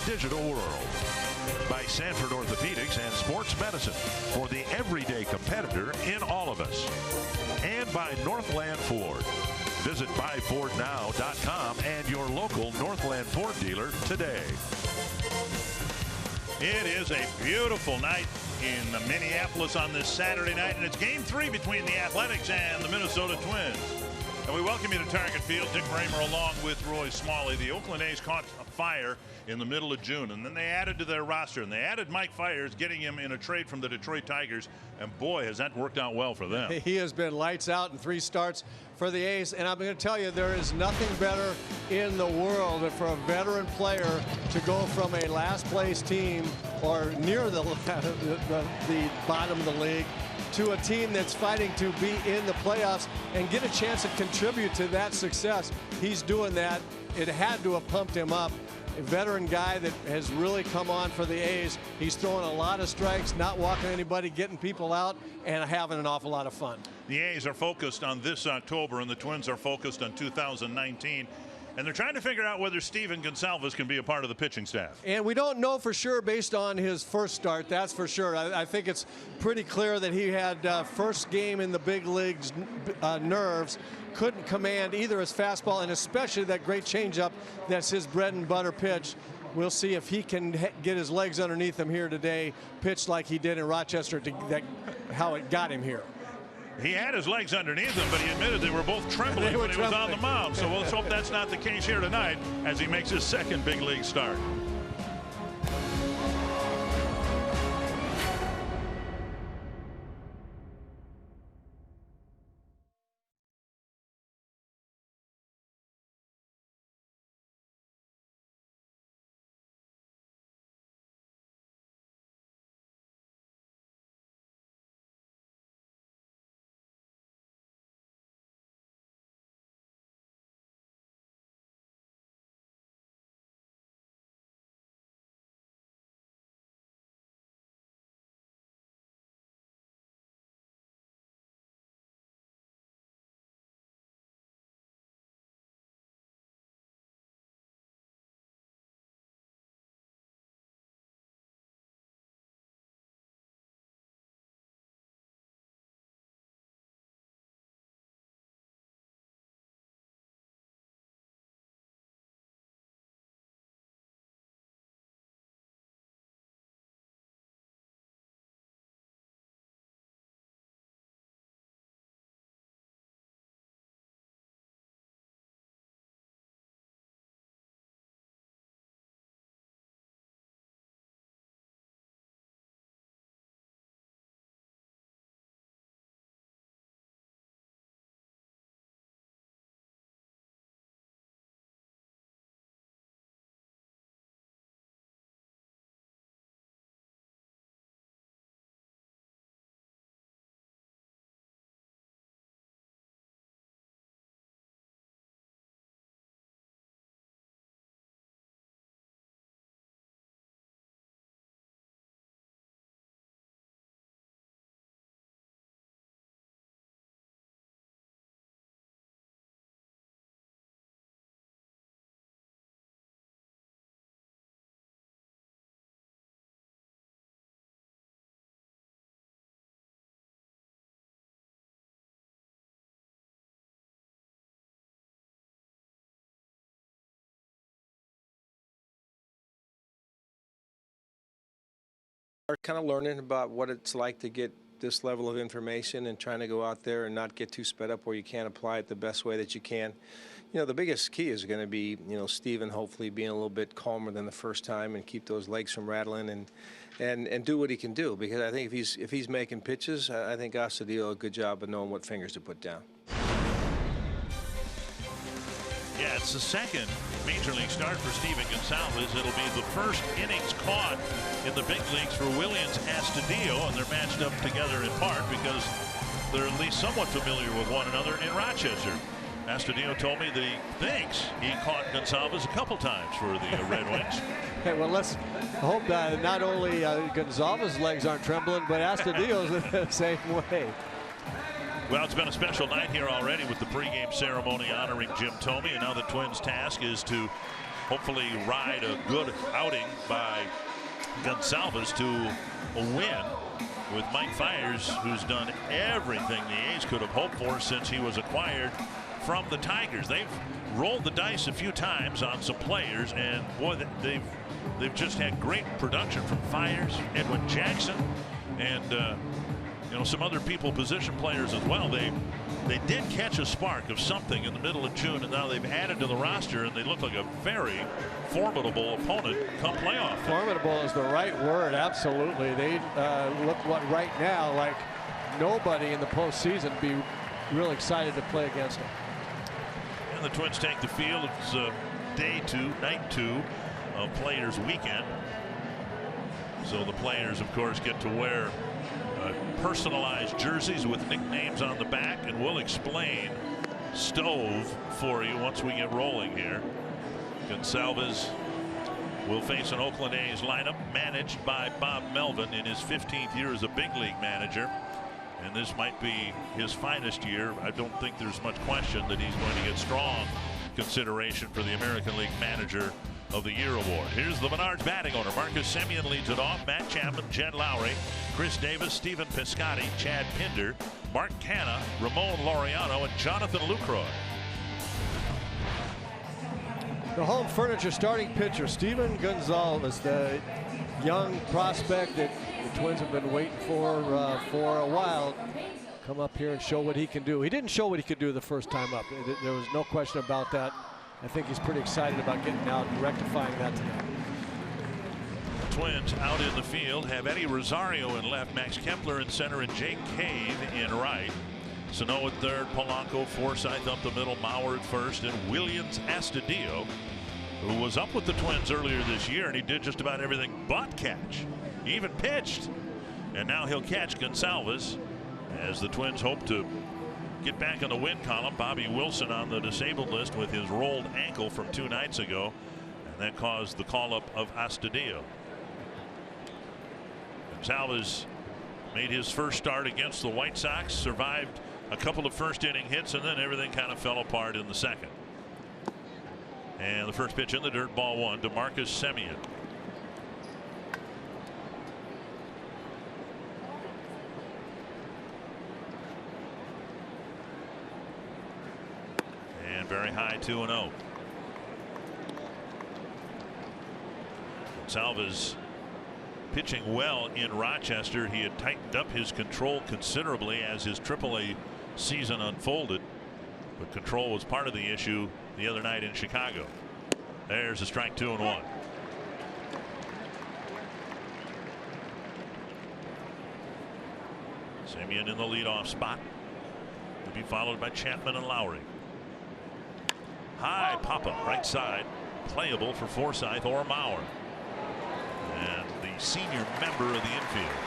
digital world. By Sanford Orthopedics and Sports Medicine for the everyday competitor in all of us. And by Northland Ford. Visit buyfordnow.com and your local Northland Ford dealer today. It is a beautiful night in Minneapolis on this Saturday night, and it's Game 3 between the Athletics and the Minnesota Twins. And we welcome you to Target Field. Dick Bramer along with Roy Smalley. The Oakland A's caught a fire in the middle of June, and then they added to their roster, and they added Mike Fiers, getting him in a trade from the Detroit Tigers, and boy, has that worked out well for them. He has been lights out in 3 starts for the A's, and I'm going to tell you, there is nothing better in the world for a veteran player to go from a last place team or near the bottom of the league to a team that's fighting to be in the playoffs and get a chance to contribute to that success. He's doing that. It had to have pumped him up. A veteran guy that has really come on for the A's. He's throwing a lot of strikes, not walking anybody, getting people out, and having an awful lot of fun. The A's are focused on this October, and the Twins are focused on 2019. And they're trying to figure out whether Steven Gonsalves can be a part of the pitching staff. And we don't know for sure based on his first start, that's for sure. I think it's pretty clear that he had first game in the big leagues nerves, couldn't command either his fastball and especially that great changeup that's his bread and butter pitch. We'll see if he can get his legs underneath him here today, pitch like he did in Rochester, how it got him here. He had his legs underneath him, but he admitted they were both trembling when he was on the mound. So let's hope that's not the case here tonight as he makes his second big league start. Are kind of learning about what it's like to get this level of information and trying to go out there and not get too sped up where you can't apply it the best way that you can. You know, the biggest key is going to be, Steven hopefully being a little bit calmer than the first time and keep those legs from rattling and do what he can do, because I think if he's making pitches, I think Astudillo a good job of knowing what fingers to put down. Yeah, it's the second major league start for Steven Gonsalves. It'll be the first innings caught in the big leagues for Williams Astudillo, and they're matched up together in part because they're at least somewhat familiar with one another in Rochester. Astudillo told me that he thinks he caught Gonsalves a couple times for the Red Wings. Hey, well, let's hope that not only Gonsalves' legs aren't trembling, but Astudillo's the same way. Well, it's been a special night here already with the pregame ceremony honoring Jim Thome, and now the Twins' task is to hopefully ride a good outing by Gonsalves to a win with Mike Fiers, who's done everything the A's could have hoped for since he was acquired from the Tigers. They've rolled the dice a few times on some players, and boy, they've just had great production from Fiers, Edwin Jackson, and some other position players as well. They did catch a spark of something in the middle of June, and now they've added to the roster, and they look like a very formidable opponent come playoff. Formidable is the right word. Absolutely. They look right now like nobody in the postseason be real excited to play against them. And the Twins take the field. It's night two of Players Weekend. So the players, of course, get to wear personalized jerseys with nicknames on the back, and we'll explain Stove for you once we get rolling here. Gonsalves will face an Oakland A's lineup managed by Bob Melvin in his 15th year as a big league manager, and this might be his finest year. I don't think there's much question that he's going to get strong consideration for the American League Manager of the Year award. Here's the Menards batting order. Marcus Semien leads it off. Matt Chapman, Jed Lowry, Chris Davis, Stephen Piscotty, Chad Pinder, Mark Canha, Ramon Laureano, and Jonathan Lucroy. The home furniture starting pitcher, Stephen Gonsalves, the young prospect that the Twins have been waiting for a while, come up here and show what he can do. He didn't show what he could do the first time up. There was no question about that. I think he's pretty excited about getting out and rectifying that tonight. The Twins out in the field have Eddie Rosario in left, Max Kepler in center, and Jake Cave in right. Sano at third, Polanco, Forsythe up the middle, Mauer at first, and Williams Astudillo, who was up with the Twins earlier this year, and he did just about everything but catch. He even pitched. And now he'll catch Gonsalves as the Twins hope to get back in the win column. Bobby Wilson on the disabled list with his rolled ankle from 2 nights ago, and that caused the call up of Astudillo. Gonsalves made his first start against the White Sox, survived a couple of first inning hits, and then everything kind of fell apart in the second. And the first pitch in the dirt, ball 1 to Marcus Semien. Very high, 2-0. Gonsalves pitching well in Rochester. He had tightened up his control considerably as his AAA season unfolded, but control was part of the issue the other night in Chicago. There's a strike, 2-1. Semien in the leadoff spot, to be followed by Chapman and Lowry. High pop-up right side, playable for Forsythe or Mauer. And the senior member of the infield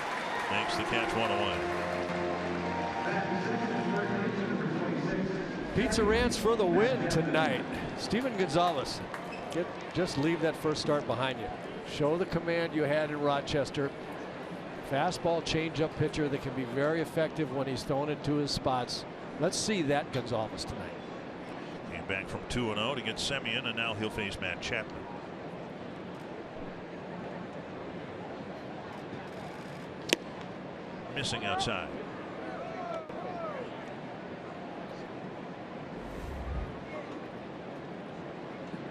makes the catch 1 away. Pizza Ranch for the win tonight. Stephen Gonsalves, just leave that first start behind you. Show the command you had in Rochester. Fastball changeup pitcher that can be very effective when he's thrown into his spots. Let's see that Gonsalves tonight. Back from 2-0 to get Semien, and now he'll face Matt Chapman. Missing outside.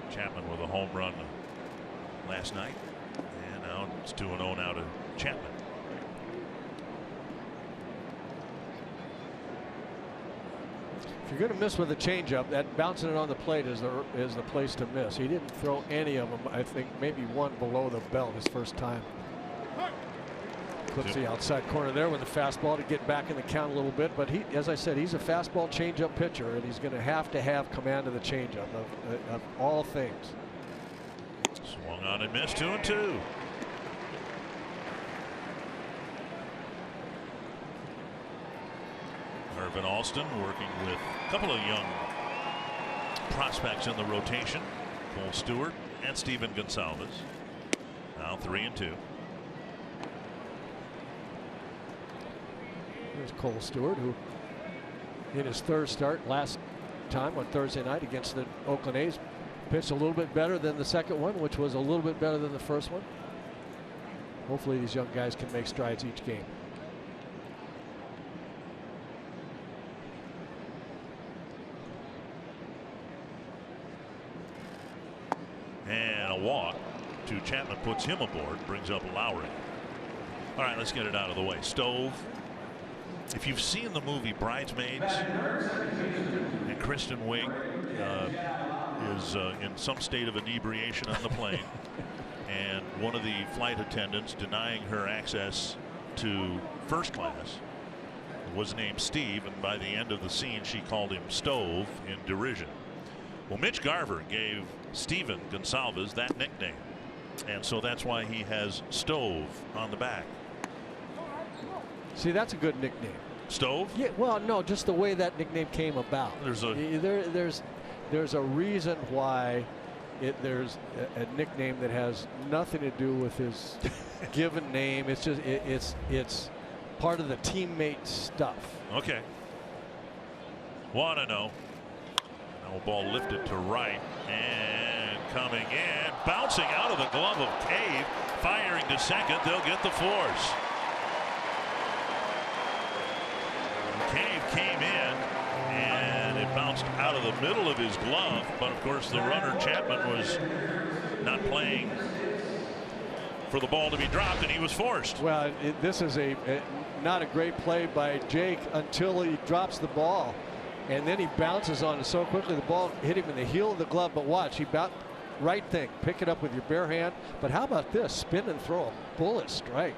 Chapman with a home run last night, and now it's 2-0 now to Chapman. If you're going to miss with a changeup, that bouncing it on the plate is the place to miss. He didn't throw any of them. I think maybe one below the belt his first time. Clips the outside corner there with the fastball to get back in the count a little bit. But he, as I said, he's a fastball changeup pitcher, and he's going to have command of the changeup of all things. Swung on and missed, 2-2. Irvin Alston working with a couple of young prospects in the rotation, Cole Stewart and Stephen Gonsalves. Now 3-2. There's Cole Stewart, who in his third start last time on Thursday night against the Oakland A's pitched a little bit better than the second one, which was a little bit better than the first one. Hopefully these young guys can make strides each game. And a walk to Chapman puts him aboard, brings up Lowry. All right, let's get it out of the way. Stove. If you've seen the movie Bridesmaids, and Kristen Wiig is in some state of inebriation on the plane, and one of the flight attendants denying her access to first class was named Steve, and by the end of the scene she called him Stove in derision. Well, Mitch Garver gave Steven Gonsalves that nickname, and so that's why he has Stove on the back. See, that's a good nickname. Stove? Yeah, well, no, just the way that nickname came about. There's a reason why there's a nickname that has nothing to do with his given name. It's just it's part of the teammate stuff. Okay. 1-0. Now a ball lifted to right and coming in, bouncing out of the glove of Cave, firing to second. They'll get the force. Cave came in and it bounced out of the middle of his glove, but of course the runner Chapman was not playing for the ball to be dropped, and he was forced. Well, this is not a great play by Jake until he drops the ball, and then he bounces on it so quickly the ball hit him in the heel of the glove. But watch, he right thing, pick it up with your bare hand. But how about this, spin and throw a bullet strike.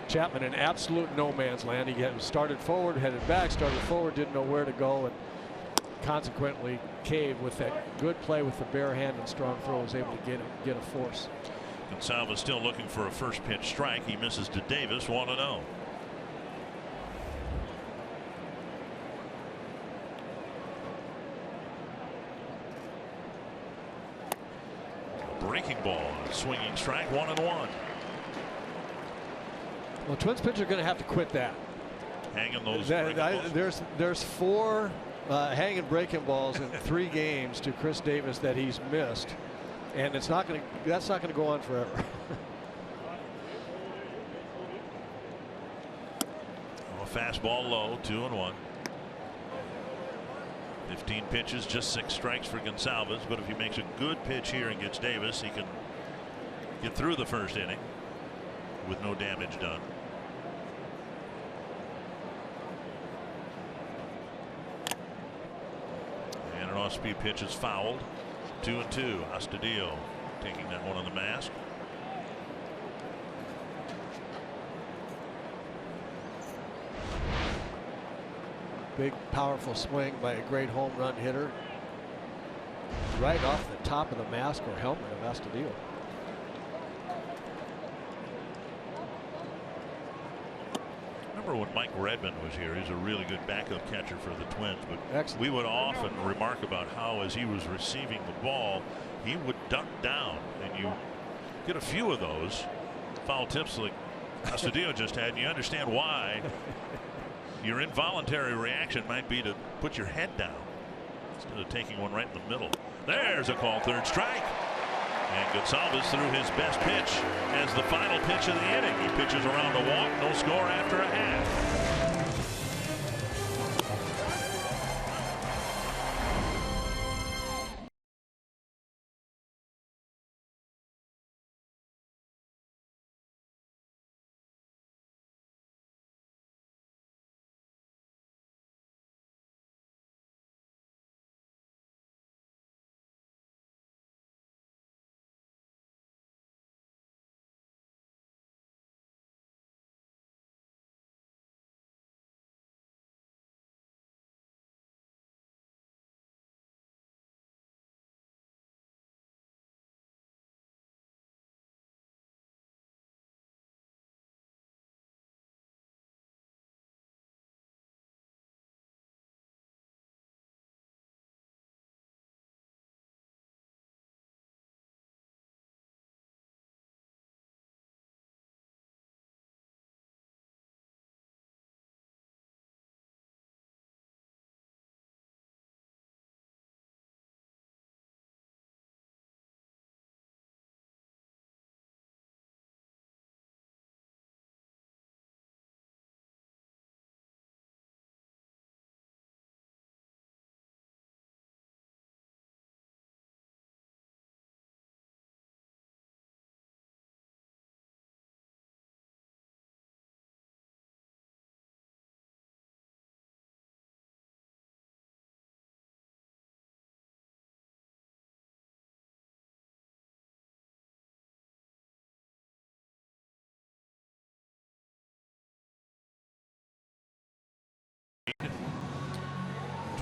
Chapman in absolute no man's land. He started forward, headed back, started forward, didn't know where to go, and consequently Cave, with that good play with the bare hand and strong throw, was able to get a force. Gonsalves still looking for a first pitch strike. He misses to Davis. 1-0. Breaking ball, swinging strike, 1-1. Well, Twins pitcher are going to have to quit that. Hanging those. There's 4 hanging breaking balls in 3 games to Chris Davis that he's missed, and that's not going to go on forever. Fastball low, 2-1. 15 pitches, just 6 strikes for Gonsalves, but if he makes a good pitch here and gets Davis, he can get through the first inning with no damage done. And an off-speed pitch is fouled. 2-2. Astudillo taking that one on the mask. Big, powerful swing by a great home run hitter, right off the top of the mask or helmet of Astudillo. Remember when Mike Redmond was here? He's a really good backup catcher for the Twins, but excellent. We would often remark about how, as he was receiving the ball, he would duck down, and you get a few of those foul tips like Astudillo just had, and you understand why. Your involuntary reaction might be to put your head down instead of taking one right in the middle. There's a call, 3rd strike. And Gonsalves threw his best pitch as the final pitch of the inning. He pitches around a walk, no score after a half.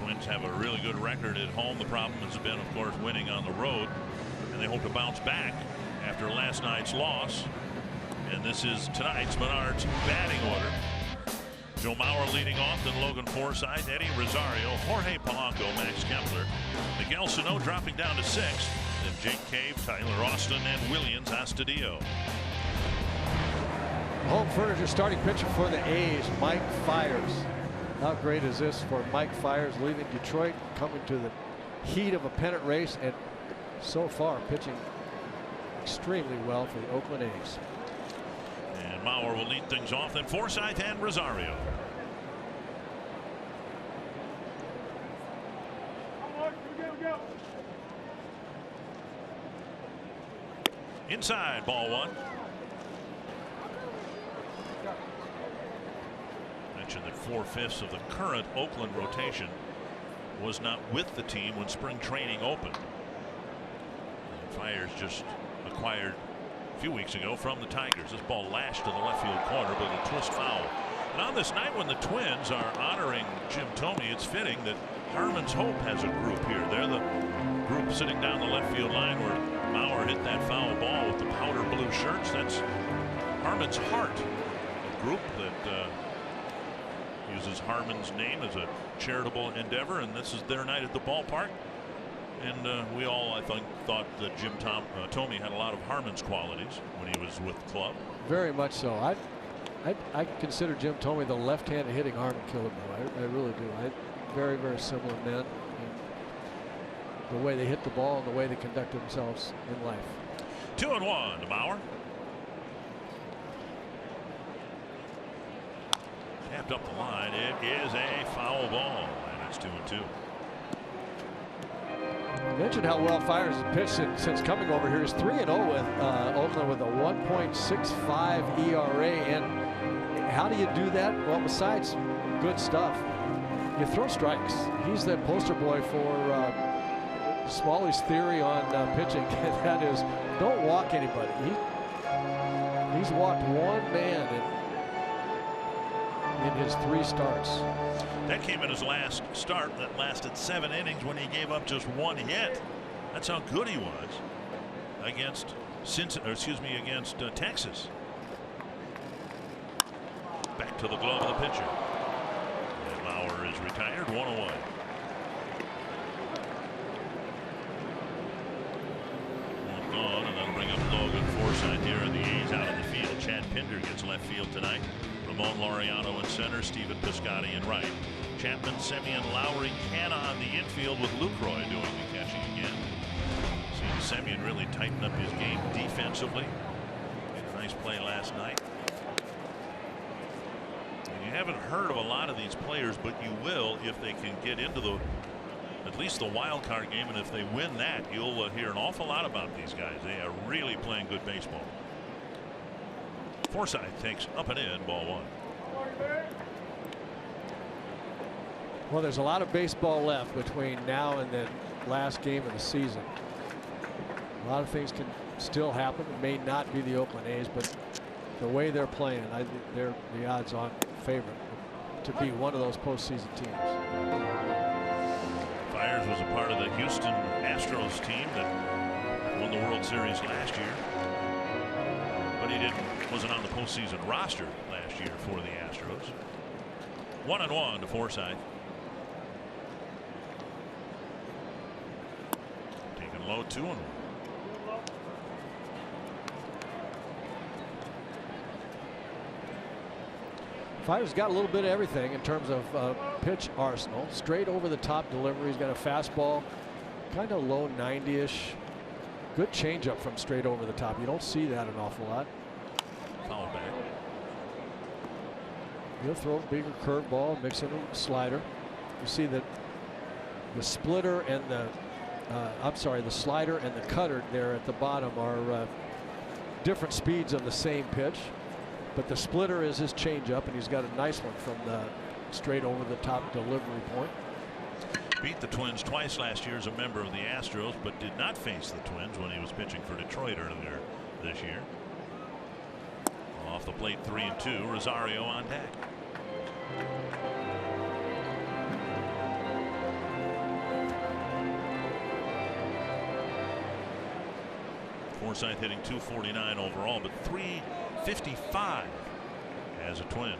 Twins have a really good record at home. The problem has been, of course, winning on the road, and they hope to bounce back after last night's loss. And this is tonight's Menards batting order. Joe Mauer leading off, then Logan Forsythe, Eddie Rosario, Jorge Polanco, Max Kepler, Miguel Sano dropping down to 6th, then Jake Cave, Tyler Austin, and Williams Astudillo. Home furniture starting pitcher for the A's, Mike Fiers. How great is this for Mike Fiers, leaving Detroit, coming to the heat of a pennant race, and so far pitching extremely well for the Oakland A's. And Mauer will lead things off, then Forsythe and Rosario. Inside, ball 1. Mentioned that 4/5 of the current Oakland rotation was not with the team when spring training opened. And Fiers just acquired a few weeks ago from the Tigers. This ball lashed to the left field corner, but a twist foul. And on this night when the Twins are honoring Jim Thome, it's fitting that Harmon's Hope has a group here. They're the group sitting down the left field line where Mauer hit that foul ball with the powder blue shirts. That's Harmon's Heart, a group that uses Harmon's name as a charitable endeavor, and this is their night at the ballpark. And we all, I think, thought that Jim Thome had a lot of Harmon's qualities when he was with the club. Very much so. I consider Jim Thome the left-handed hitting Harmon Killebrew. I really do. Very, very similar men. The way they hit the ball and the way they conduct themselves in life. 2-1 to Mauer. Tapped up the line. It is a foul ball, and it's 2-2. You mentioned how well Fiers has pitched since coming over here. He's 3-0 with Oakland with a 1.65 ERA. And how do you do that? Well, besides good stuff, you throw strikes. He's the poster boy for Smalley's theory on pitching. That is, don't walk anybody. He's walked one man in his 3 starts. That came in his last start that lasted 7 innings when he gave up just 1 hit. That's how good he was against against Texas. Back to the glove of the pitcher. And Mauer is retired, 1 away. One gone, and that'll bring up Logan Forsythe here. The A's out of the field. Chad Pinder gets left field tonight. Ramon Laureano in center, Stephen Piscotty in right. Chapman, Semien, Lowry, Canna on the infield with Lucroy doing the catching again. See Semien really tighten up his game defensively. Nice play last night. And you haven't heard of a lot of these players, but you will if they can get into at least the wild card game, and if they win that, you'll hear an awful lot about these guys. They are really playing good baseball. Forsythe takes up and in, ball 1. Well, there's a lot of baseball left between now and the last game of the season. A lot of things can still happen. It may not be the Oakland A's, but the way they're playing, I think they're the odds-on favorite to be one of those postseason teams. Fiers was a part of the Houston Astros team that won the World Series last year, but he wasn't on the postseason roster last year for the Astros. 1-1 to Forsythe. Taking low, 2-1. Fiers got a little bit of everything in terms of pitch arsenal. Straight over the top delivery. He's got a fastball, kind of low 90-ish. Good changeup from straight over the top. You don't see that an awful lot. Foul back. He'll throw a bigger curveball, mix in a slider. You see that the splitter and the the slider and the cutter there at the bottom are different speeds of the same pitch. But the splitter is his changeup, and he's got a nice one from the straight over the top delivery point. Beat the Twins twice last year as a member of the Astros, but did not face the Twins when he was pitching for Detroit earlier this year. Off the plate, 3-2. Rosario on deck. Forsythe hitting .249 overall, but .355 as a Twin.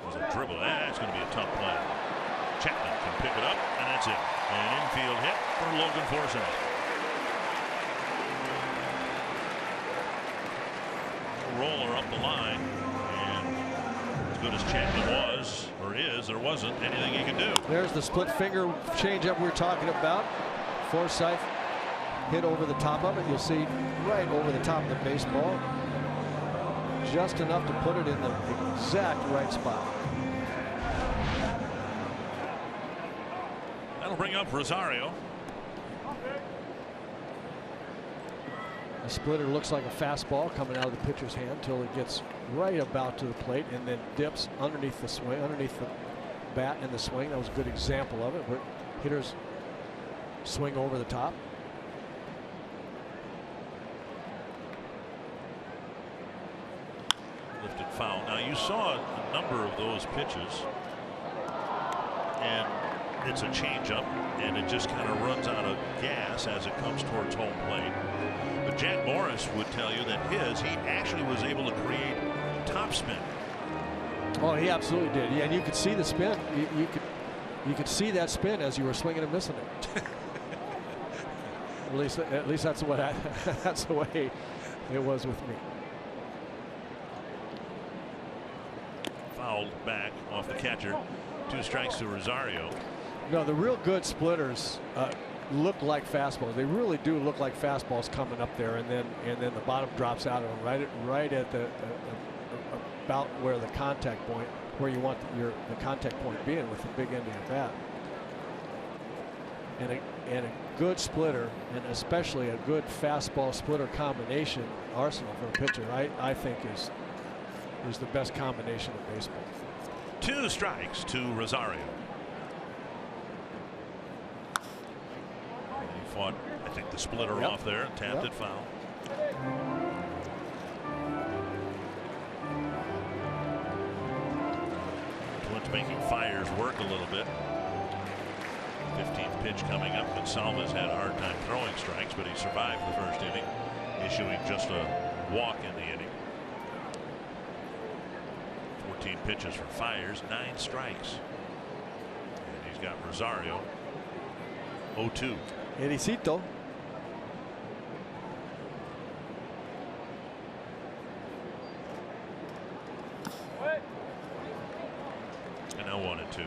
There's a dribble. That's going to be a tough play. Chapman can pick it up, and that's it. An infield hit for Logan Forsythe. Roller up the line, and as good as Chapman was, or is, there wasn't anything he could do. There's the split finger changeup we were talking about. Forsythe hit over the top of it. You'll see right over the top of the baseball. Just enough to put it in the exact right spot. That'll bring up Rosario. The splitter looks like a fastball coming out of the pitcher's hand until it gets right about to the plate and then dips underneath the swing, underneath the bat in the swing. That was a good example of it, where hitters swing over the top. Lifted foul. Now you saw a number of those pitches, and it's a changeup, and it just kind of runs out of gas as it comes towards home plate. But Jack Morris would tell you that he actually was able to create topspin. Oh, he absolutely did. Yeah, and you could see the spin. You could see that spin as you were swinging and missing it. at least that's what that's the way it was with me. Fouled back off the catcher. 2 strikes to Rosario. No, the real good splitters look like fastballs. They really do look like fastballs coming up there, and then the bottom drops out of them right at the about where the contact point, where you want the contact point being with the big end of your bat. And a good splitter, and especially a good fastball splitter combination arsenal for a pitcher, I think is the best combination in baseball. 2 strikes to Rosario. He fought, I think, the splitter off there and tapped it foul. Twins making Fires work a little bit. 15th pitch coming up. Gonsalves had a hard time throwing strikes, but he survived the first inning, issuing just a walk in the inning. 14 pitches for Fires, 9 strikes. And he's got Rosario 0-2. Ericito. And now 1-2.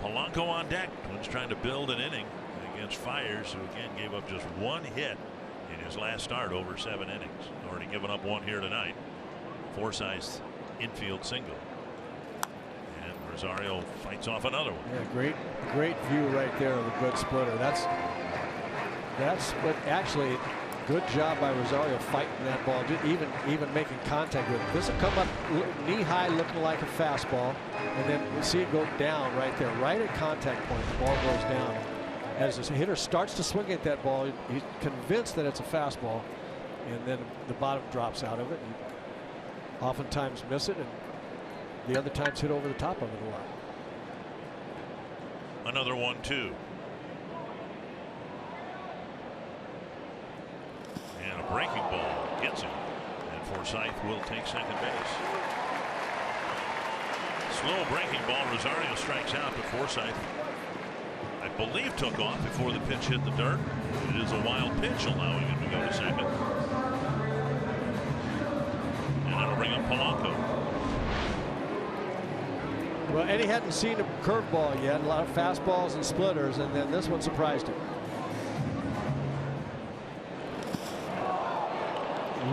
Polanco on deck. Twins trying to build an inning against Fires, who again gave up just 1 hit in his last start over 7 innings. Already given up 1 here tonight. Forsythe's infield single. And Rosario fights off another one. Yeah, great view right there of a good splitter. That's what actually, good job by Rosario fighting that ball, even making contact with it. This will come up knee high looking like a fastball, and then we see it go down right there, right at contact point. The ball goes down. As the hitter starts to swing at that ball, he's convinced that it's a fastball, and then the bottom drops out of it. You oftentimes miss it, and the other times hit over the top of it a lot. Another 1-2. And a breaking ball gets him, and Forsythe will take second base. Slow breaking ball. Rosario strikes out, but Forsythe, I believe, took off before the pitch hit the dirt. It is a wild pitch, allowing him to go to second. And that'll bring up Polanco. Well, Eddie hadn't seen a curveball yet. A lot of fastballs and splitters, and then this one surprised him.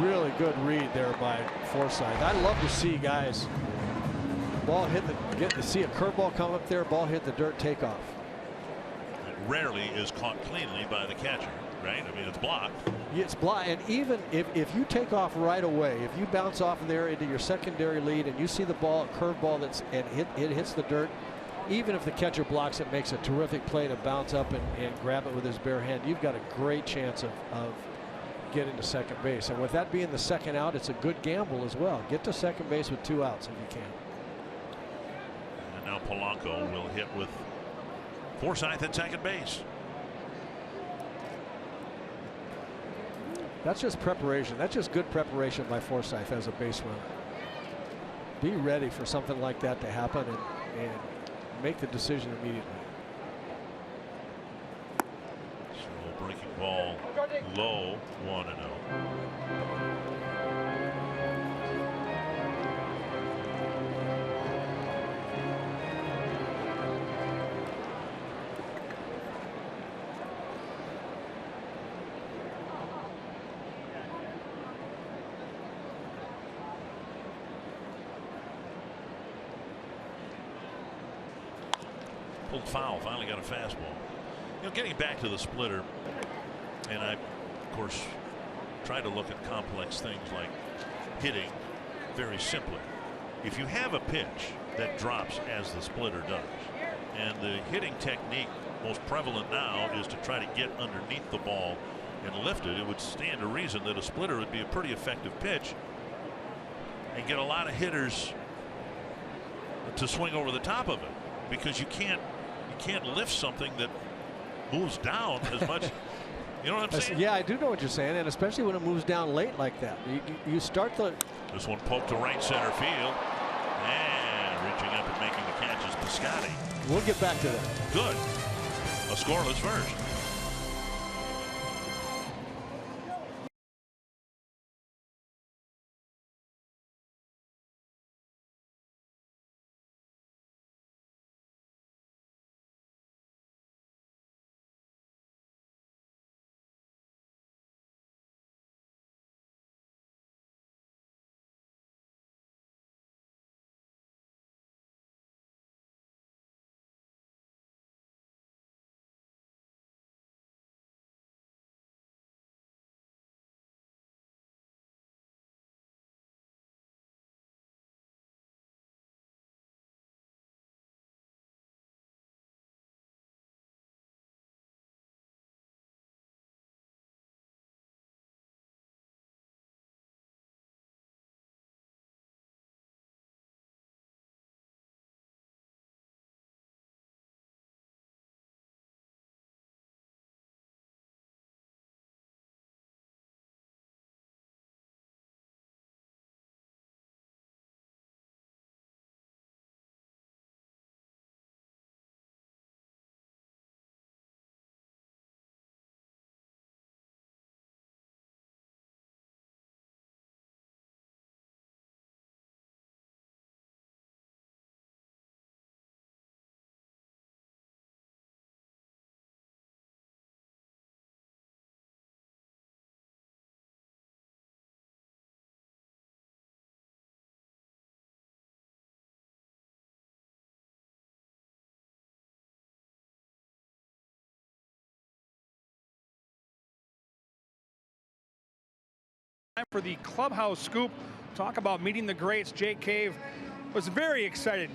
Really good read there by Forsythe. I love to see guys ball hit get to see a curveball come up there, ball hit the dirt, take off. It rarely is caught cleanly by the catcher, right? I mean, it's blocked. It's blocked, and even if you take off right away, if you bounce off of there into your secondary lead and you see the ball, a curveball it hits the dirt, even if the catcher blocks it, makes a terrific play to bounce up and grab it with his bare hand, you've got a great chance of getting to second base. And with that being the second out, it's a good gamble as well. Get to second base with 2 outs if you can. And now Polanco will hit with Forsythe at second base. That's just preparation. That's just good preparation by Forsythe as a base runner. Be ready for something like that to happen and make the decision immediately. So breaking ball low, 1-0. Pulled foul, finally got a fastball. You know, getting back to the splitter, and I, of course, try to look at complex things like hitting very simply. If you have a pitch that drops as the splitter does, and the hitting technique most prevalent now is to try to get underneath the ball and lift it, it would stand to reason that a splitter would be a pretty effective pitch and get a lot of hitters to swing over the top of it, because you can't lift something that moves down as much. You know what I'm saying? Yeah, I do know what you're saying, and especially when it moves down late like that. You start the. This one poked to right center field, and reaching up and making the catch is Piscotty. We'll get back to that. Good. A scoreless first. Time for the clubhouse scoop. Talk about meeting the greats. Jake Cave was very excited,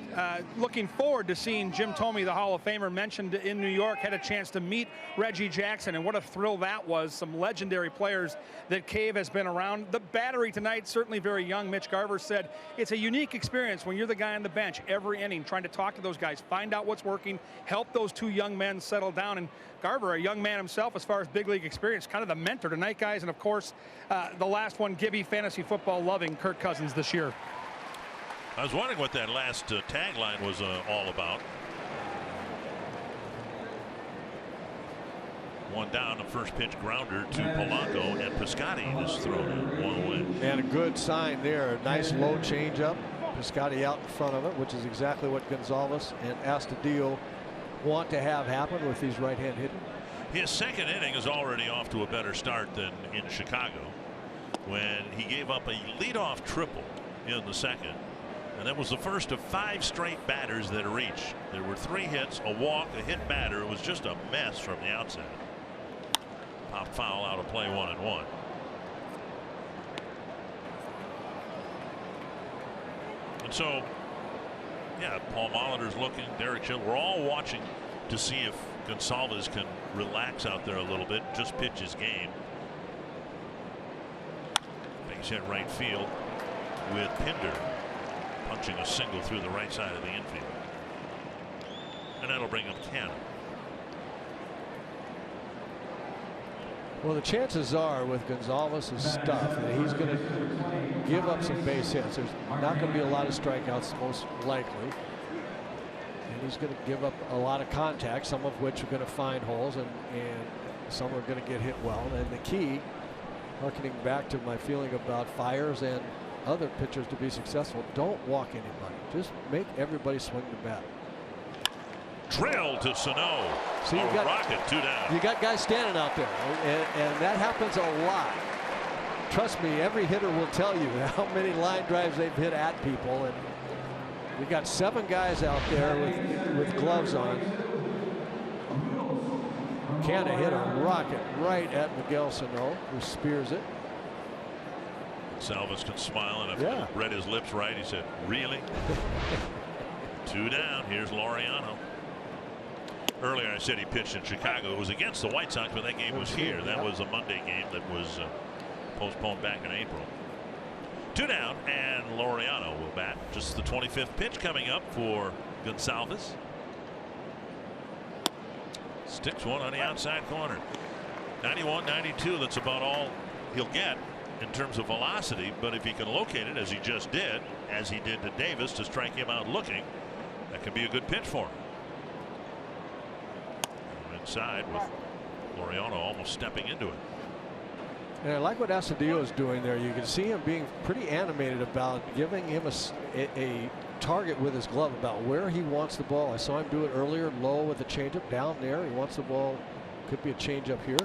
looking forward to seeing Jim Thome, the Hall of Famer, mentioned in New York. Had a chance to meet Reggie Jackson, and what a thrill that was. Some legendary players that Cave has been around. The battery tonight, certainly very young. Mitch Garver said it's a unique experience when you're the guy on the bench every inning, trying to talk to those guys, find out what's working, help those 2 young men settle down. And Garver, a young man himself as far as big league experience, kind of the mentor tonight, guys. And of course, the last one, Gibby fantasy football loving Kirk Cousins this year. I was wondering what that last tagline was all about. One down, a first pitch grounder to Polanco, and Piscotty is thrown in, 1 away. And a good sign there. A nice low changeup. Piscotty out in front of it, which is exactly what Gonzalez and Astudillo want to have happen with these right-hand hitting. His second inning is already off to a better start than in Chicago, when he gave up a leadoff triple in the second. And that was the first of 5 straight batters that reached. There were 3 hits, a walk, a hit batter. It was just a mess from the outset. Popped foul out of play, 1-1. And so Yeah, Paul Molitor's looking, Derek Schill. We're all watching to see if Gonsalves can relax out there a little bit, just pitch his game. Base hit right field with Pinder punching a single through the right side of the infield. And that'll bring up Cannon. Well, the chances are with Gonsalves' stuff that he's going to give up some base hits. There's not going to be a lot of strikeouts, most likely. And he's going to give up a lot of contact, some of which are going to find holes, and some are going to get hit well. And the key, harkening back to my feeling about Fiers and other pitchers to be successful, don't walk anybody. Just make everybody swing the bat. Trail to Sano. So you got rocket, 2 down. You got guys standing out there, and that happens a lot. Trust me, every hitter will tell you how many line drives they've hit at people, and we got 7 guys out there with gloves on. Canna hit a rocket right at Miguel Sano, who spears it. Salvas can smile, and if I read his lips right, he said, "Really?" 2 down. Here's Laureano. Earlier I said he pitched in Chicago. It was against the White Sox, but that game was here. That was a Monday game that was postponed back in April. 2 down, and Laureano will bat. Just the 25th pitch coming up for Gonsalves. Sticks one on the outside corner. 91-92. That's about all he'll get in terms of velocity, but if he can locate it, as he just did, as he did to Davis, to strike him out looking, that could be a good pitch for him. Inside with Laureano almost stepping into it. And I like what Astudillo is doing there. You can see him being pretty animated about giving him a target with his glove about where he wants the ball. I saw him do it earlier, low with the changeup down there. He wants the ball. Could be a changeup here.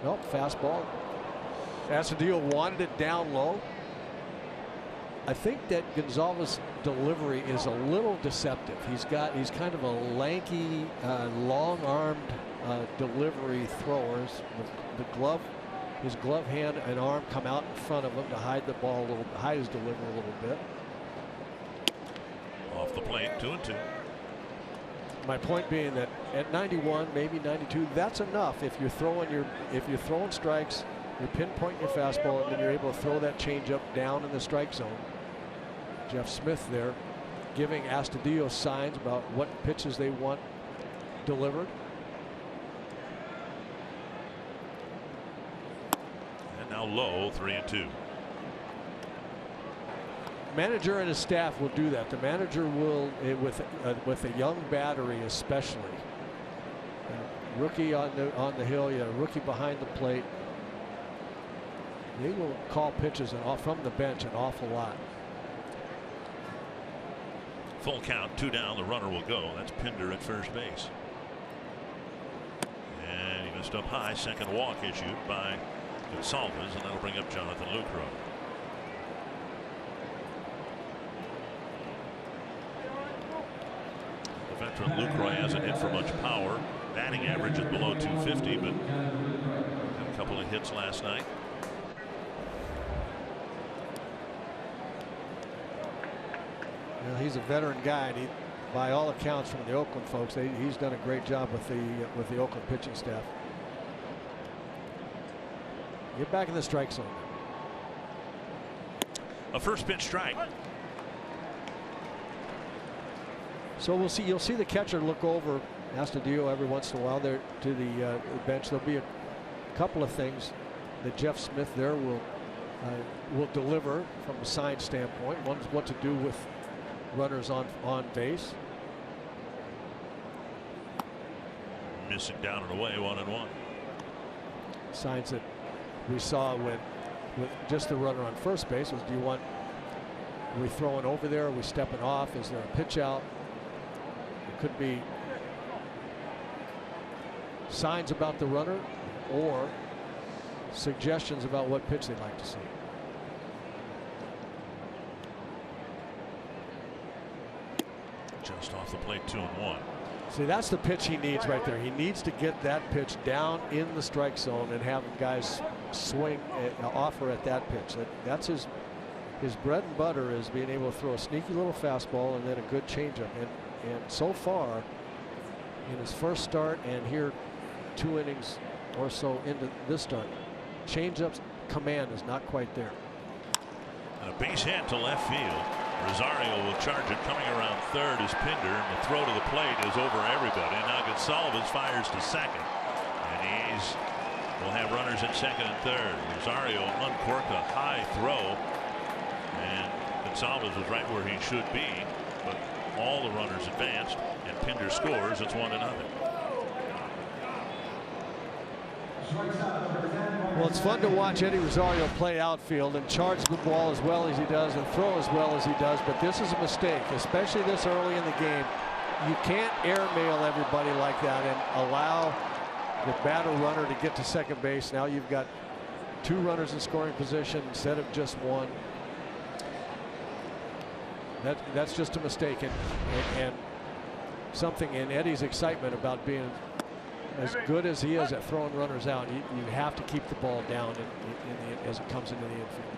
Nope, fastball. Astudillo wanted it down low. I think that Gonsalves' delivery is a little deceptive. He's kind of a lanky, long-armed delivery thrower. His glove hand and arm come out in front of him to hide the ball a little, hide his delivery a little bit. Off the plate, 2-2. My point being that at 91, maybe 92, that's enough. If you're throwing strikes, you're pinpointing your fastball, and then you're able to throw that changeup down in the strike zone. Jeff Smith there giving Astudillo signs about what pitches they want delivered. And now low, 3-2. Manager and his staff will do that. The manager will, with a young battery especially. Rookie on the hill, rookie behind the plate. They will call pitches from the bench an awful lot. Full count, 2 down. The runner will go. That's Pinder at first base. And he missed up high. Second walk issued by Gonsalves, and that'll bring up Jonathan Lucroy. The veteran Lucroy hasn't hit for much power. Batting average is below 250, but had a couple of hits last night. He's a veteran guy, and by all accounts from the Oakland folks, he's done a great job with the Oakland pitching staff. Get back in the strike zone. A first pitch strike. So we'll see. You'll see the catcher look over Astudillo every once in a while there to the bench. There'll be a couple of things that Jeff Smith there will deliver from a sign standpoint. One's what to do with runners on base. Missing down and away, 1-1. Signs that we saw with just the runner on first base was, are we throwing over there? Are we stepping off? Is there a pitch out? It could be signs about the runner or suggestions about what pitch they'd like to see. Just off the plate, 2-1. See, that's the pitch he needs right there. He needs to get that pitch down in the strike zone and have guys swing, offer at that pitch. That's his his bread and butter is being able to throw a sneaky little fastball and then a good changeup. And so far, in his first start and here 2 innings or so into this start, changeup's command is not quite there. And a base hit to left field. Rosario will charge it. Coming around third is Pinder, and the throw to the plate is over everybody. Now Gonsalves fires to second, and the A's will have runners at second and third. Rosario uncorked a high throw, and Gonsalves was right where he should be, but all the runners advanced, and Pinder scores. It's 1-0. Well, it's fun to watch Eddie Rosario play outfield and charge the ball as well as he does and throw as well as he does, but this is a mistake, especially this early in the game. You can't airmail everybody like that and allow the batter runner to get to second base. Now you've got 2 runners in scoring position instead of just 1. That's just a mistake, and something in Eddie's excitement about being as good as he is at throwing runners out. You have to keep the ball down as it comes into the infield.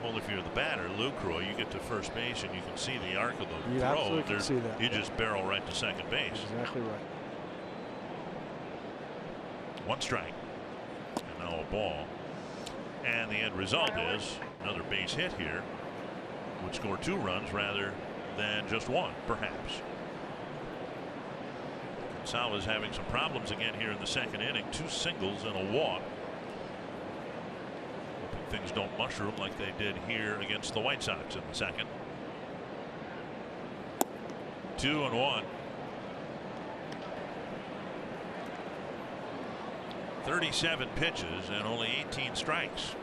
Well, if you're the batter, Lucroy, you get to first base and you can see the arc of the You throw. absolutely can see that. You just barrel right to second base. Exactly right. 1 strike, and now a ball. And the end result is another base hit here would score 2 runs rather than just 1, perhaps. Gonsalves having some problems again here in the second inning. 2 singles and a walk. Hoping things don't mushroom like they did here against the White Sox in the second. 2-1. 37 pitches and only 18 strikes.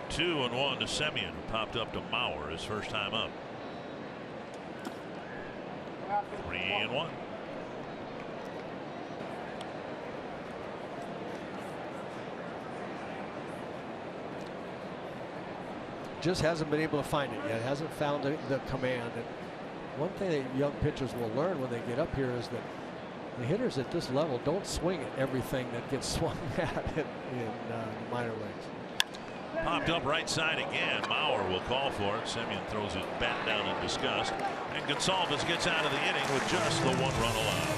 Two and 1 to Semien, who popped up to Mauer his first time up. 3-1. Just hasn't been able to find it yet. Hasn't found the command. And one thing that young pitchers will learn when they get up here is that the hitters at this level don't swing at everything that gets swung at in the minor leagues. Popped up right side again. Mauer will call for it. Semien throws it back down in disgust. And Gonsalves gets out of the inning with just the 1 run allowed.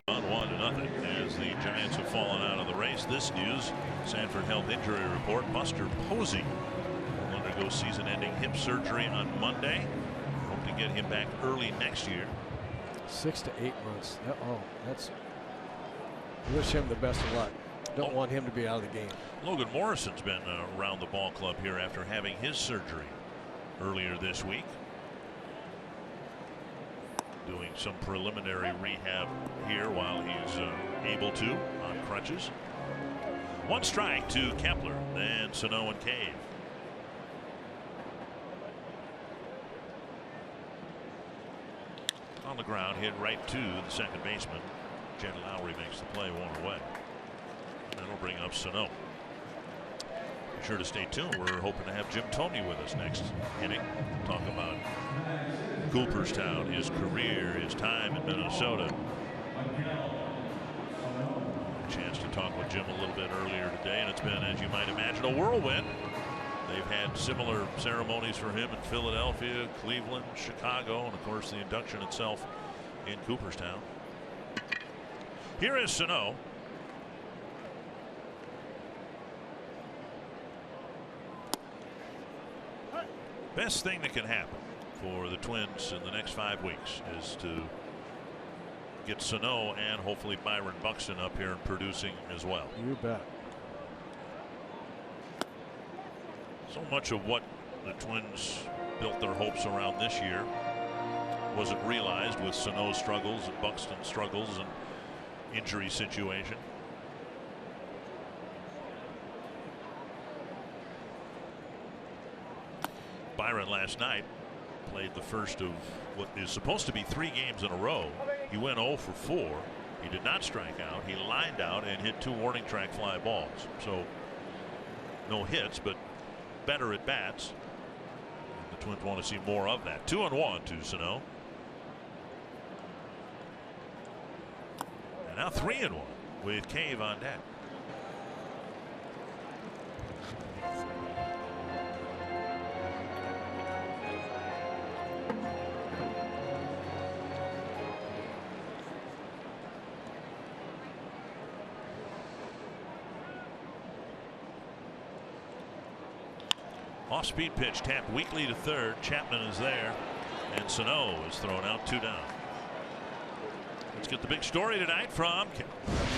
On 1-0 as the Giants have fallen out of the race. This news: Sanford Health Injury Report. Buster Posey will undergo season-ending hip surgery on Monday. Hope to get him back early next year. 6 to 8 months. Oh, that's. Wish him the best of luck. Don't want him to be out of the game. Logan Morrison's been around the ball club here after having his surgery earlier this week. Doing some preliminary rehab here while he's able to on crutches. One strike to Kepler, then Sano and Cave. On the ground, hit right to the second baseman. Jed Lowry makes the play, one away. That'll bring up Sano. Be sure to stay tuned. We're hoping to have Jim Thome with us next inning. Talk about Cooperstown, his career, his time in Minnesota. A chance to talk with Jim a little bit earlier today, and it's been, as you might imagine, a whirlwind. They've had similar ceremonies for him in Philadelphia, Cleveland, Chicago, and of course the induction itself in Cooperstown. Here is Sano. Best thing that can happen for the Twins in the next 5 weeks is to get Sano and hopefully Byron Buxton up here and producing as well. You bet. So much of what the Twins built their hopes around this year wasn't realized with Sano's struggles and Buxton's struggles and injury situation. Byron last night played the first of what is supposed to be 3 games in a row. He went 0 for 4. He did not strike out. He lined out and hit 2 warning track fly balls. So no hits, but better at bats. The Twins want to see more of that. 2-1 to Sano. And now 3-1 with Cave on deck. Off-speed pitch tapped weakly to third. Chapman is there, and Sano is thrown out, 2 down. Let's get the big story tonight from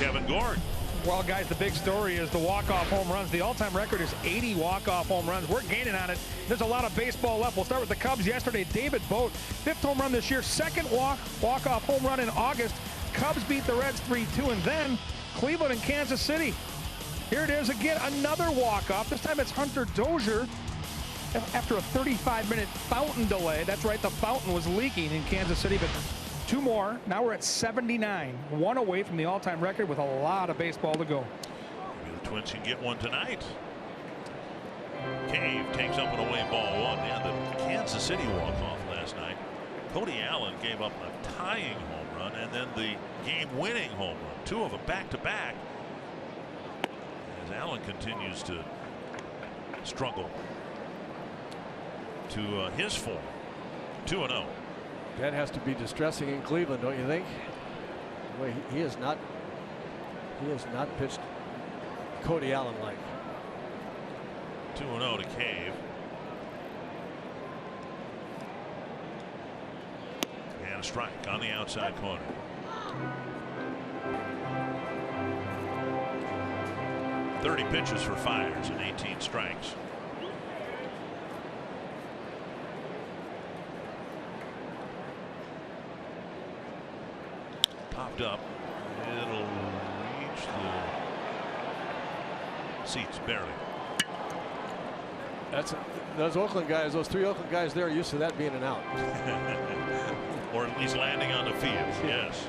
Kevin Gord. Well, guys, the big story is the walk-off home runs. The all-time record is 80 walk-off home runs. We're gaining on it. There's a lot of baseball left. We'll start with the Cubs yesterday. David Bote, 5th home run this year, 2nd walk-off home run in August. Cubs beat the Reds 3-2, and then Cleveland and Kansas City. Here it is again, another walk-off. This time it's Hunter Dozier. After a 35-minute fountain delay. That's right, the fountain was leaking in Kansas City, but 2 more. Now we're at 79, 1 away from the all-time record with a lot of baseball to go. Maybe the Twins can get one tonight. Cave takes up an away ball 1. Yeah, the Kansas City walk-off last night. Cody Allen gave up a tying home run and then the game-winning home run. 2 of them back-to-back. As Allen continues to struggle to his form. 2-0. That has to be distressing in Cleveland, don't you think? Well, he has not pitched Cody Allen like. 2-0 to Cave. And a strike on the outside corner. "30 pitches for Fiers and 18 strikes. Popped up. It'll reach the seats barely. Those Oakland guys, those 3 Oakland guys there are used to that being an out. Or at least landing on the field. Yes.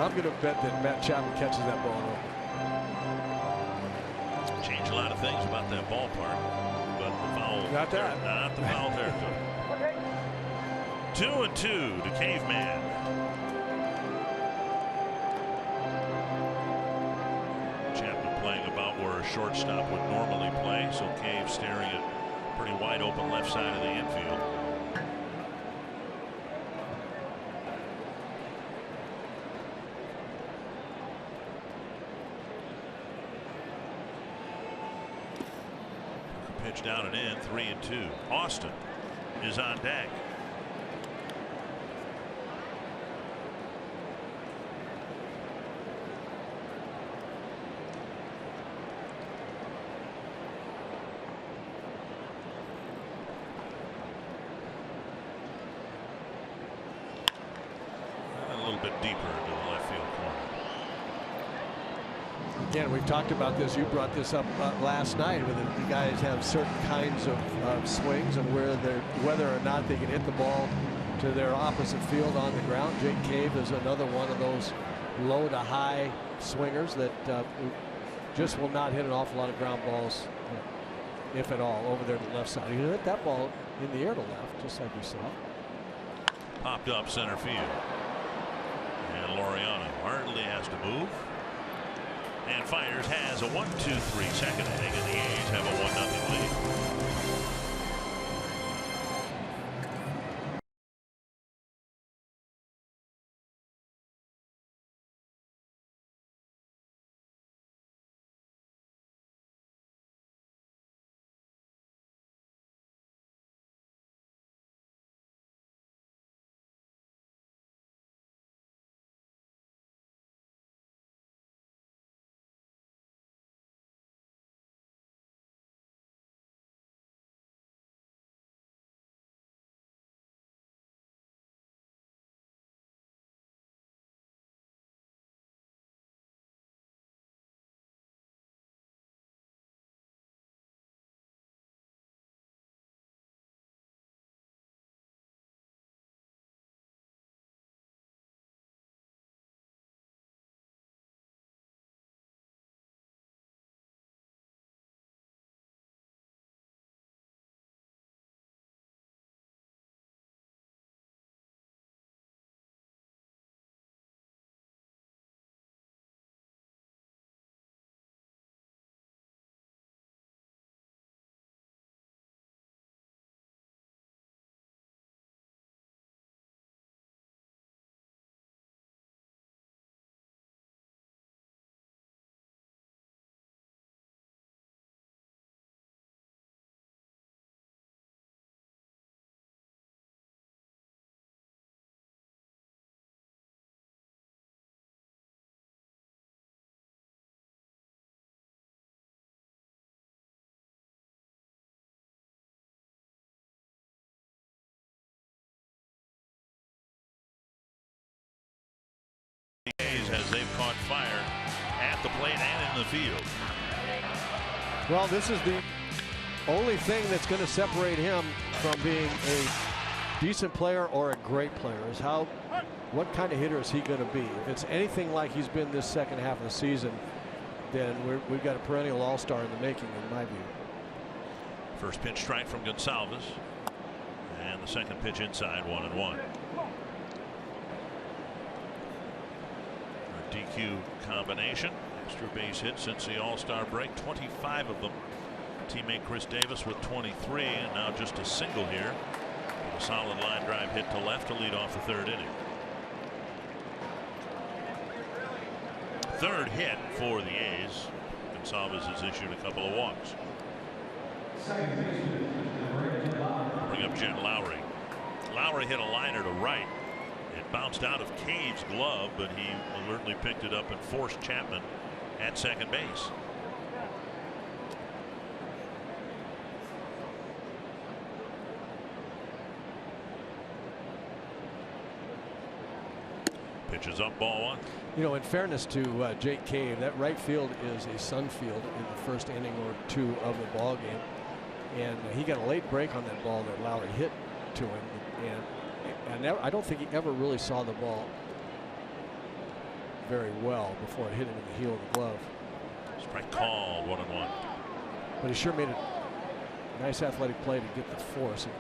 I'm going to bet that Matt Chapman catches that ball in Oakland. Change a lot of things about that ballpark, but the foul. Not that. Not the foul territory. 2-2 to Caveman. Chapman playing about where a shortstop would normally play, so Cave staring at pretty wide open left side of the infield. Pitch down and in, 3-2. Austin is on deck. deeper into the left field corner. Again, we've talked about this. You brought this up last night. With the guys have certain kinds of swings and whether or not they can hit the ball to their opposite field on the ground. Jake Cave is another one of those low to high swingers that just will not hit an awful lot of ground balls, if at all, over there to the left side. He hit that ball in the air to left, just like we saw. Popped up center field. And Laureano hardly has to move. And fires, has a 1-2-3 second inning, and the A's have a 1-0 lead. As they've caught fire at the plate and in the field. Well, this is the only thing that's going to separate him from being a decent player or a great player is what kind of hitter is he going to be. If it's anything like he's been this second half of the season, then we've got a perennial all-star in the making, in my view. First pitch strike from Gonsalves, and the second pitch inside, 1-1. DQ combination, extra base hit since the All-Star break, 25 of them. Teammate Chris Davis with 23, and now just a single here. A solid line drive hit to left to lead off the third inning. Third hit for the A's. Gonsalves has issued a couple of walks. Bring up Jen Lowry. Lowry hit a liner to right. It bounced out of Cave's glove, but he alertly picked it up and forced Chapman at second base. Pitches up, ball one. You know, in fairness to Jake Cave, that right field is a sun field in the first inning or two of the ball game, and he got a late break on that ball that Lowry hit to him, and I don't think he ever really saw the ball very well before it hit him in the heel of the glove. Strike called, 1-1. But he sure made a nice athletic play to get the force and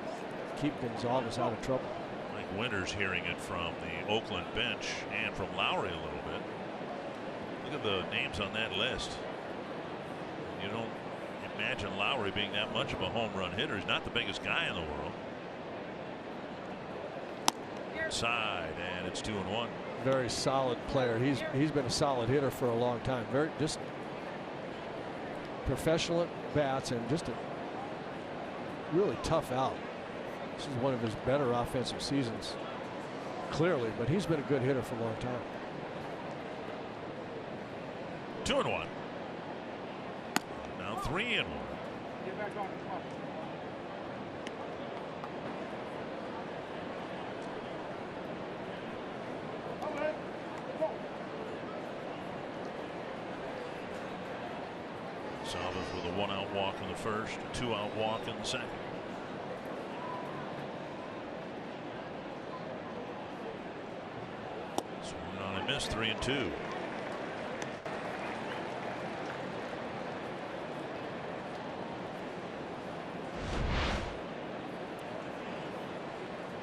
keep Gonsalves out of trouble. Mike Winters hearing it from the Oakland bench and from Lowry a little bit. Look at the names on that list. You don't imagine Lowry being that much of a home run hitter. He's not the biggest guy in the world. Side, and it's 2-1. Very solid player. He's been a solid hitter for a long time. Very just professional at bats and just a really tough out. This is one of his better offensive seasons, clearly, but he's been a good hitter for a long time. 2-1. Now 3-1. Get back on. Come on. walk in the first, a 2-out walk in the second. Swung on and missed, 3-2.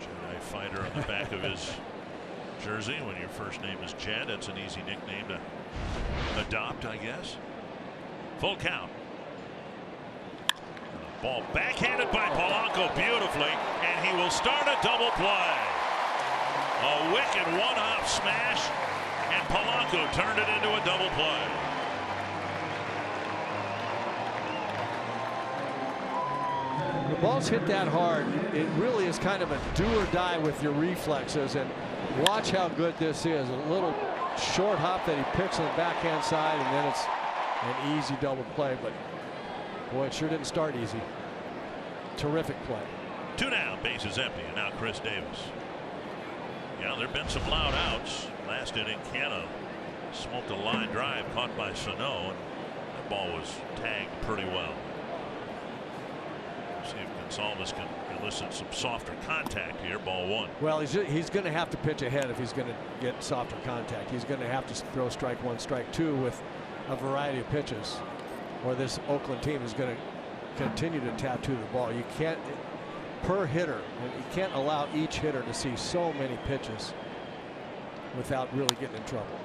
Jedi Fighter on the back of his jersey. When your first name is Jed, that's an easy nickname to adopt, I guess. Full count. Ball backhanded by Polanco beautifully, and he will start a double play. A wicked one-hop smash, and Polanco turned it into a double play. The ball's hit that hard. It really is kind of a do or die with your reflexes, and watch how good this is. A little short hop that he picks on the backhand side, and then it's an easy double play. But boy, it sure didn't start easy. Terrific play. 2 down, base is empty, and now Chris Davis. Yeah, there have been some loud outs. Last inning, Canna smoked a line drive caught by Sano, and that ball was tagged pretty well. See if Gonsalves can elicit some softer contact here. Ball 1. Well, he's going to have to pitch ahead if he's going to get softer contact. He's going to have to throw strike 1, strike 2 with a variety of pitches, or this Oakland team is going to continue to tattoo the ball. You can't, per hitter, you can't allow each hitter to see so many pitches without really getting in trouble.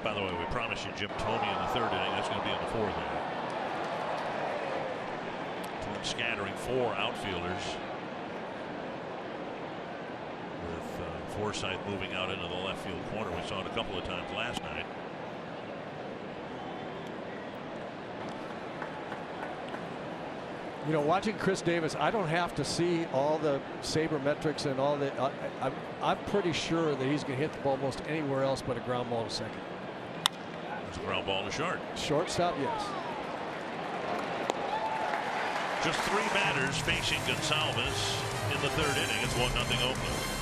By the way, we promised you Jim Thome in the 3rd inning. That's going to be in the 4th inning. Scattering 4 outfielders, with Forsythe moving out into the left field corner. We saw it a couple of times last night. You know, watching Chris Davis, I don't have to see all the sabermetrics and all that. I'm pretty sure that he's going to hit the ball most anywhere else but a ground ball to second. It's a ground ball to short. Shortstop, yes. Just 3 batters facing Gonsalves in the 3rd inning. It's 1-0 Oakland.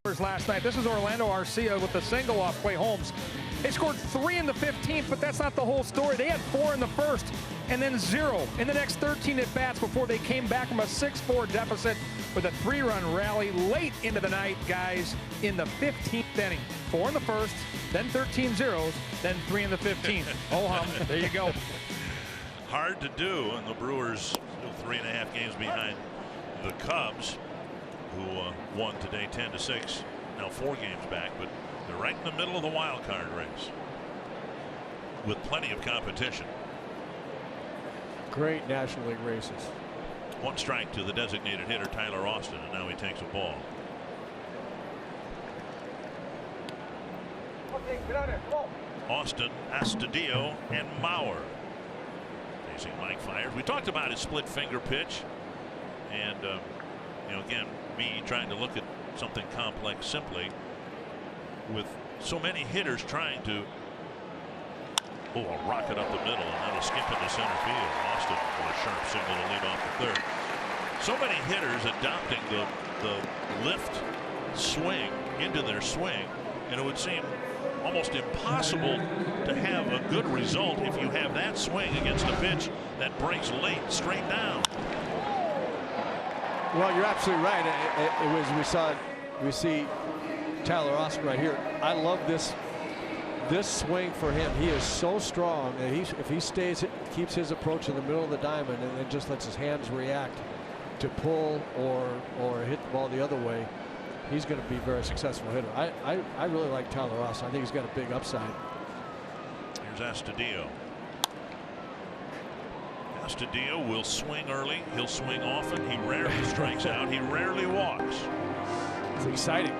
Brewers last night. This is Orlando Arcia with the single off Clay Holmes. They scored 3 in the 15th, but that's not the whole story. They had 4 in the first and then 0 in the next 13 at bats before they came back from a 6-4 deficit with a 3-run rally late into the night, guys, in the 15th inning. 4 in the first, then 13 zeros, then 3 in the 15th. Oh, hum, there you go. Hard to do, and the Brewers still 3.5 games behind the Cubs, who won today 10-6. Now 4 games back, but they're right in the middle of the wild card race with plenty of competition. Great National League races. 1 strike to the designated hitter Tyler Austin, and now he takes a ball. Austin, Astudillo, and Maurer. Facing Mike Fiers. We talked about his split finger pitch. And, you know, again, me trying to look at something complex simply with so many hitters trying to. Oh, a rocket up the middle, and that'll skip into center field. Austin with a sharp signal to lead off the third. So many hitters adopting the lift swing into their swing, and it would seem almost impossible to have a good result if you have that swing against a pitch that breaks late straight down. Well, you're absolutely right. It was we see Tyler Austin right here. I love this swing for him. He is so strong that if he keeps his approach in the middle of the diamond and then just lets his hands react to pull or hit the ball the other way, he's going to be a very successful hitter. I really like Tyler Austin. I think he's got a big upside. Here's Astudillo. Astudillo will swing early. He'll swing often. He rarely strikes out. He rarely walks. It's exciting.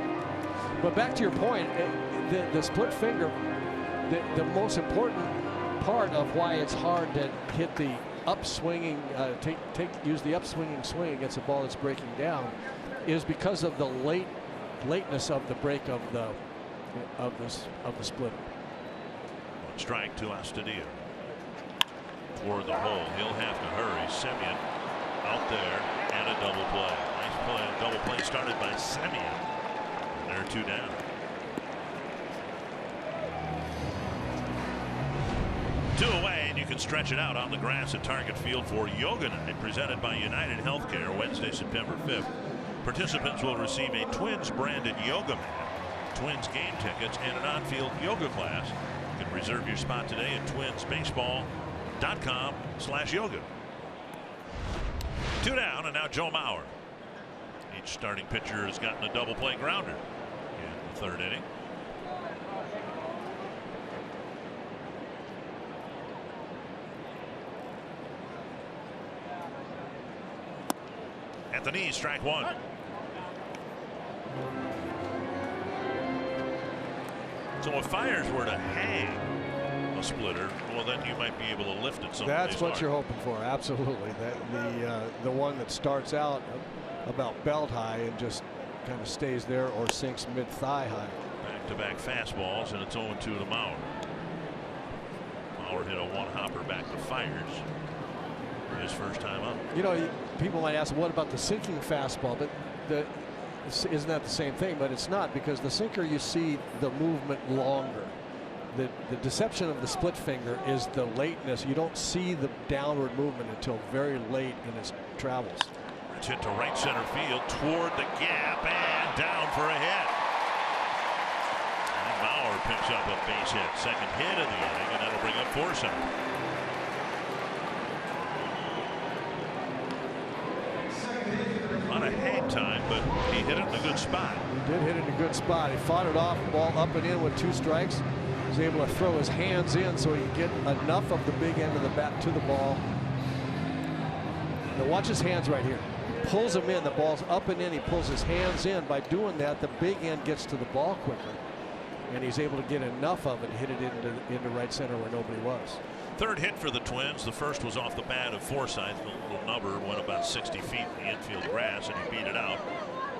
But back to your point, the split finger, the most important part of why it's hard to hit the upswinging, use the upswinging swing against a ball that's breaking down, is because of the lateness of the break of the split. One strike to Astudillo. Toward the hole. He'll have to hurry. Semien out there and a double play. Nice play. Double play started by Semien. And they're 2 down. Two away, and you can stretch it out on the grass at Target Field for Yoga Night, presented by United Healthcare, Wednesday, September 5th. Participants will receive a Twins branded yoga mat, Twins game tickets, and an on-field yoga class. You can reserve your spot today at twinsbaseball.com/yoga. 2 down, and now Joe Mauer. Each starting pitcher has gotten a double play grounder in the 3rd inning. At the knee, strike 1. So if Fiers were to hang a splitter, well, then you might be able to lift it. That's what you're hoping for. Absolutely. The one that starts out about belt high and just kind of stays there or sinks mid-thigh high. Back-to-back fastballs, and it's 0-2 to Mauer. Mauer hit a one-hopper back to Fiers his first time up. You know, people might ask, what about the sinking fastball? But isn't that the same thing? But it's not, because the sinker, you see the movement longer. The deception of the split finger is the lateness. You don't see the downward movement until very late in its travels. It's hit to right center field toward the gap and down for a hit. And Mauer picks up a base hit. Second hit of the inning, and that'll bring up Forsythe. Not a hang time, but he hit it in a good spot. He did hit it in a good spot. He fought it off, ball up and in with 2 strikes. He was able to throw his hands in so he could get enough of the big end of the bat to the ball. Now watch his hands right here. He pulls them in. The ball's up and in. He pulls his hands in. By doing that, the big end gets to the ball quicker, and he's able to get enough of it, hit it into right center where nobody was. 3rd hit for the Twins. The first was off the bat of Forsythe. The little number went about 60 feet in the infield grass, and he beat it out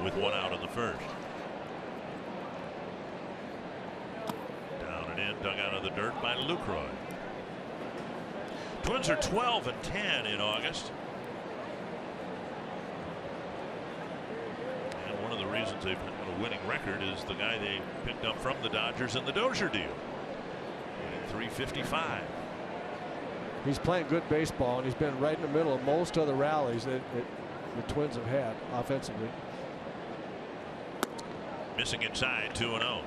with 1 out in the first. Down and in, dug out of the dirt by Lucroy. Twins are 12-10 in August. And one of the reasons they've had a winning record is the guy they picked up from the Dodgers in the Dozier deal. .355. He's playing good baseball, and he's been right in the middle of most of the rallies that the Twins have had offensively. Missing inside, 2-0.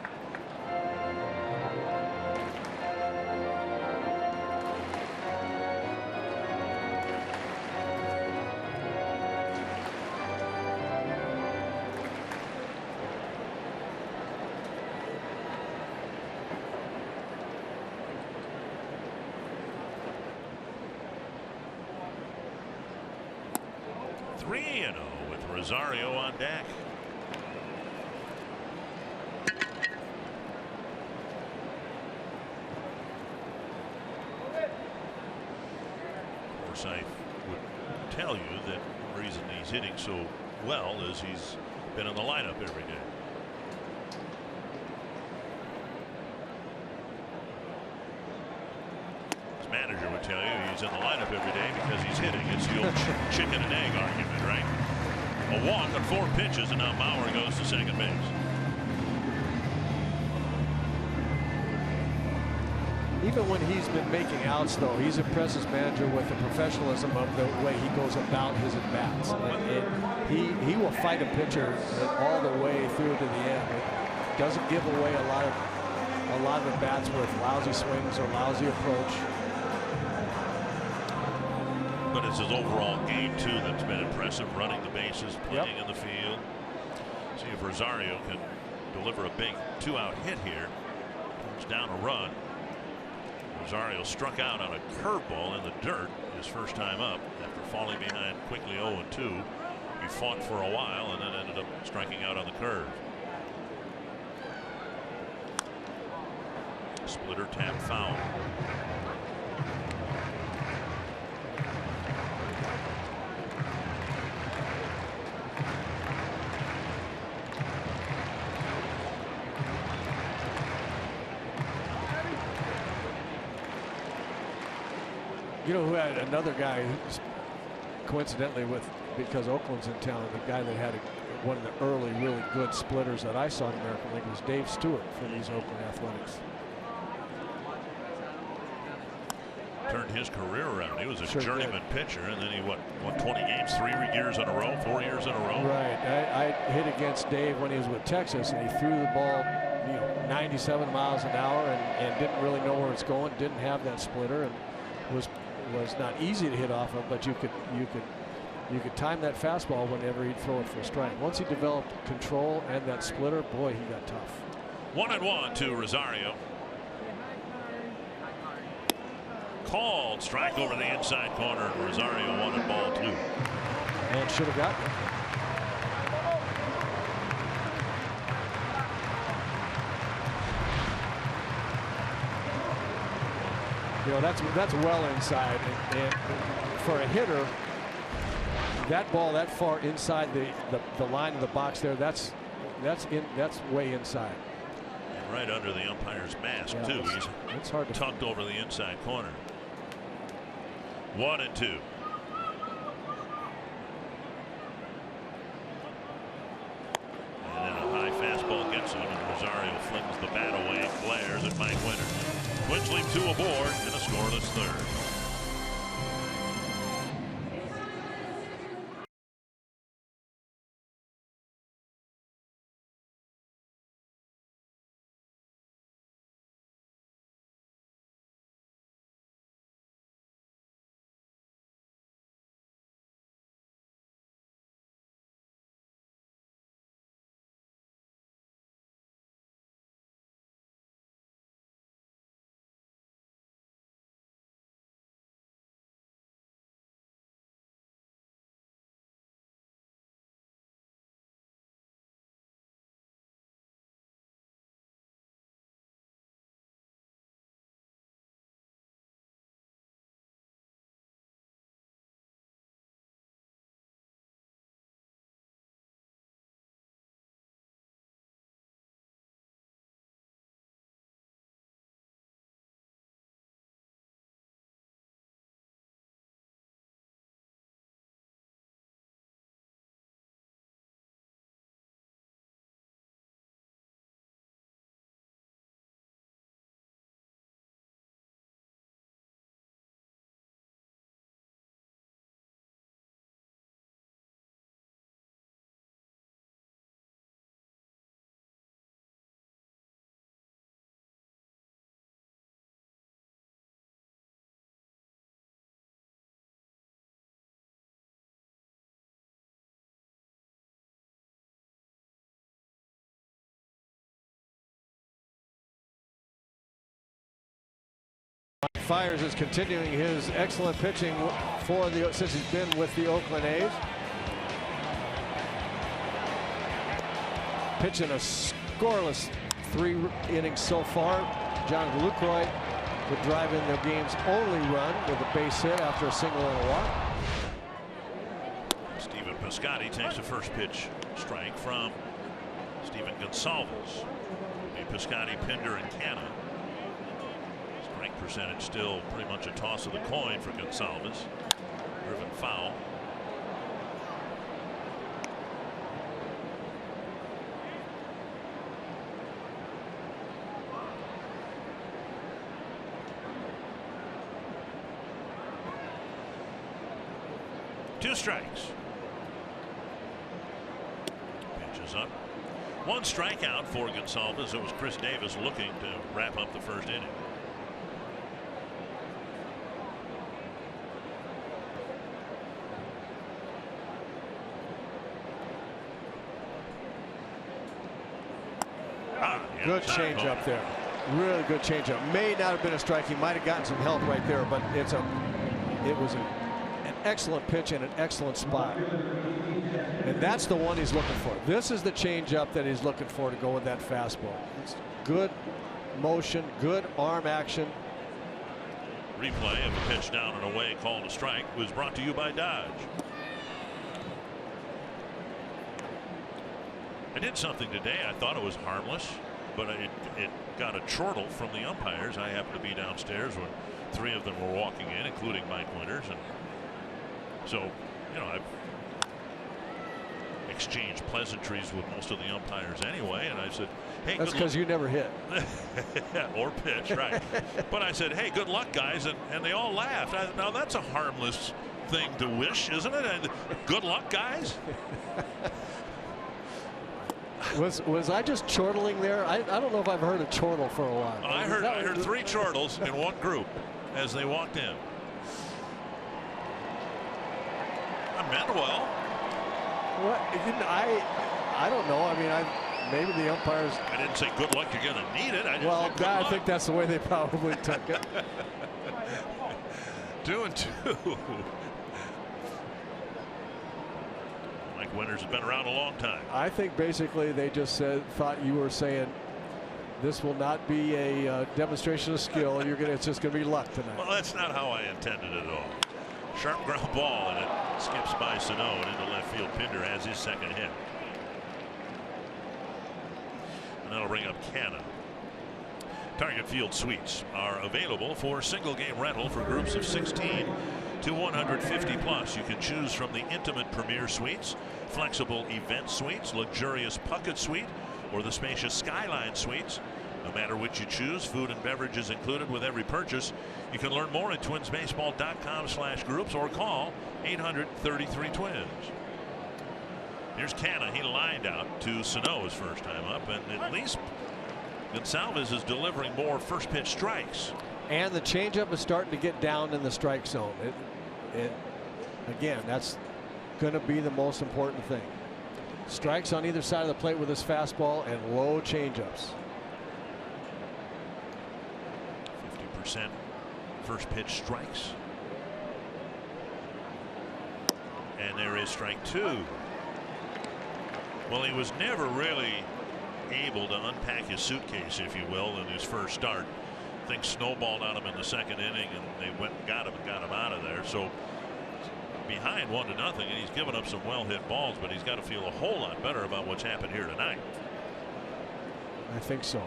With Rosario on deck. I would tell you that the reason he's hitting so well is he's been in the lineup every day. His manager would tell you he's in the lineup every day because he's hitting. It's the old chicken and egg argument, right? A walk on 4 pitches, and now Bauer goes to second base. Even when he's been making outs, though, he's impressed his manager with the professionalism of the way he goes about his at-bats. He will fight a pitcher all the way through to the end. It doesn't give away a lot of at-bats with lousy swings or lousy approach. But it's his overall game, too, that's been impressive, running the bases, playing in the field. See if Rosario can deliver a big 2-out hit here. Turns down a run. Rosario struck out on a curveball in the dirt his first time up after falling behind quickly 0-2. He fought for a while and then ended up striking out on the curve. Splitter tap foul. You know who had another guy, coincidentally, because Oakland's in town, the guy that had one of the early really good splitters that I saw in the American League was Dave Stewart for these Oakland Athletics. Turned his career around. He was a journeyman pitcher, and then he won 20 games 3 years in a row, 4 years in a row. Right. I hit against Dave when he was with Texas, and he threw the ball 97 miles an hour and didn't really know where it's going, didn't have that splitter, and was not easy to hit off of, but you could time that fastball whenever he'd throw it for a strike. Once he developed control and that splitter, boy, he got tough. 1-1 to Rosario. Called strike over the inside corner, and Rosario wanted ball 2. And should have gotten it. You know, that's well inside, and for a hitter, that ball that far inside the line of the box there, that's way inside. And right under the umpire's mask, too. It's hard to tucked over the inside corner. 1-2. And then a high fastball gets him, and Rosario flings the bat away and glares at Mike Winter. Twins leave 2 aboard in a scoreless third. Fiers is continuing his excellent pitching since he's been with the Oakland A's. Pitching a scoreless 3 innings so far. Jonathan Lucroy would drive in the game's only run with a base hit after a single and a walk. Stephen Piscotty takes a first pitch strike from Stephen Gonsalves. Piscotty, Pinder, and Canna. Strike percentage still pretty much a toss of the coin for Gonsalves. Driven foul. Two strikes. Pitch is up. One strikeout for Gonsalves. It was Chris Davis looking to wrap up the first inning. Good change up there. Really good change up. May not have been a strike. He might have gotten some help right there, but it was an excellent pitch in an excellent spot. And that's the one he's looking for. This is the changeup that he's looking for to go with that fastball. It's good motion, good arm action. Replay of the pitch down and away called a strike was brought to you by Dodge. I did something today. I thought it was harmless, but it got a chortle from the umpires. I happened to be downstairs when three of them were walking in, including Mike Winters, and so, you know, I've exchanged pleasantries with most of the umpires anyway, and I said, hey, that's because you never hit. Or pitch, right. But I said, hey, good luck, guys, and they all laughed. Now that's a harmless thing to wish, isn't it? And good luck, guys. Was I just chortling there? I don't know if I've heard a chortle for a while. I heard three chortles in one group as they walked in. I meant well. What? I don't know. I mean, maybe the umpires. I didn't say good luck. You're going to need it. I think that's the way they probably took it. 2-2. Mike Winters has been around a long time. I think basically they just thought you were saying this will not be a demonstration of skill. It's just going to be luck tonight. Well, that's not how I intended it at all. Sharp ground ball, and it skips by Sano and into left field. Pinder has his second hit. And that'll bring up Canna. Target Field Suites are available for single game rental for groups of 16 to 150 plus. You can choose from the intimate Premier Suites, flexible event suites, luxurious Puckett Suite, or the spacious Skyline Suites. No matter which you choose, food and beverages included with every purchase. You can learn more at twinsbaseball.com/groups or call 800-33-TWINS. Here's Canna. He lined out to Sano his first time up, and at least Gonsalves is delivering more first pitch strikes. And the changeup is starting to get down in the strike zone. Again, that's going to be the most important thing. Strikes on either side of the plate with his fastball and low changeups. 50% first pitch strikes. And there is strike two. Well, he was never really able to unpack his suitcase, if you will, in his first start. Things snowballed on him in the second inning, and they went and got him out of there. So behind 1-0, and he's given up some well hit balls, but he's got to feel a whole lot better about what's happened here tonight. I think so.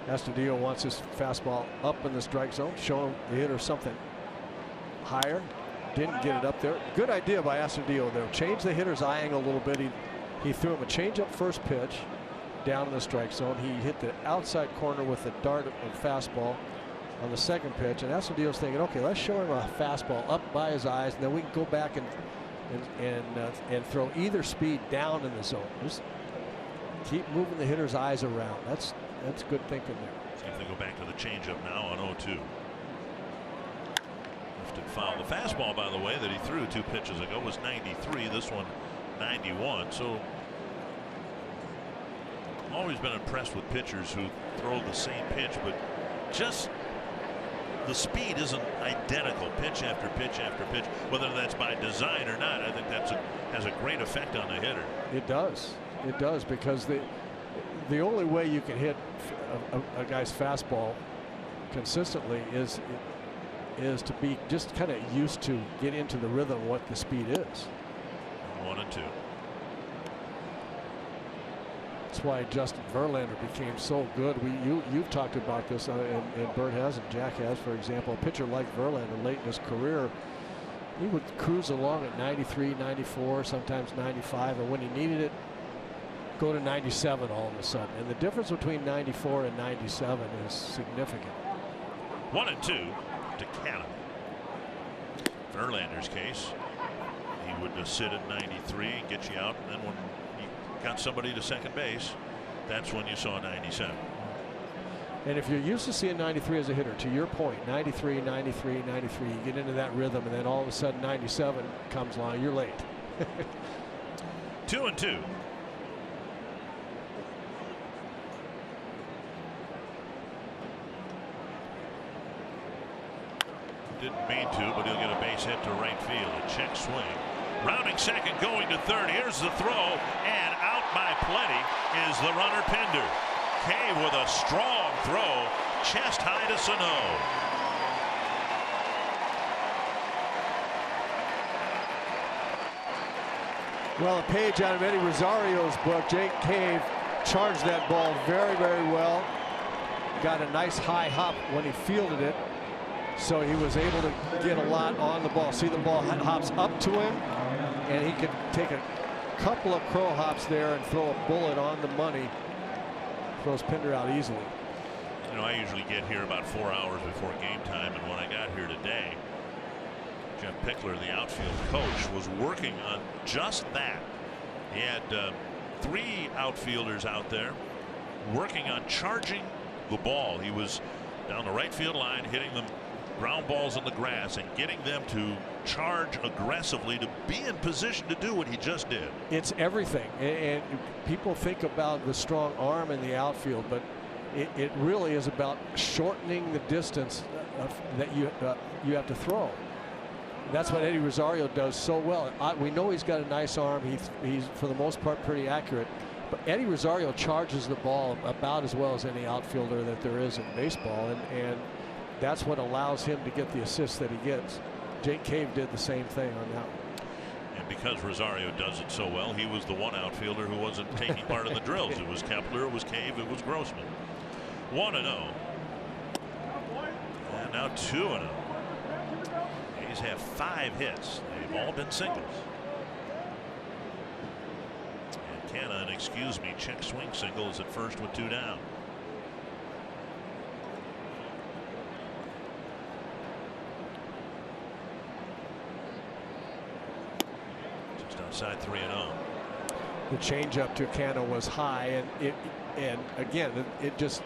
Astudillo wants his fastball up in the strike zone, show him the hitter something higher. Didn't get it up there. Good idea by Astudillo there. Change the hitter's eye angle a little bit. He threw him a changeup first pitch down in the strike zone. He hit the outside corner with the dart of fastball on the second pitch, and Astudillo's thinking, okay, let's show him a fastball up by his eyes, and then we can go back and throw either speed down in the zone. Just keep moving the hitter's eyes around. That's good thinking there. See if they go back to the changeup now on 0-2. Lifted foul. The fastball, by the way, that he threw 2 pitches ago was 93. This one 91. So always been impressed with pitchers who throw the same pitch, but just the speed isn't identical pitch after pitch after pitch, whether that's by design or not. I think has a great effect on the hitter. It does. It does, because the only way you can hit a guy's fastball consistently is to be just kind of used to get into the rhythm of what the speed is. 1-2. That's why Justin Verlander became so good. You've talked about this, and Bert has, and Jack has, for example. A pitcher like Verlander late in his career, he would cruise along at 93, 94, sometimes 95, and when he needed it, go to 97 all of a sudden. And the difference between 94 and 97 is significant. 1-2 to Canada. Verlander's case, he would just sit at 93 and get you out, and then when he got somebody to second base, that's when you saw 97. And if you're used to seeing 93 as a hitter, to your point, 93, 93, 93, you get into that rhythm, and then all of a sudden 97 comes along, you're late. 2-2. Didn't mean to, but he'll get a base hit to right field. A check swing. Rounding second, going to third. Here's the throw, and out by plenty is the runner Pinder. Cave with a strong throw, chest high to Sano. Well, a page out of Eddie Rosario's book. Jake Cave charged that ball very, very well. Got a nice high hop when he fielded it. So he was able to get a lot on the ball. See, the ball hops up to him, and he could take a couple of crow hops there and throw a bullet on the money. Throws Pinder out easily. You know, I usually get here about 4 hours before game time, and when I got here today, Jeff Pickler, the outfield coach, was working on just that. He had 3 outfielders out there working on charging the ball. He was down the right field line, hitting them ground balls in the grass and getting them to charge aggressively to be in position to do what he just did. It's everything, and people think about the strong arm in the outfield, but it really is about shortening the distance that you have to throw. That's what Eddie Rosario does so well. We know he's got a nice arm. He's for the most part pretty accurate, but Eddie Rosario charges the ball about as well as any outfielder that there is in baseball, and that's what allows him to get the assists that he gets. Jake Cave did the same thing on that one. And because Rosario does it so well, he was the one outfielder who wasn't taking part in the drills. It was Kepler, it was Cave, it was Grossman. 1-0. And now 2-0. A's have 5 hits. They've all been singles. And Canna, an excuse me, check swing single is at first with 2 down. Outside 3-0. The changeup to Canna was high, and again, it just,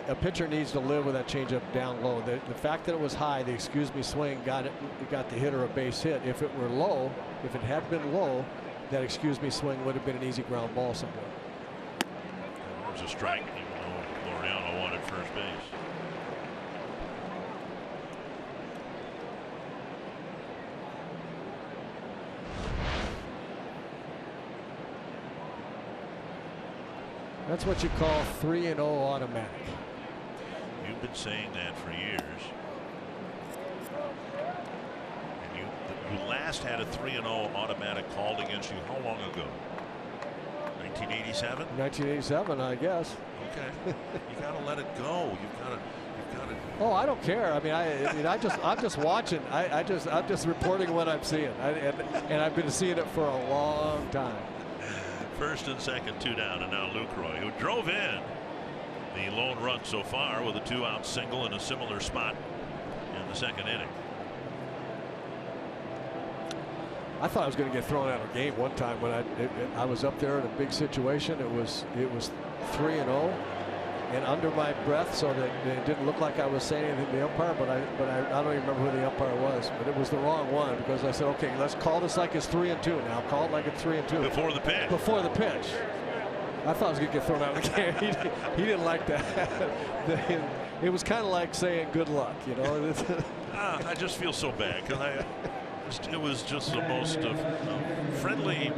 a pitcher needs to live with that changeup down low. The fact that it was high, the excuse me swing got the hitter a base hit. If it were low, if it had been low, that excuse me swing would have been an easy ground ball somewhere. There's a strike, even though Laureano wanted first base. That's what you call 3-0 automatic. You've been saying that for years. And you last had a 3-0 automatic called against you how long ago? 1987? 1987, I guess. Okay. You got to let it go. You've got to. Oh, I don't care. I mean, I'm just watching. I'm just reporting what I'm seeing. And I've been seeing it for a long time. First and second, 2 down, and now Lucroy, who drove in the lone run so far with a 2-out single in a similar spot in the second inning. I thought I was going to get thrown out of the game one time when I was up there in a big situation. It was 3-0, and under my breath, so that it didn't look like I was saying anything to the umpire. But I don't even remember who the umpire was. But it was the wrong one, because I said, okay, let's call this like it's 3-2 now. Call it like it's 3-2. Before the pitch. Before the pitch. I thought I was going to get thrown out of the game. He didn't like that. It was kind of like saying good luck, you know. I just feel so bad, because it was just the most friendly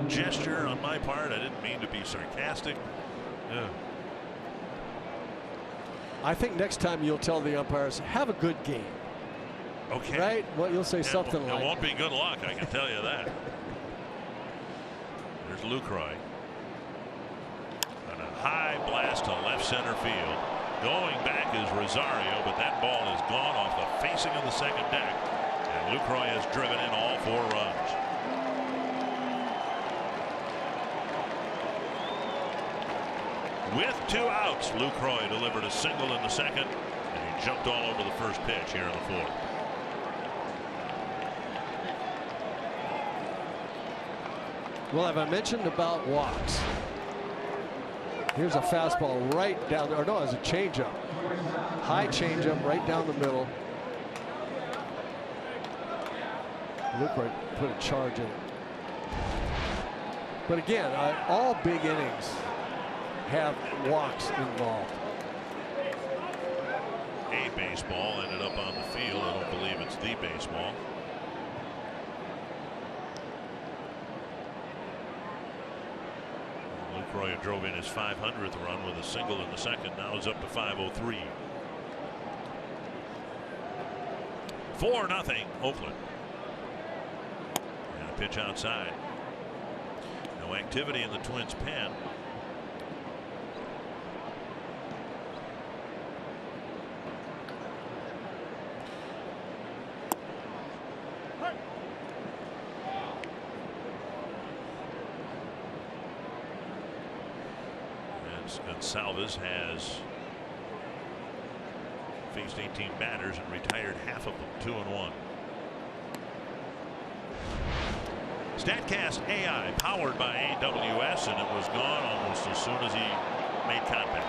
gesture on my part. I didn't mean to be sarcastic. Yeah. I think next time you'll tell the umpires, have a good game. Okay. Right? Well, you'll say something like. It won't be good luck, I can tell you that. There's Lucroy. And a high blast to left center field. Going back is Rosario, but that ball is gone off the facing of the second deck. And Lucroy has driven in all 4 runs. With 2 outs, Lucroy delivered a single in the second, and he jumped all over the first pitch here in the 4th. Well, have I mentioned about walks? Here's a fastball right down, or no, it's a changeup. High changeup right down the middle. Lucroy put a charge in it. But again, all big innings have walks involved. A baseball ended up on the field. I don't believe it's the baseball. Lucroy drove in his 500th run with a single in the second. Now is up to 503. 4-0 Oakland. And a pitch outside. No activity in the Twins' pen. Gonsalves has faced 18 batters and retired half of them, 2-1. StatCast AI powered by AWS, and it was gone almost as soon as he made contact.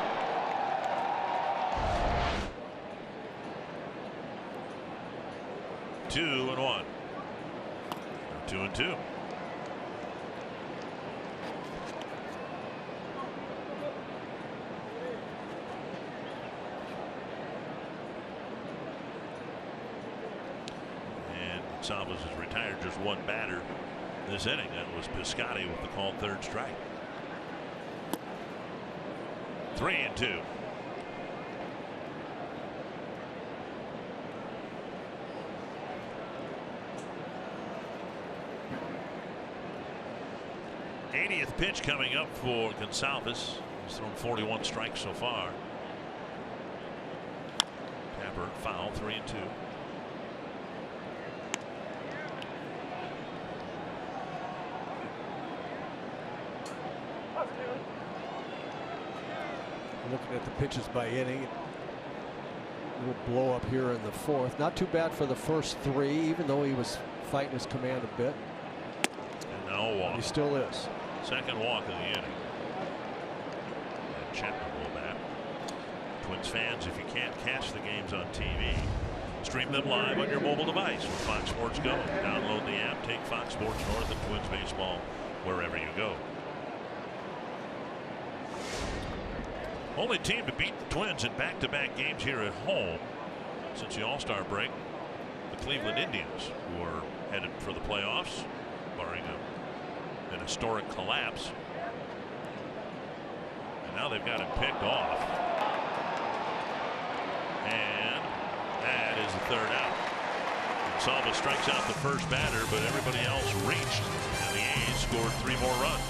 Two and 1. 2-2. Gonsalves has retired just 1 batter this inning. That was Piscotty with the called 3rd strike. 3-2. '80th pitch coming up for Gonsalves. He's thrown 41 strikes so far. Tapper foul, 3-2. Looking at the pitches by inning, a little blow up here in the 4th. Not too bad for the first 3, even though he was fighting his command a bit. And now a walk. He still is. Second walk of the inning. And Chapman will bat. Twins fans, if you can't catch the games on TV, stream them live on your mobile device with Fox Sports Go. Download the app, take Fox Sports North and Twins baseball wherever you go. Only team to beat the Twins in back-to-back games here at home since the All-Star break, the Cleveland Indians, who are headed for the playoffs, barring an historic collapse. And now they've got him picked off. And that is the 3rd out. Gonsalves strikes out the first batter, but everybody else reached, and the A's scored 3 more runs.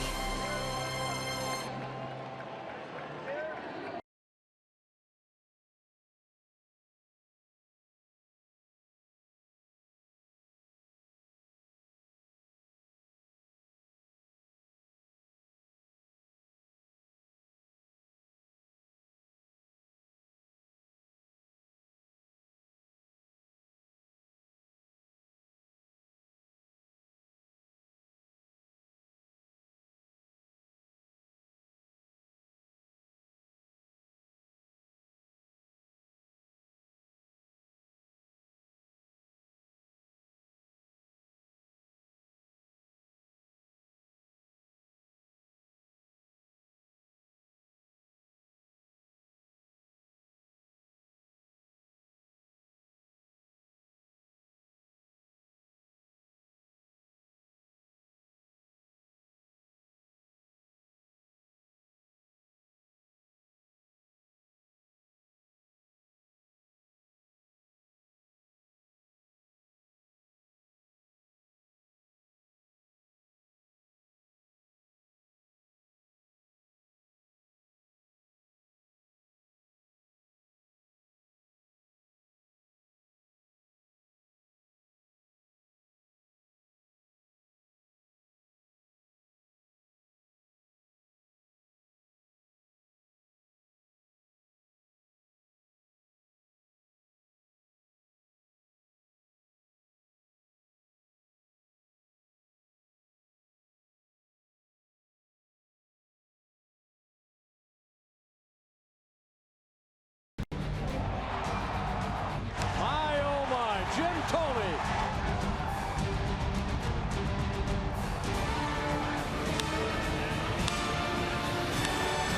Thome.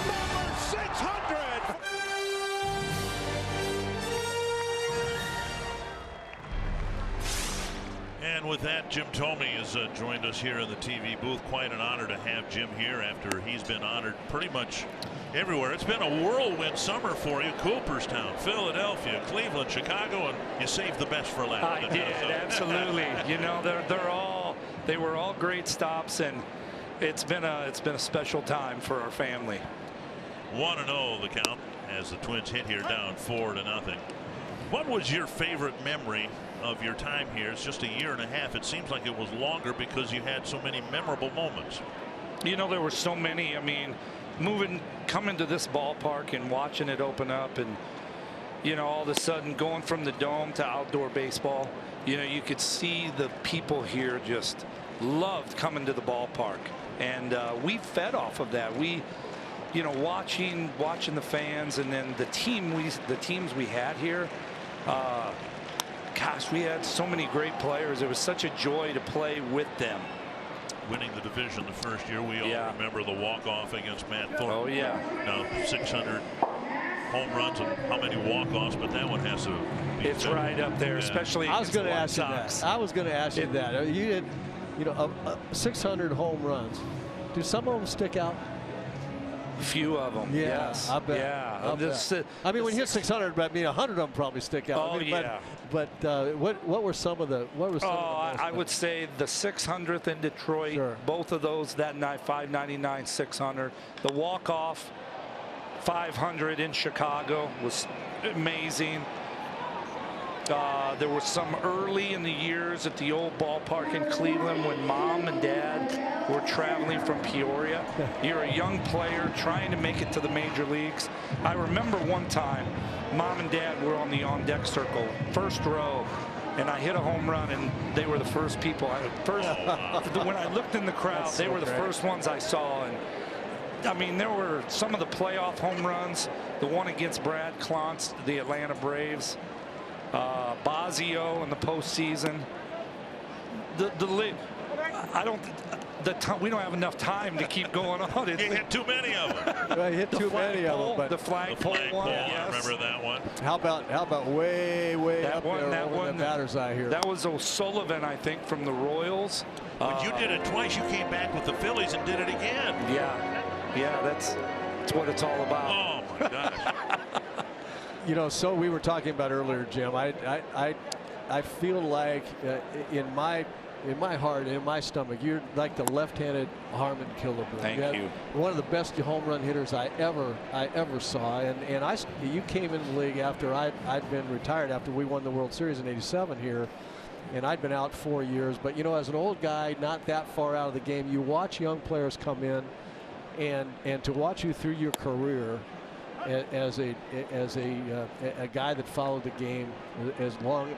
Number 600. And with that, Jim Thome has joined us here in the TV booth. Quite an honor to have Jim here after he's been honored pretty much everywhere. It's been a whirlwind summer for you. Cooperstown, Philadelphia, Cleveland, Chicago, and you saved the best for last. I did, absolutely. You know, they were all great stops, and it's been a special time for our family. 1-0 the count as the Twins hit here down 4-0. What was your favorite memory of your time here? It's just a year and a half. It seems like it was longer because you had so many memorable moments. You know, there were so many. I mean, coming to this ballpark and watching it open up, and you know, all of a sudden going from the dome to outdoor baseball, you know, you could see the people here just loved coming to the ballpark, and we fed off of that. We, you know, watching the fans, and then the teams we had here. Gosh, we had so many great players. It was such a joy to play with them. Winning the division the first year, we all remember the walk-off against Matt Thornton. Oh yeah. Now 600 home runs and how many walk-offs, but that one has to be. It's right up there, especially. I was going to ask you that. I was going to ask you that. You did, you know, 600 home runs. Do some of them stick out? A few of them. Yeah, Yes. I bet. Yeah. I mean, when you hit 600, but I mean, 100 of them probably stick out. Oh, I mean, yeah. But what were some of the? What were some? I would say the 600th in Detroit. Sure. Both of those that night, 599, 600. The walk-off 500 in Chicago was amazing. There were some early in the years at the old ballpark in Cleveland when Mom and Dad were traveling from Peoria. You're a young player trying to make it to the major leagues. I remember one time Mom and Dad were on the on-deck circle, first row, and I hit a home run, and they were the first people. When I looked in the crowd, they were the first ones I saw. And I mean, there were some of the playoff home runs, the one against Brad Klontz, the Atlanta Braves. Basio in the postseason. We don't have enough time to keep going on. You hit too many of them. Well, you hit too many of them. But the flagpole one. I remember that one. How about way that up one, there that over one, the batter's eye here? That was O'Sullivan, I think, from the Royals. When you did it twice, you came back with the Phillies and did it again. Yeah, that's what it's all about. Oh my gosh. You know, so we were talking about earlier, Jim. I feel like in my heart, in my stomach, you're like the left-handed Harmon Killebrew. Thank you. One of the best home run hitters I ever saw. And you came in the league after I'd been retired after we won the World Series in '87 here, and I'd been out 4 years. But you know, as an old guy, not that far out of the game, you watch young players come in, and to watch you through your career. As a guy that followed the game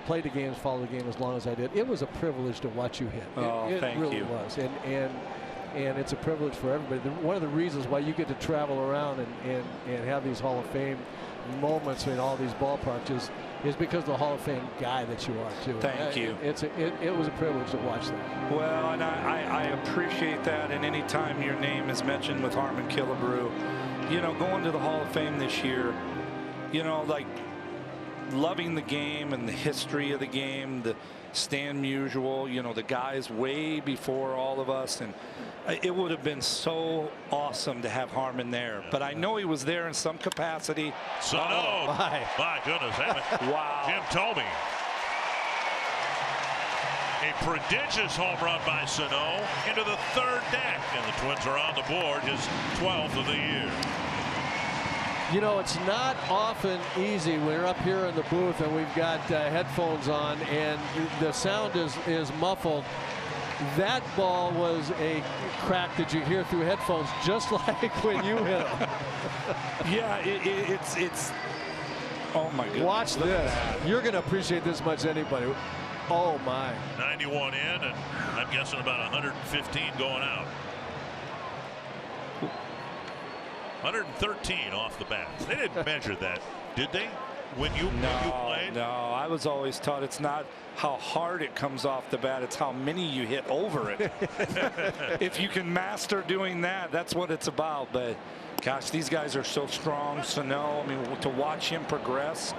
played the games, followed the game as long as I did, it was a privilege to watch you hit. It thank really you. was, and it's a privilege for everybody. One of the reasons why you get to travel around and have these Hall of Fame moments in all these ballparks is because of the Hall of Fame guy that you are too. Thank you. It was a privilege to watch that. Well, and I appreciate that. And any time your name is mentioned with Harmon Killebrew, you know, going to the Hall of Fame this year, you know, like loving the game and the history of the game, the Stan Musial, you know, the guys way before all of us, and it would have been so awesome to have Harmon there. But I know he was there in some capacity. So, my goodness. Wow. Jim Thome. A prodigious home run by Sano into the third deck, and the Twins are on the board, his 12th of the year. You know, it's not often easy. We're up here in the booth and we've got headphones on and the sound is muffled. That ball was a crack that you hear through headphones, just like when you hit it. Yeah, it's oh my goodness. Watch this. You're going to appreciate this much as anybody. Oh my. 91 in, and I'm guessing about 115 going out. 113 off the bat. They didn't measure that, did they? when you played? No, I was always taught it's not how hard it comes off the bat, it's how many you hit over it. If you can master doing that, that's what it's about. But gosh, these guys are so strong. Sano, I mean, to watch him progress,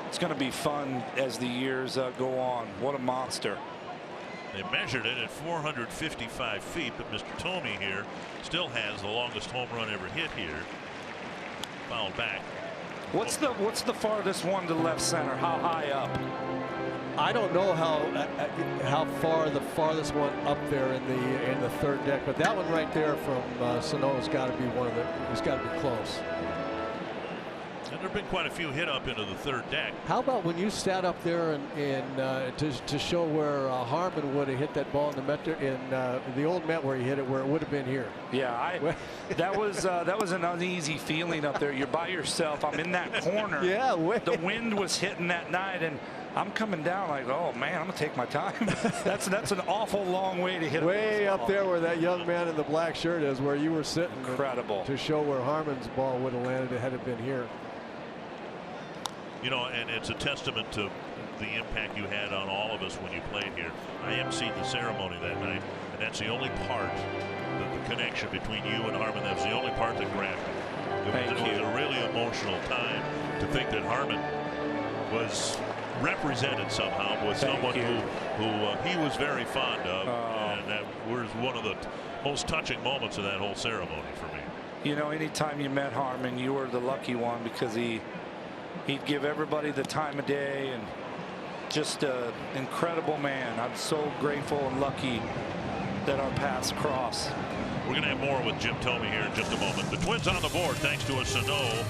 it's going to be fun as the years go on. What a monster. They measured it at 455 feet, but Mr. Thome here still has the longest home run ever hit here. Fouled back. What's the farthest one to left center? How high up? I don't know how far the farthest one up there in the third deck, but that one right there from Sano has got to be one of the. It's got to be close. And there have been quite a few hit up into the third deck. How about when you sat up there to show where Harmon would have hit that ball in the Met, in the old Met where he hit it, where it would have been here? Yeah, that was an uneasy feeling up there. You're by yourself. I'm in that corner. Yeah, the wind was hitting that night, and I'm coming down like, oh man, I'm gonna take my time. That's an awful long way to hit. Way up there where that young man in the black shirt is, where you were sitting. Incredible. To show where Harmon's ball would have landed had it been here. You know, and it's a testament to the impact you had on all of us when you played here. I emceed the ceremony that night, and that's the only part, the connection between you and Harmon, that's the only part that grabbed me. It was a really emotional time to think that Harmon was represented somehow with someone who he was very fond of, and that was one of the most touching moments of that whole ceremony for me. You know, anytime you met Harmon, you were the lucky one, because he'd give everybody the time of day, and just an incredible man. I'm so grateful and lucky that our paths cross. We're going to have more with Jim Thome here in just a moment. The Twins on the board thanks to a Sano.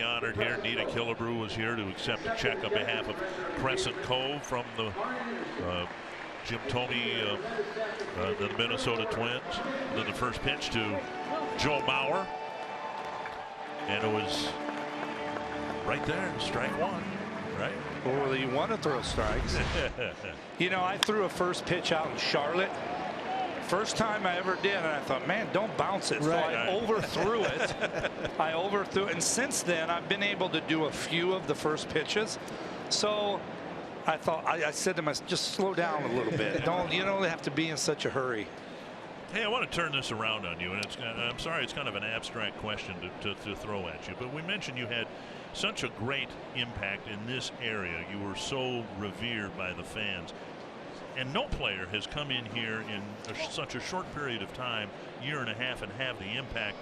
Honored here. Nita Killebrew was here to accept a check on behalf of Crescent Cove from the Jim Thome, the Minnesota Twins. And then the first pitch to Joe Mauer, and it was right there, strike one. Right? Well, you want to throw strikes. You know, I threw a first pitch out in Charlotte. First time I ever did, and I thought, man, don't bounce it. Right. So I overthrew it. I overthrew it, and since then I've been able to do a few of the first pitches. So I thought, I said to myself, just slow down a little bit. You don't have to be in such a hurry. Hey, I want to turn this around on you, and I'm sorry, it's kind of an abstract question to throw at you, but we mentioned you had such a great impact in this area. You were so revered by the fans. And no player has come in here in such a short period of time, year and a half, and have the impact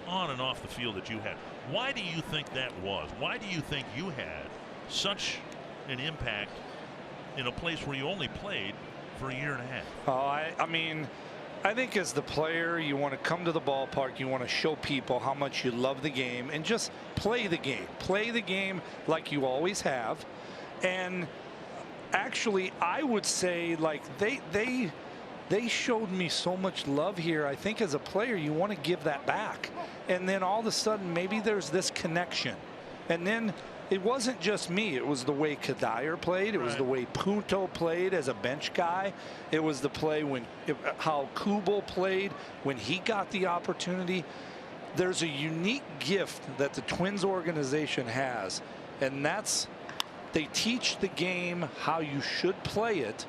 on and off the field that you had. Why do you think that was? Why do you think you had such an impact in a place where you only played for a year and a half? I mean, I think as the player, you want to come to the ballpark, you want to show people how much you love the game, and just play the game. Play the game like you always have. And actually, I would say, like, they they showed me so much love here. I think as a player, you want to give that back. And then all of a sudden, maybe there's this connection. And then it wasn't just me. It was the way Kadire played. It was the way Punto played as a bench guy. It was the play how Kubel played when he got the opportunity. There's a unique gift that the Twins organization has, and that's they teach the game how you should play it,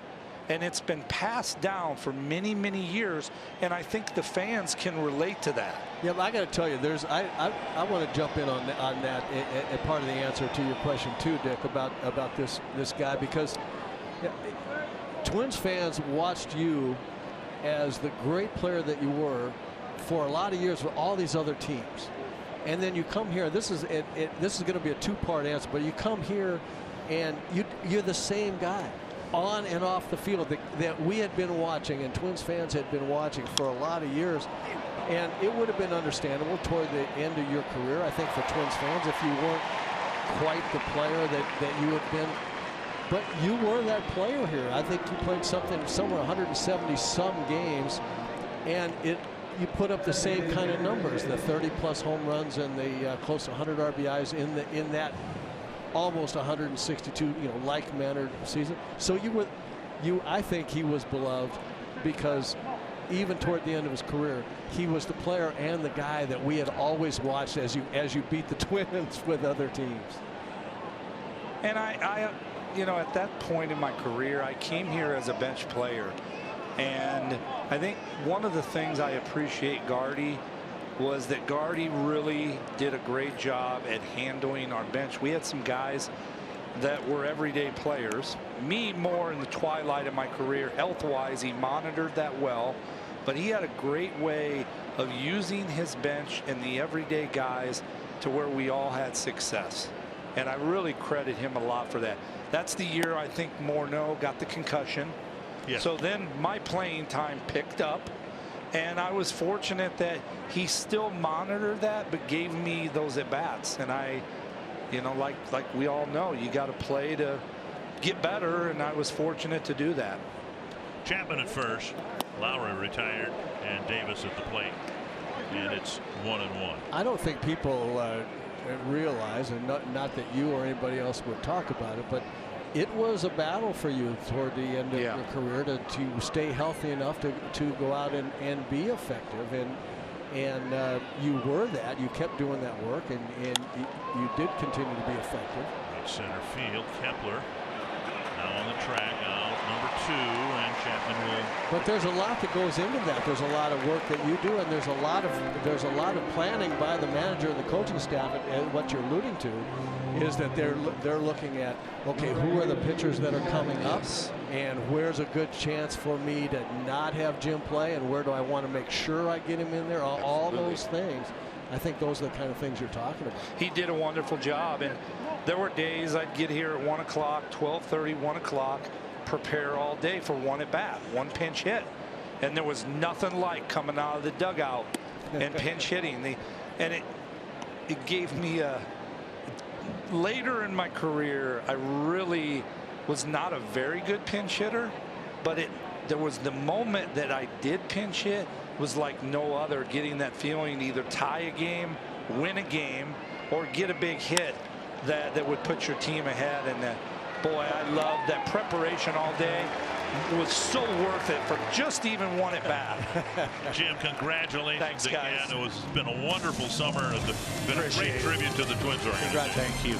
and it's been passed down for many, many years, and I think the fans can relate to that. Yeah, but I got to tell you, I want to jump in on that part of the answer to your question too, Dick, about this guy, because Twins fans watched you as the great player that you were for a lot of years with all these other teams, and then you come here. This is going to be a two-part answer, but you come here and you're the same guy on and off the field that we had been watching and Twins fans had been watching for a lot of years. And it would have been understandable toward the end of your career, I think, for Twins fans, if you weren't quite the player that you had been. But you were that player here. I think you played somewhere 170 some games, and you put up the same kind of numbers, the 30+ home runs and the close to 100 RBIs in that almost 162 like-mannered season. So I think he was beloved because even toward the end of his career, he was the player and the guy that we had always watched as you beat the Twins with other teams. And I at that point in my career, I came here as a bench player, and I think one of the things I appreciate Gardy was that Gardy really did a great job at handling our bench. We had some guys that were everyday players. Me more in the twilight of my career, health-wise, he monitored that well, but he had a great way of using his bench and the everyday guys to where we all had success. And I really credit him a lot for that. That's the year I think Morneau got the concussion. Yes. So then my playing time picked up, and I was fortunate that he still monitored that but gave me those at-bats. And I, like we all know, you got to play to get better, and I was fortunate to do that. Chapman at first, Lowry retired, and Davis at the plate, and it's 1-1. I don't think people realize, and not that you or anybody else would talk about it, but it was a battle for you toward the end of your career to stay healthy enough to go out and be effective, and you were that. You kept doing that work, and you did continue to be effective. Right center field, Kepler now on the track, out number 2, and Chapman will. But there's a lot that goes into that. There's a lot of work that you do, and there's a lot of planning by the manager and the coaching staff. And what you're alluding to is that they're looking at, okay, who are the pitchers that are coming up, and where's a good chance for me to not have Jim play, and where do I want to make sure I get him in there? All those things. I think those are the kind of things you're talking about. He did a wonderful job, and there were days I'd get here at 1 o'clock, 12:30, 1 o'clock, prepare all day for one at bat, one pinch hit, and there was nothing like coming out of the dugout and pinch hitting. And it gave me a. Later in my career, I really was not a very good pinch hitter, but there was the moment that I did pinch hit was like no other, getting that feeling to either tie a game, win a game, or get a big hit that would put your team ahead. And boy, I loved that preparation all day. It was so worth it for just even one at bat. Jim, congratulations. Thanks, guys. Again. It's been a wonderful summer. It's been a great tribute to the Twins organization. Thank you.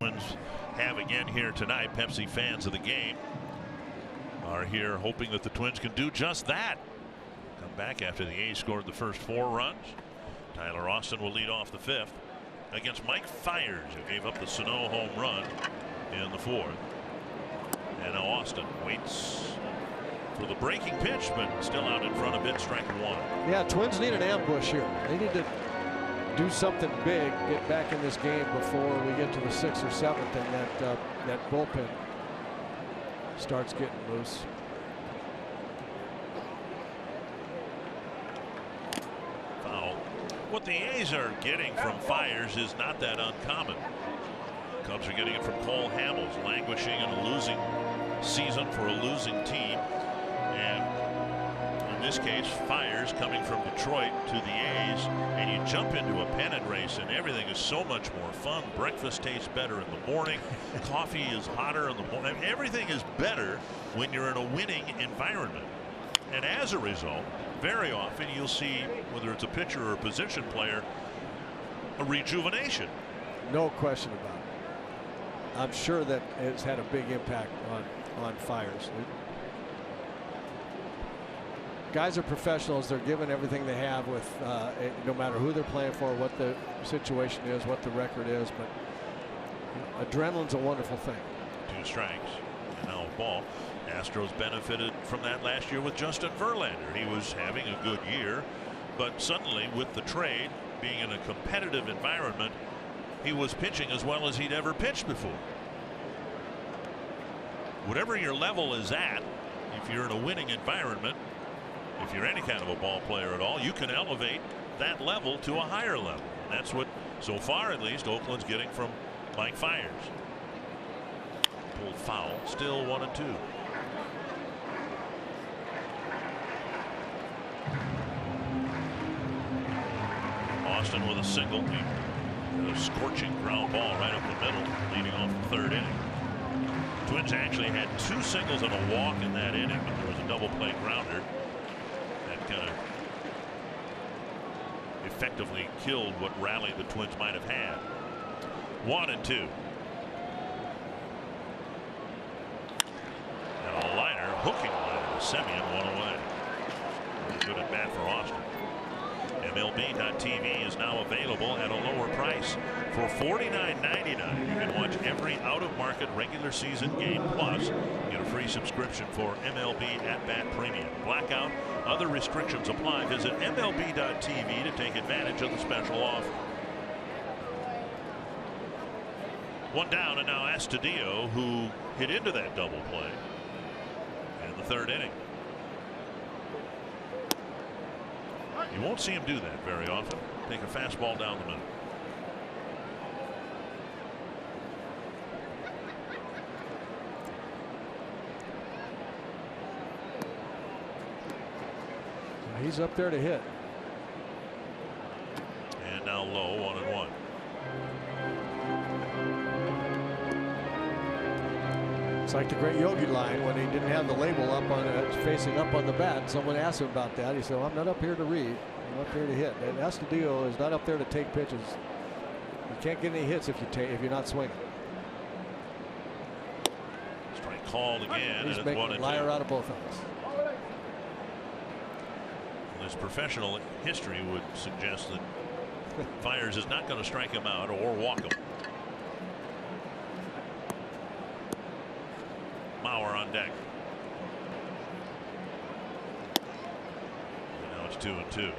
Twins have again here tonight. Pepsi fans of the game are here hoping that the Twins can do just that. Come back after the A's scored the first 4 runs. Tyler Austin will lead off the 5th against Mike Fiers, who gave up the Sano home run in the 4th. And now Austin waits for the breaking pitch, but still out in front of it, strike 1. Yeah, Twins need an ambush here. They need to do something big, get back in this game before we get to the 6th or 7th, and that bullpen starts getting loose. Foul. What the A's are getting from Fiers is not that uncommon. Cubs are getting it from Cole Hamels, languishing in a losing season for a losing team. And in this case, Fiers coming from Detroit to the A's, and you jump into a pennant race and everything is so much more fun. Breakfast tastes better in the morning. Coffee is hotter in the morning. Everything is better when you're in a winning environment. And as a result, very often you'll see, whether it's a pitcher or a position player, a rejuvenation. No question about it. I'm sure that it's had a big impact on Fiers. Guys are professionals. They're given everything they have with no matter who they're playing for, what the situation is, what the record is. But adrenaline's a wonderful thing. 2 strikes and now a ball. Astros benefited from that last year with Justin Verlander. He was having a good year, but suddenly with the trade, being in a competitive environment, he was pitching as well as he'd ever pitched before. Whatever your level is at, if you're in a winning environment, if you're any kind of a ball player at all, you can elevate that level to a higher level. And that's what, so far at least, Oakland's getting from Mike Fiers. Pulled foul, still 1-2. Austin with a single. A scorching ground ball right up the middle, leading off the 3rd inning. Twins actually had 2 singles and a walk in that inning, but there was a double play grounder that kind of effectively killed what rally the Twins might have had. 1-2. And a liner, hooking liner to Semien, 1 away. Good at bat for Austin. MLB.TV is now available at a lower price. For $49.99, you can watch every out-of-market regular season game, plus get a free subscription for MLB At-Bat Premium. Blackout, other restrictions apply. Visit MLB.TV to take advantage of the special offer. 1 down, and now Astudillo, who hit into that double play in the 3rd inning. You won't see him do that very often. Take a fastball down the middle. He's up there to hit. And now low, 1-1. It's like the great Yogi line when he didn't have the label up on it, facing up on the bat. Someone asked him about that. He said, well, I'm not up here to read. I'm up here to hit. And Astudillo is not up there to take pitches. You can't get any hits if you're not swinging. Strike called again. He's and making it's 1-2. a liar out of both of us. His professional history would suggest that Fiers is not going to strike him out or walk him. Mauer on deck. And now it's 2-2.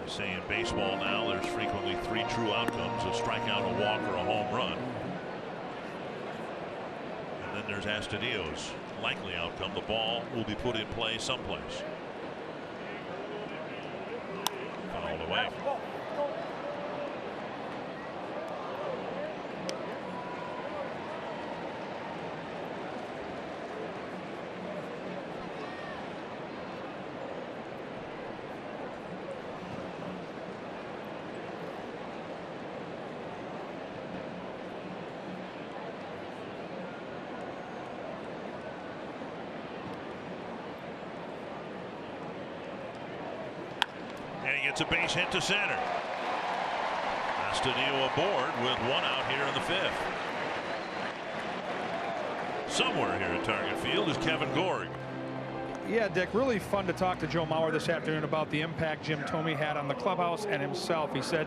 They say in baseball now there's frequently 3 true outcomes: a strikeout, a walk, or a home run. And then there's Astudillo's likely outcome: the ball will be put in play someplace. Fouled away. And he gets a base hit to center. Astudillo aboard with one out here in the 5th. Somewhere here at Target Field is Kevin Gorg. Yeah, Dick, really fun to talk to Joe Mauer this afternoon about the impact Jim Thome had on the clubhouse and himself. He said,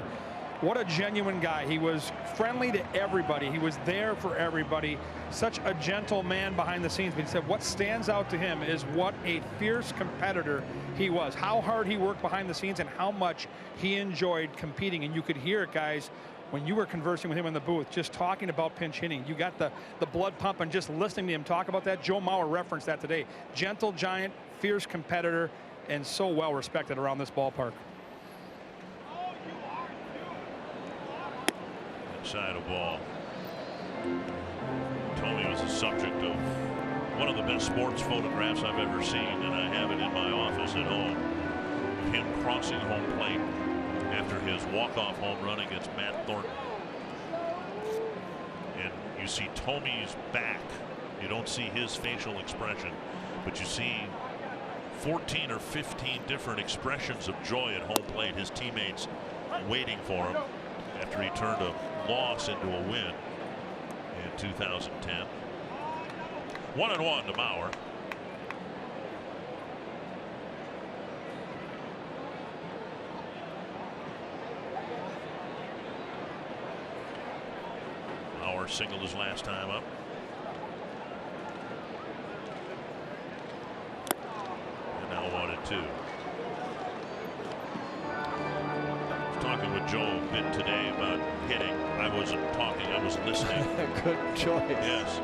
what a genuine guy. He was friendly to everybody. He was there for everybody. Such a gentle man behind the scenes. But he said what stands out to him is what a fierce competitor he was, how hard he worked behind the scenes and how much he enjoyed competing. And you could hear it, guys, when you were conversing with him in the booth, just talking about pinch hitting. You got the blood pumping just listening to him talk about that. Joe Mauer referenced that today. Gentle giant, fierce competitor, and so well respected around this ballpark. Inside a ball. Thome was the subject of one of the best sports photographs I've ever seen, and I have it in my office at home. Him crossing home plate after his walk-off home run against Matt Thornton. And you see Thome's back. You don't see his facial expression, but you see 14 or 15 different expressions of joy at home plate. His teammates waiting for him after he turned a loss into a win in 2010. 1-1 to Mauer. Mauer singled his last time up. And now 1-2. Talking with Joe a bit today about hitting. I wasn't talking, I was listening. Good choice. Yes.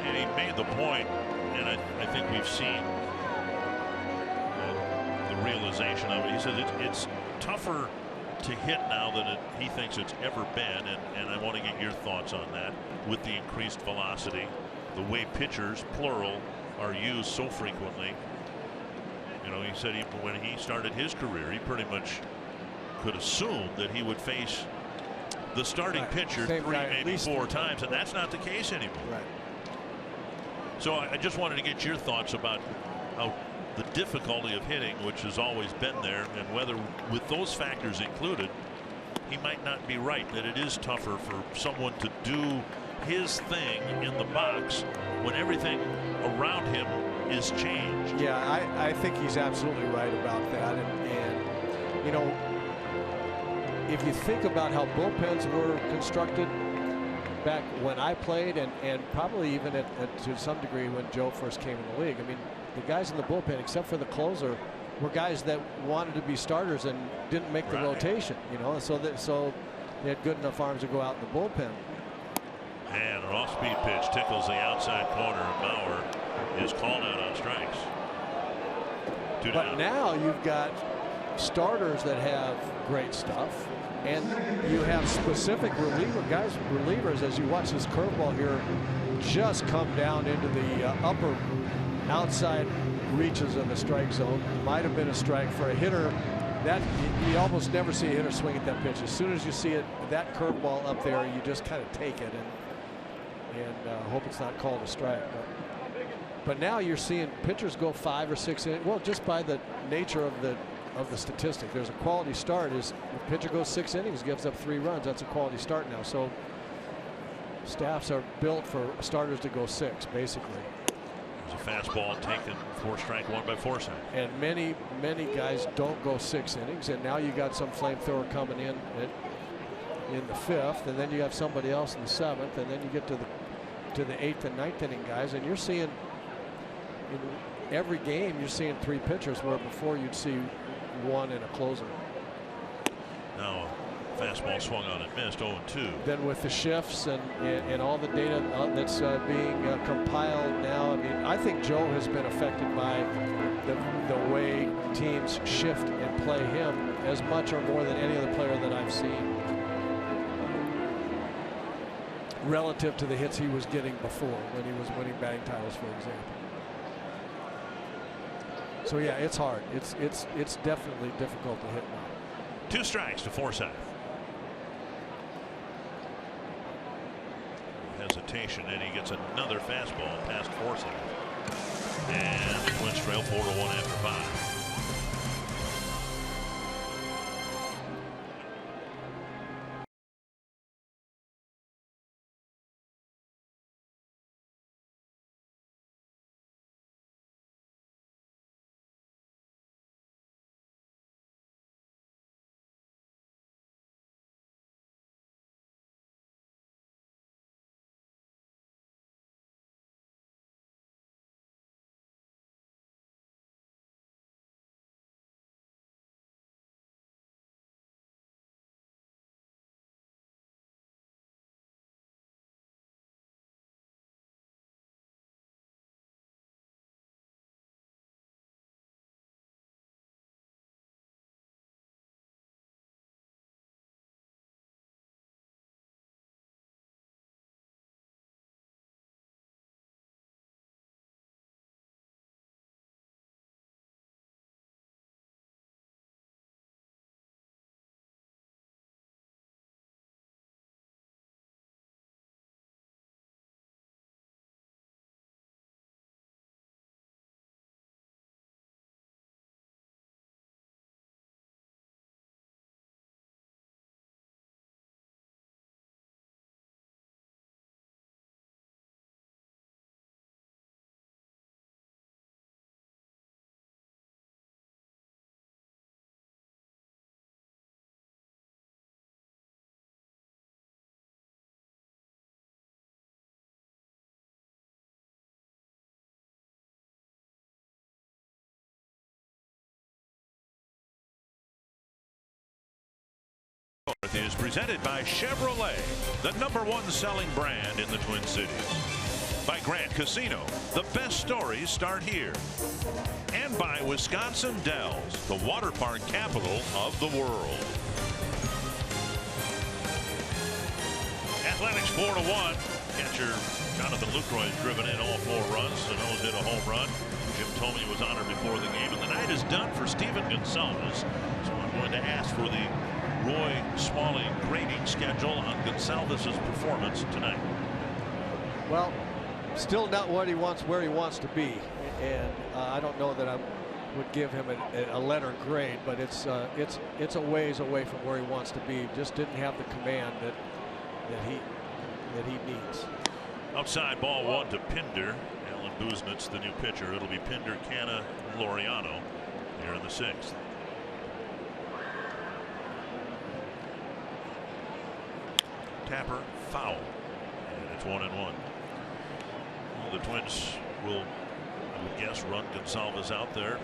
And he made the point, and I think we've seen the realization of it. He says it's tougher to hit now than he thinks it's ever been, and I want to get your thoughts on that with the increased velocity, the way pitchers, plural, are used so frequently. You know, he said when he started his career, he pretty much could assume that he would face the starting pitcher Same 3, guy maybe 4 times, and that's not the case anymore. Right. So I just wanted to get your thoughts about how the difficulty of hitting, which has always been there, and whether with those factors included, he might not be right, that it is tougher for someone to do his thing in the box when everything around him is changed. Yeah, I think he's absolutely right about that. And you know, if you think about how bullpens were constructed back when I played, and probably even to some degree when Joe first came in the league, I mean, the guys in the bullpen, except for the closer, were guys that wanted to be starters and didn't make the rotation, you know, so they had good enough arms to go out in the bullpen. And an off-speed pitch tickles the outside corner, and Mauer is called out on strikes. But now you've got starters that have great stuff, and you have specific relievers, as you watch this curveball here just come down into the upper outside reaches of the strike zone. Might have been a strike for a hitter. That you almost never see a hitter swing at that pitch. As soon as you see it, that curveball up there, you just kind of take it and hope it's not called a strike. But now you're seeing pitchers go 5 or 6 innings. Well, just by the nature of the statistic, there's a quality start. Is the pitcher goes 6 innings, gives up 3 runs. That's a quality start now. So staffs are built for starters to go 6, basically. There's a fastball taken for strike 1 by Forsythe. And many guys don't go 6 innings, and now you got some flamethrower coming in the 5th, and then you have somebody else in the 7th, and then you get to the 8th and 9th inning guys, and you're seeing in every game you're seeing 3 pitchers where before you'd see 1 in a closer. Now fastball swung on and missed, 0-2. Then with the shifts and all the data that's being compiled now, I mean, I think Joe has been affected by the way teams shift and play him as much or more than any other player that I've seen, relative to the hits he was getting before when he was winning batting titles, for example. So yeah, it's hard. It's definitely difficult to hit now. 2 strikes to Forsythe. Hesitation, and he gets another fastball past Forsythe. And the Twins trail 4-1 after 5. is presented by Chevrolet, the #1 selling brand in the Twin Cities. By Grant Casino, the best stories start here. And by Wisconsin Dells, the water park capital of the world. Athletics 4-1. Catcher Jonathan Lucroy has driven in all 4 runs. Sano's hit a home run. Jim Thome was honored before the game. And the night is done for Stephen Gonsalves. So I'm going to ask for the Roy Smalley grading schedule on Gonsalves' performance tonight. Well, still not what he wants, where he wants to be. And I don't know that I would give him a letter grade, but it's a ways away from where he wants to be. Just didn't have the command that he needs. Outside ball 1 to Pinder. Alan Buznitz, the new pitcher. It'll be Pinder, Canna, and Laureano here in the 6th. Tapper foul, and it's 1-1. Well, the Twins will, I would guess, run Gonsalves out there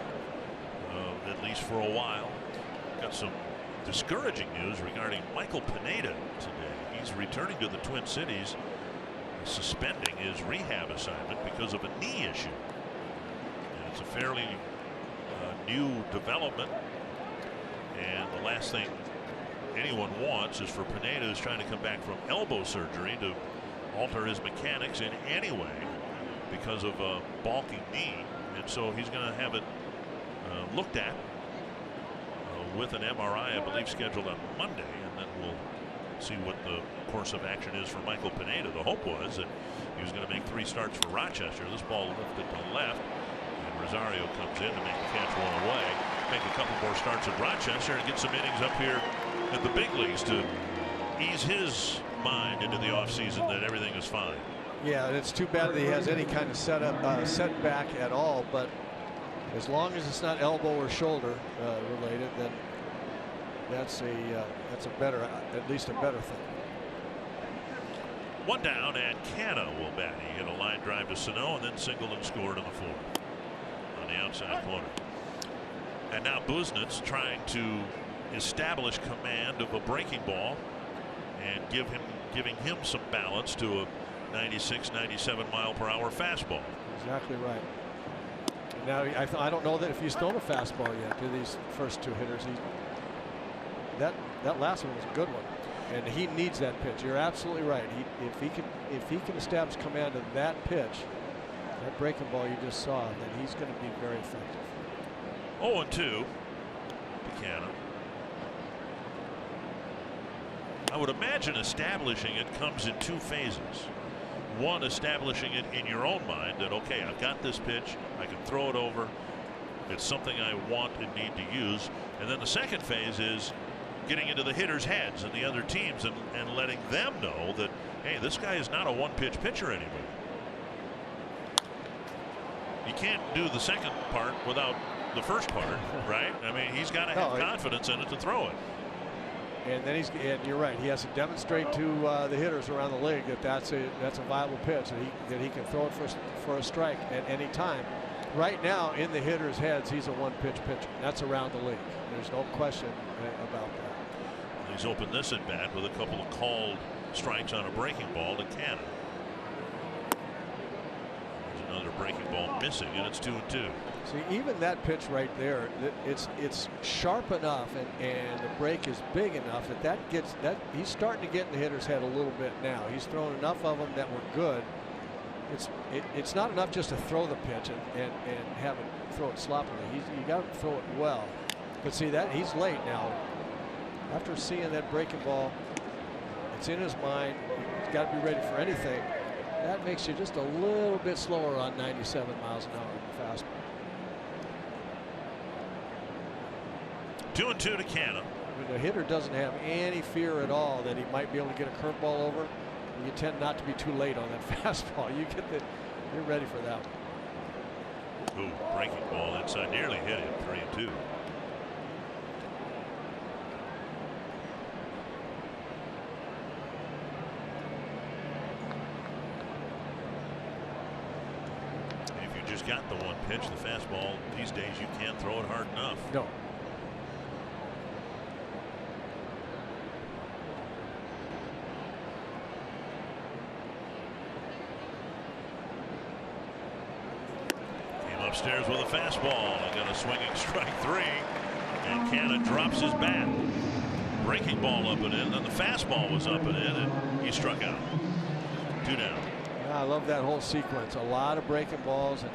at least for a while. Got some discouraging news regarding Michael Pineda today. He's returning to the Twin Cities, suspending his rehab assignment because of a knee issue. And it's a fairly new development, and the last thing anyone wants is for Pineda, who's trying to come back from elbow surgery, to alter his mechanics in any way because of a balking knee. And so he's going to have it looked at with an MRI, I believe, scheduled on Monday, and then we'll see what the course of action is for Michael Pineda. The hope was that he was going to make 3 starts for Rochester. This ball lifted to left, and Rosario comes in to make the catch 1 away, make a couple more starts at Rochester, and get some innings up here at the big leagues to ease his mind into the offseason that everything is fine. Yeah, and it's too bad that he has any kind of setback at all, but as long as it's not elbow or shoulder related, then that's a better, at least a better thing. 1 down, and Canna will bat. He hit a line drive to Sano and then singled and scored in the 4th on the outside corner. And now Buznitz trying to establish command of a breaking ball and giving him some balance to a 96, 97 mile per hour fastball. Exactly right. Now I don't know that if he's thrown a fastball yet to these first 2 hitters. That last one was a good one, and he needs that pitch. You're absolutely right. If he can establish command of that pitch, that breaking ball you just saw, then he's going to be very effective. 0-2 to Canna. I would imagine establishing it comes in 2 phases. One, establishing it in your own mind that, okay, I've got this pitch, I can throw it over, it's something I want and need to use. And then the second phase is getting into the hitters' heads and the other teams and letting them know that, hey, this guy is not a 1-pitch pitcher anymore. You can't do the second part without the first part, right? I mean, he's got to have confidence in it to throw it. And then and you're right, he has to demonstrate to the hitters around the league that that's a viable pitch, that he can throw it for a strike at any time. Right now, in the hitters' heads, he's a 1-pitch pitcher. That's around the league. There's no question about that. He's opened this at bat with a couple of called strikes on a breaking ball to Canna. There's another breaking ball missing, and it's 2-2. See, even that pitch right there, it's sharp enough, and the break is big enough that he's starting to get in the hitter's head a little bit now. He's thrown enough of them that were good. It's not enough just to throw the pitch and have it throw it sloppily. You got to throw it well. But see that he's late now. After seeing that breaking ball, it's in his mind. He's got to be ready for anything. That makes you just a little bit slower on 97 miles an hour in the fastball. 2-2 to Canna. The hitter doesn't have any fear at all that he might be able to get a curveball over. You tend not to be too late on that fastball. You're ready for that one. Ooh, breaking ball inside, nearly hit him. 3-2. If you just got the 1 pitch, the fastball, these days you can't throw it hard enough. No. upstairs with a fastball. And got a swinging strike 3. And Canna drops his bat. Breaking ball up and in. Then the fastball was up and in, and he struck out. 2 down. Yeah, I love that whole sequence. A lot of breaking balls, and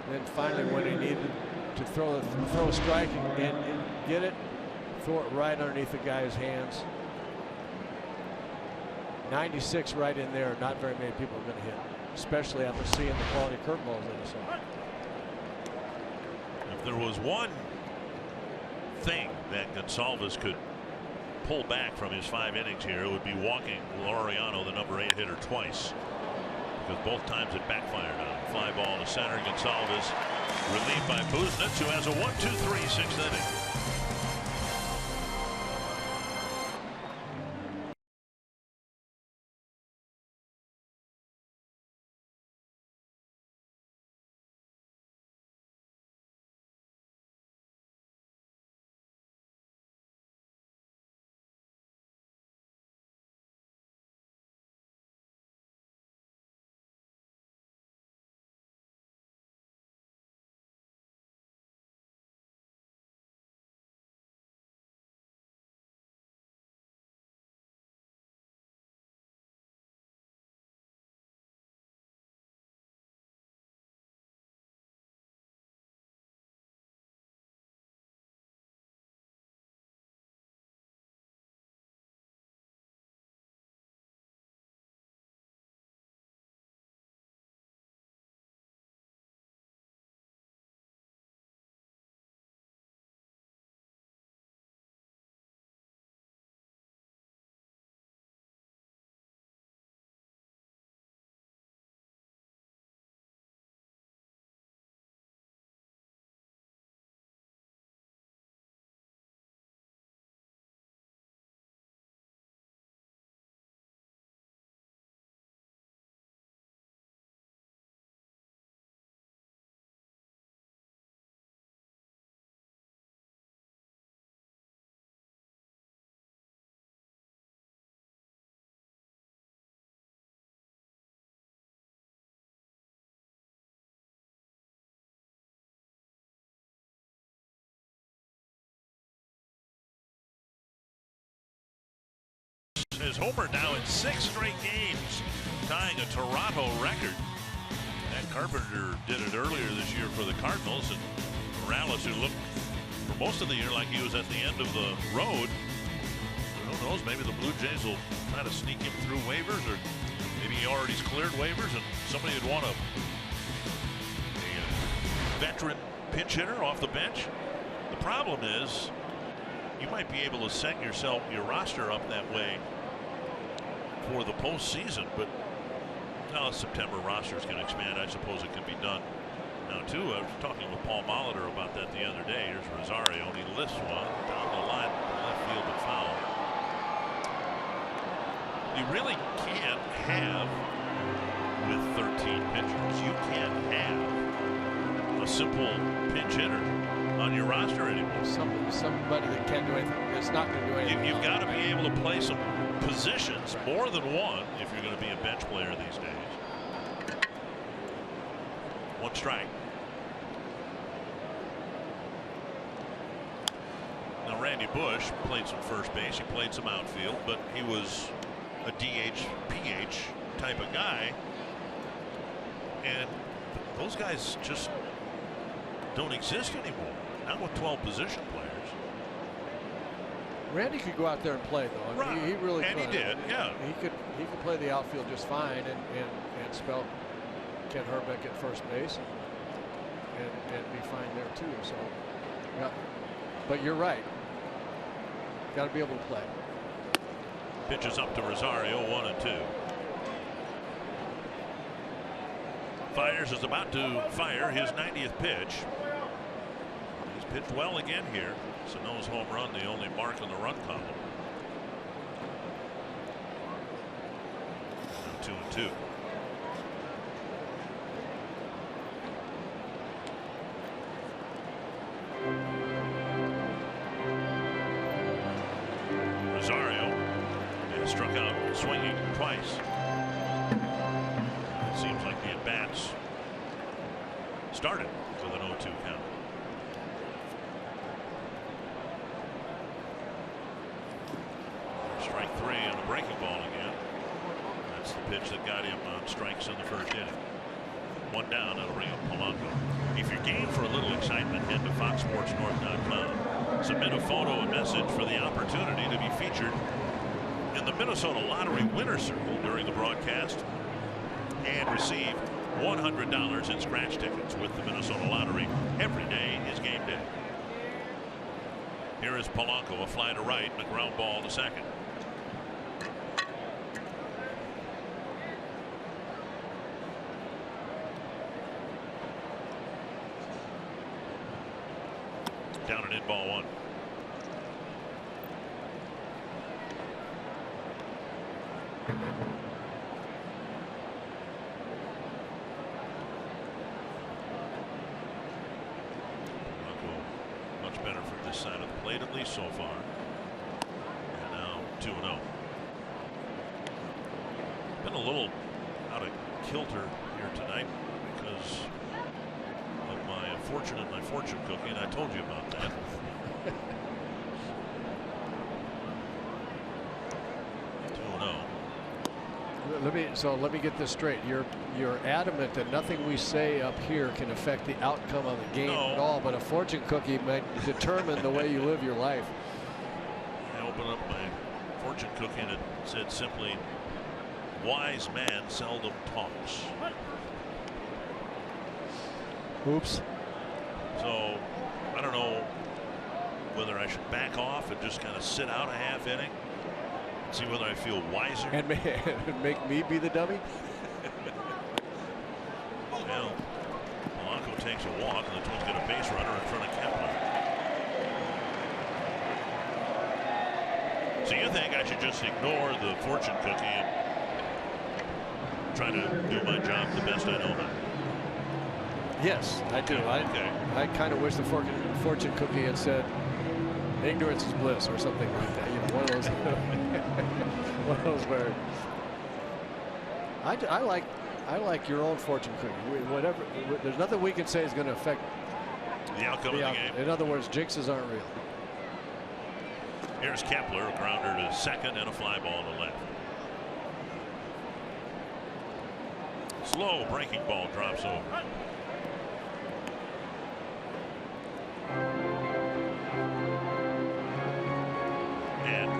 then finally when he needed to throw a strike and get it, throw it right underneath the guy's hands. 96 right in there. Not very many people are going to hit, especially after seeing the quality curveballs that he saw. If there was one thing that Gonsalves could pull back from his 5 innings here, it would be walking Laureano, the number 8 hitter, twice, because both times it backfired on him. Fly ball to center. Gonsalves relieved by Buznitz, who has a 1-2-3 6th inning. His homer now in 6 straight games, tying a Toronto record. And Carpenter did it earlier this year for the Cardinals, and Morales, who looked for most of the year like he was at the end of the road. Who knows, maybe the Blue Jays will try to sneak him through waivers, or maybe he already's cleared waivers and somebody would want a veteran pinch hitter off the bench. The problem is you might be able to set your roster up that way for the postseason, but now September roster is going to expand. I suppose it can be done now too. I was talking with Paul Molitor about that the other day. Here's Rosario, and he lifts one down the line to left field but foul. You really can't have, with 13 pitchers, you can't have a simple pinch hitter on your roster anymore. Somebody that can't do anything. It's not going to do anything. You've got to be able to play some positions, more than one, if you're going to be a bench player these days. 1 strike. Now Randy Bush played some first base. He played some outfield, but he was a DH, PH type of guy, and those guys just don't exist anymore. Not with 12 position players. Randy could go out there and play, though. I mean, he really could. And he did, yeah. He could play the outfield just fine and spell Ken Herbeck at first base and be fine there too. So, yeah. But you're right. Got to be able to play. Pitches up to Rosario, 1-2. Fires is about to fire his 90th pitch. He's pitched well again here. Sano's home run, the only mark on the run column. Now 2-2. Rosario has struck out swinging twice. It seems like the at-bats started with an 0-2 count. Strike 3 on the breaking ball again. That's the pitch that got him on strikes in the first inning. One down. That'll bring up Polanco. If you're game for a little excitement, head to foxsportsnorth.com. Submit a photo and message for the opportunity to be featured in the Minnesota Lottery Winner's Circle during the broadcast and receive $100 in scratch tickets with the Minnesota Lottery. Every day is game day. Here is Polanco, a fly to right and a ground ball to second. Down and in, ball 1. Much better from this side of the plate, at least so far. And now 2-0. Been a little out of kilter here tonight because of my fortune and my fortune cookie, and I told you about that. Let me get this straight. You're adamant that nothing we say up here can affect the outcome of the game at all, but a fortune cookie might determine the way you live your life. I opened up my fortune cookie and it said simply, "Wise man seldom talks." Oops. So I don't know whether I should back off and just kind of sit out a half inning. See whether I feel wiser. And make me be the dummy? Well, Polanco takes a walk, and the Twins get a base runner in front of Kepler. So you think I should just ignore the fortune cookie and try to do my job the best I know how? Yes, I do. Okay. I kind of wish the fortune cookie had said, "Ignorance is bliss," or something like that. You know, one of those. One of those where I like your own fortune cookie. Whatever, there's nothing we can say is going to affect the outcome of the game. In other words, jinxes aren't real. Here's Kepler, a grounder to second and a fly ball to left. Slow breaking ball drops over.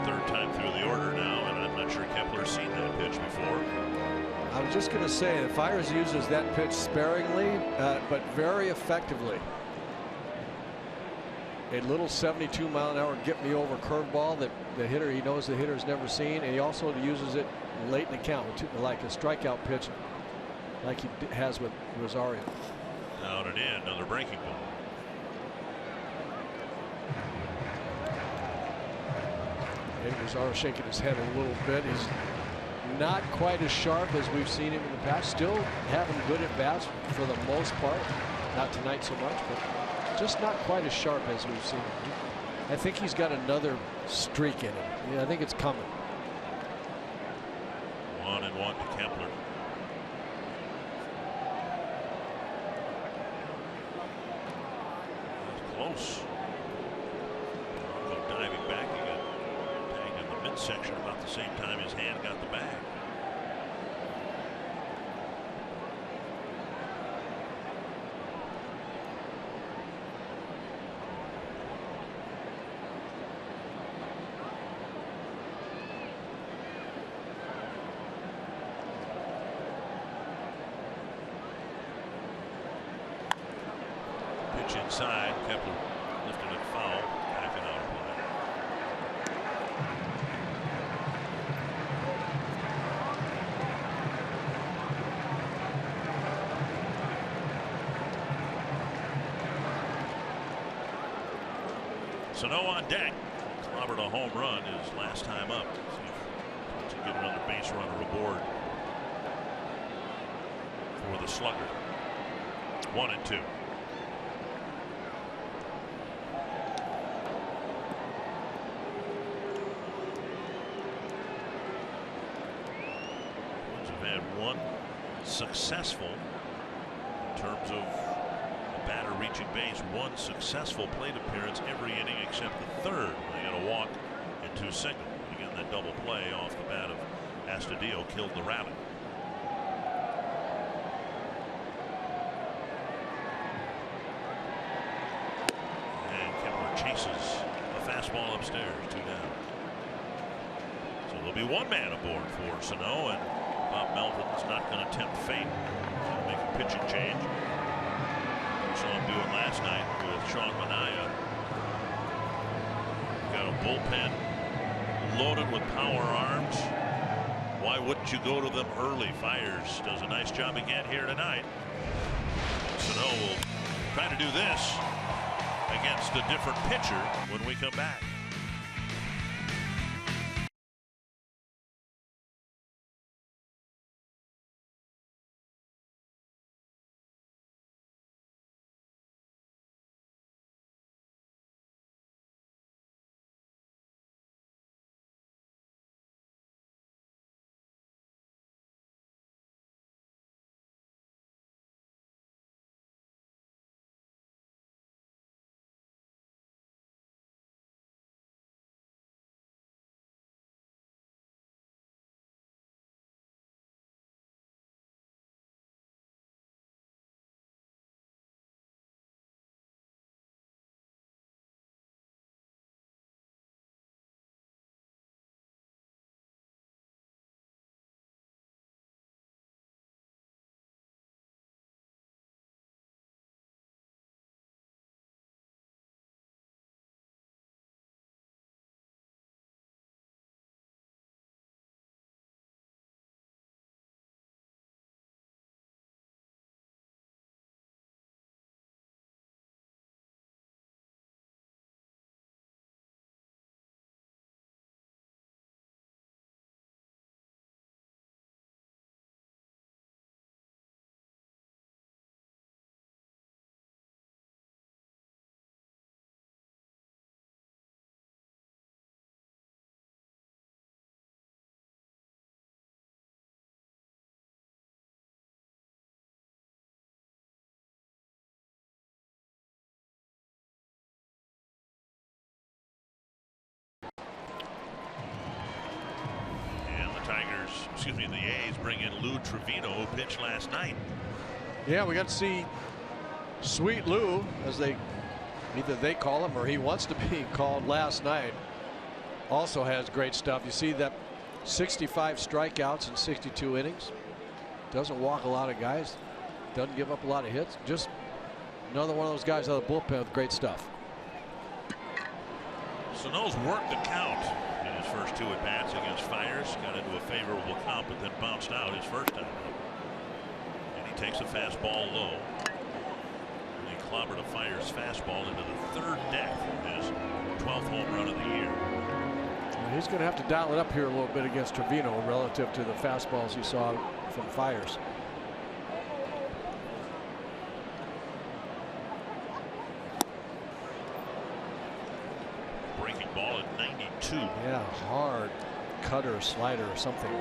Third time through the order now, and I'm not sure Kepler's seen that pitch before. I was just going to say the Fires uses that pitch sparingly, but very effectively. A little 72-mile-an-hour get-me-over curveball that he knows the hitter's never seen, and he also uses it late in the count, like a strikeout pitch, like he has with Rosario. Out and in, another breaking ball. Rosario shaking his head a little bit. He's not quite as sharp as we've seen him in the past. Still having good at bats for the most part. Not tonight so much, but just not quite as sharp as we've seen him. I think he's got another streak in him. Yeah, I think it's coming. 1-1 to Kepler. That's close. Diving back again. Tagged in the midsection about the same time his hand got the bag. Pitch inside. Kepler lifted it foul. Back and out of play. Sano on deck. Clobbered a home run his last time up. See if he can get another base runner aboard for the slugger. 1-2. Have had one successful in terms of batter reaching base. One successful plate appearance every inning except the third. They got a walk and 2 singles. Again, that double play off the bat of Astudillo killed the rally. And Kepler chases a fastball upstairs, 2 down. So there'll be 1 man aboard for Sano, and Bob Melvin's not going to tempt fate. He's going to make a pitching change. We saw him do it last night with Sean Manaea. Got a bullpen loaded with power arms. Why wouldn't you go to them early? Fires does a nice job again here tonight. Sano will try to do this against a different pitcher when we come back. The A's bring in Lou Trevino, who pitched last night. Yeah, we got to see Sweet Lou, as either they call him or he wants to be called, last night. Also has great stuff. You see that 65 strikeouts in 62 innings. Doesn't walk a lot of guys. Doesn't give up a lot of hits. Just another one of those guys out of the bullpen with great stuff. Sano's worked the count in his first 2 at-bats against Fires. Got into a favorable count, but then bounced out his first time. And he takes a fastball low. And he clobbered a Fires fastball into the 3rd deck, his 12th home run of the year. Well, he's going to have to dial it up here a little bit against Trevino relative to the fastballs he saw from Fires. Breaking ball at 92. Yeah, hard cutter, slider, or something.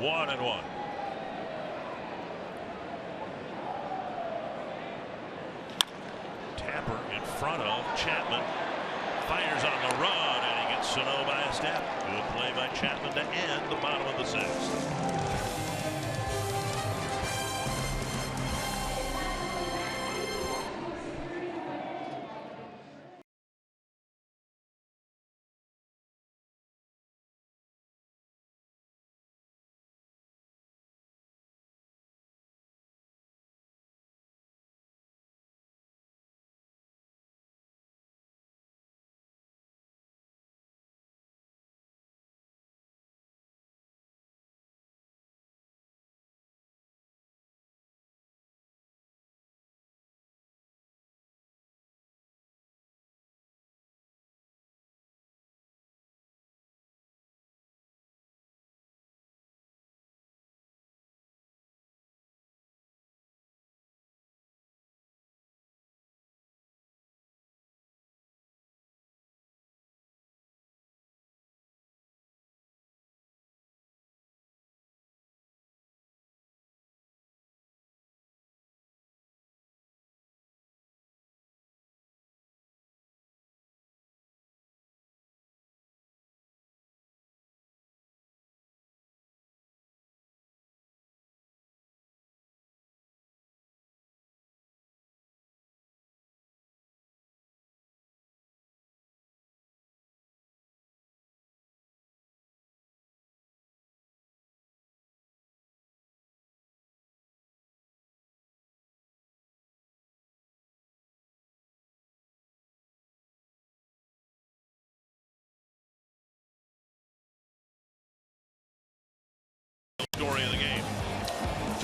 One and one. Tapper in front of Chapman. Fires on the run, and he gets Sano by a step. Good play by Chapman to end the bottom of the 6th.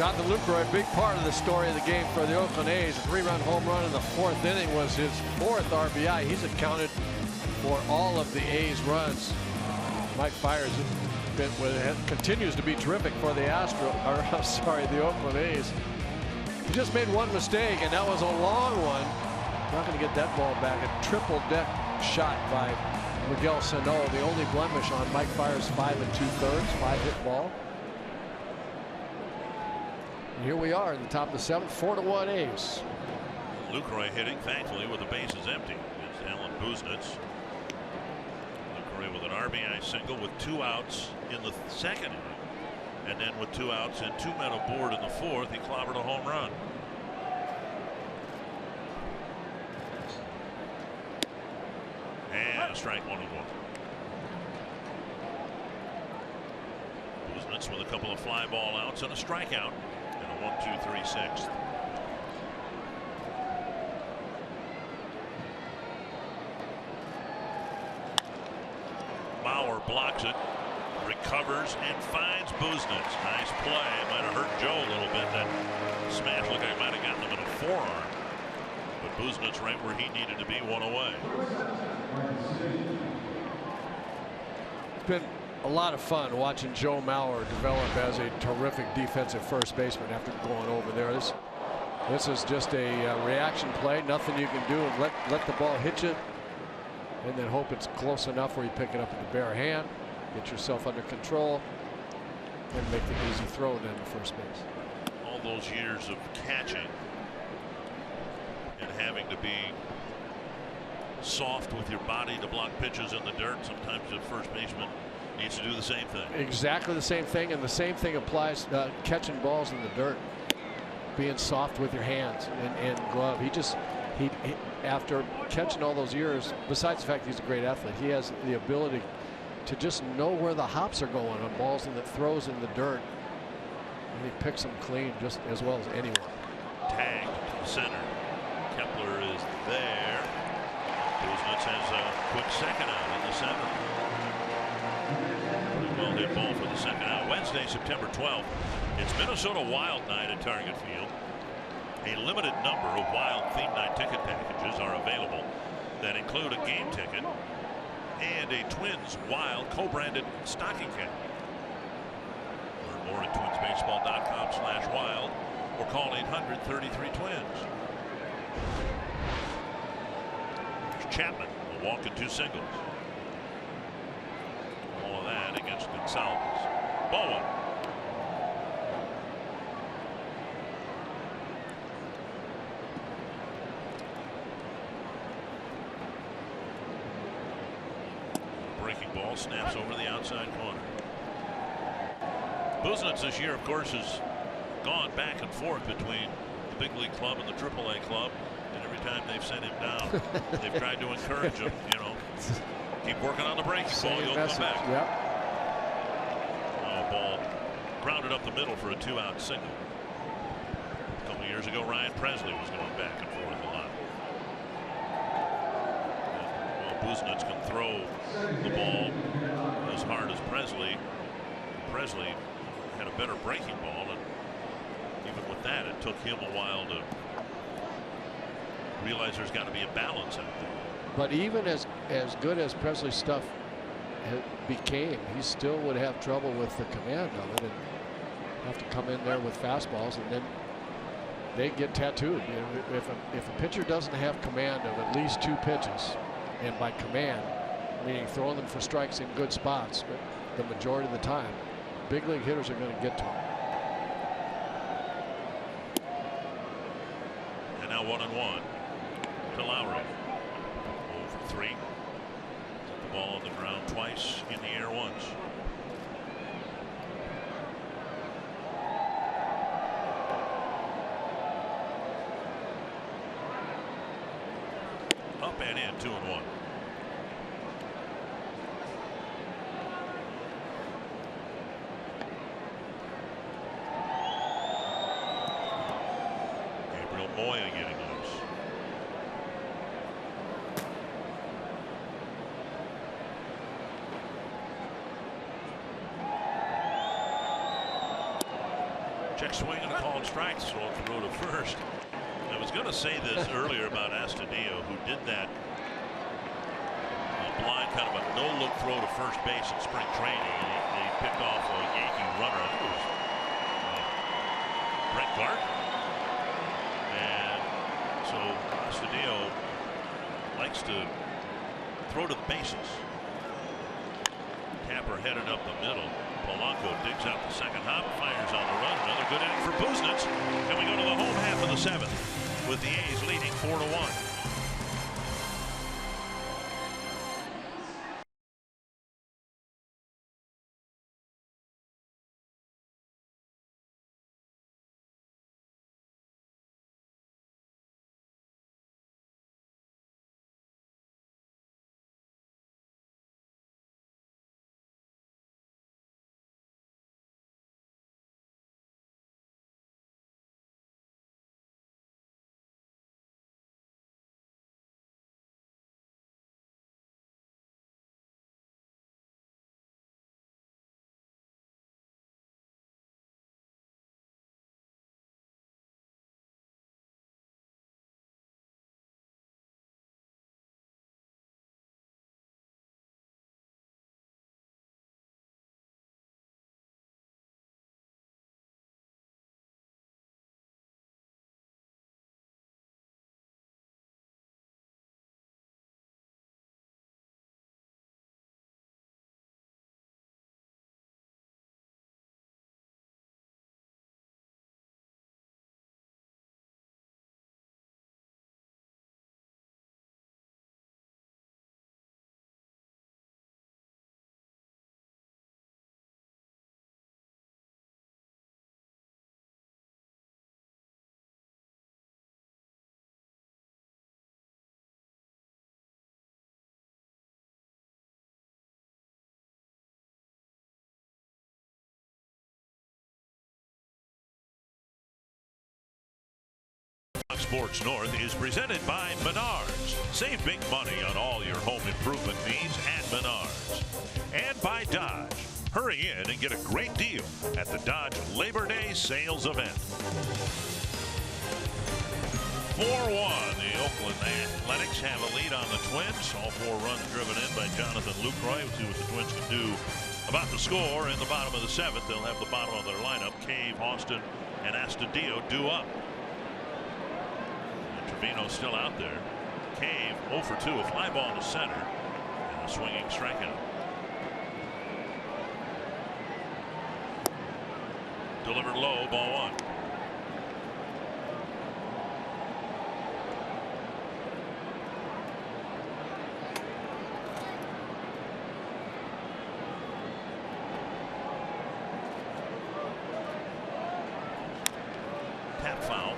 Jonathan Lucroy, a big part of the story of the game for the Oakland A's. A 3-run home run in the 4th inning was his 4th RBI. He's accounted for all of the A's runs. Mike Fiers continues to be terrific for the the Oakland A's. He just made one mistake, and that was a long one. Not going to get that ball back. A triple deck shot by Miguel Sano. The only blemish on Mike Fiers' 5 2/3, 5-hit ball. And here we are in the top of the 7th, 4-1 A's. Lucroy hitting, thankfully, with the bases empty. It's Alan Buznitz. Lucroy with an RBI single with 2 outs in the 2nd inning. And then with 2 outs and 2 men aboard in the 4th, he clobbered a home run. And a strike, 1-1. Buznitz with a couple of fly ball outs and a strikeout. 1-2-3 6th. Bauer blocks it, recovers and finds Buznitz. Nice play. Might have hurt Joe a little bit. That smash looked like it might have gotten him in a forearm. But Buznitz right where he needed to be, 1 away. It's been a lot of fun watching Joe Mauer develop as a terrific defensive first baseman after going over there. This is just a reaction play. Nothing you can do. Let the ball hit you, and then hope it's close enough where you pick it up with the bare hand, get yourself under control, and make the easy throw then to first base. All those years of catching and having to be soft with your body to block pitches in the dirt. Sometimes the first baseman needs to do the same thing. Exactly the same thing, and the same thing applies catching balls in the dirt. Being soft with your hands and glove. He after catching all those years, besides the fact he's a great athlete, he has the ability to just know where the hops are going on balls and that throws in the dirt, and he picks them clean just as well as anyone. Tagged to the center. Kepler is there. Buznitz has a quick second out in the 7th. Pretty well hit ball for the second out. Wednesday, September 12th. It's Minnesota Wild Night at Target Field. A limited number of Wild theme night ticket packages are available that include a game ticket and a Twins Wild co-branded stocking cap. Learn more at twinsbaseball.com/wild or call 800-33-TWINS. There's Chapman, a walk and 2 singles. All of that against Gonsalves. Ball 1. Ball snaps over the outside corner. Buznitz this year, of course, has gone back and forth between the big league club and the AAA club, and every time they've sent him down, they've tried to encourage him, keep working on the breaking ball, you'll come back. Yep. Ball grounded up the middle for a 2-out single. A couple years ago, Ryan Presley was going back and forth a lot. Buznitz can throw the ball as hard as Presley. Presley had a better breaking ball, and even with that, it took him a while to realize there's got to be a balance out there. But even as good as Presley's stuff became, he still would have trouble with the command of it and have to come in there with fastballs, and then they get tattooed. If a pitcher doesn't have command of at least 2 pitches, and by command, meaning throwing them for strikes in good spots, but the majority of the time, big league hitters are going to get to him. And now 1-1 to Lowry. 0 for 3. Took the ball on the ground twice, in the air once. Up and in, 2-1. Gabriel Moya getting loose. Check swing and a called strike. So throw to first. I was going to say this earlier about Astudillo, who did that blind kind of a no-look throw to first base in spring training. He picked off a Yankee runner. I think it was Brett Clark. And so Astudillo likes to throw to the bases. Tapper headed up the middle. Polanco digs out the second hop, fires on the run. Another good inning for Buznitz. And we go to the home half of the seventh with the A's leading 4-1. Sports North is presented by Menards. Save big money on all your home improvement needs at Menards. And by Dodge. Hurry in and get a great deal at the Dodge Labor Day sales event. 4-1. The Oakland Athletics have a lead on the Twins. All 4 runs driven in by Jonathan Lucroy. We'll see what the Twins can do about the score in the bottom of the 7th. They'll have the bottom of their lineup. Cave, Austin, and Astudillo due up. Trevino's still out there. Cave 0 for 2, a fly ball to center, and a swinging strikeout. Delivered low, ball 1. Tap foul.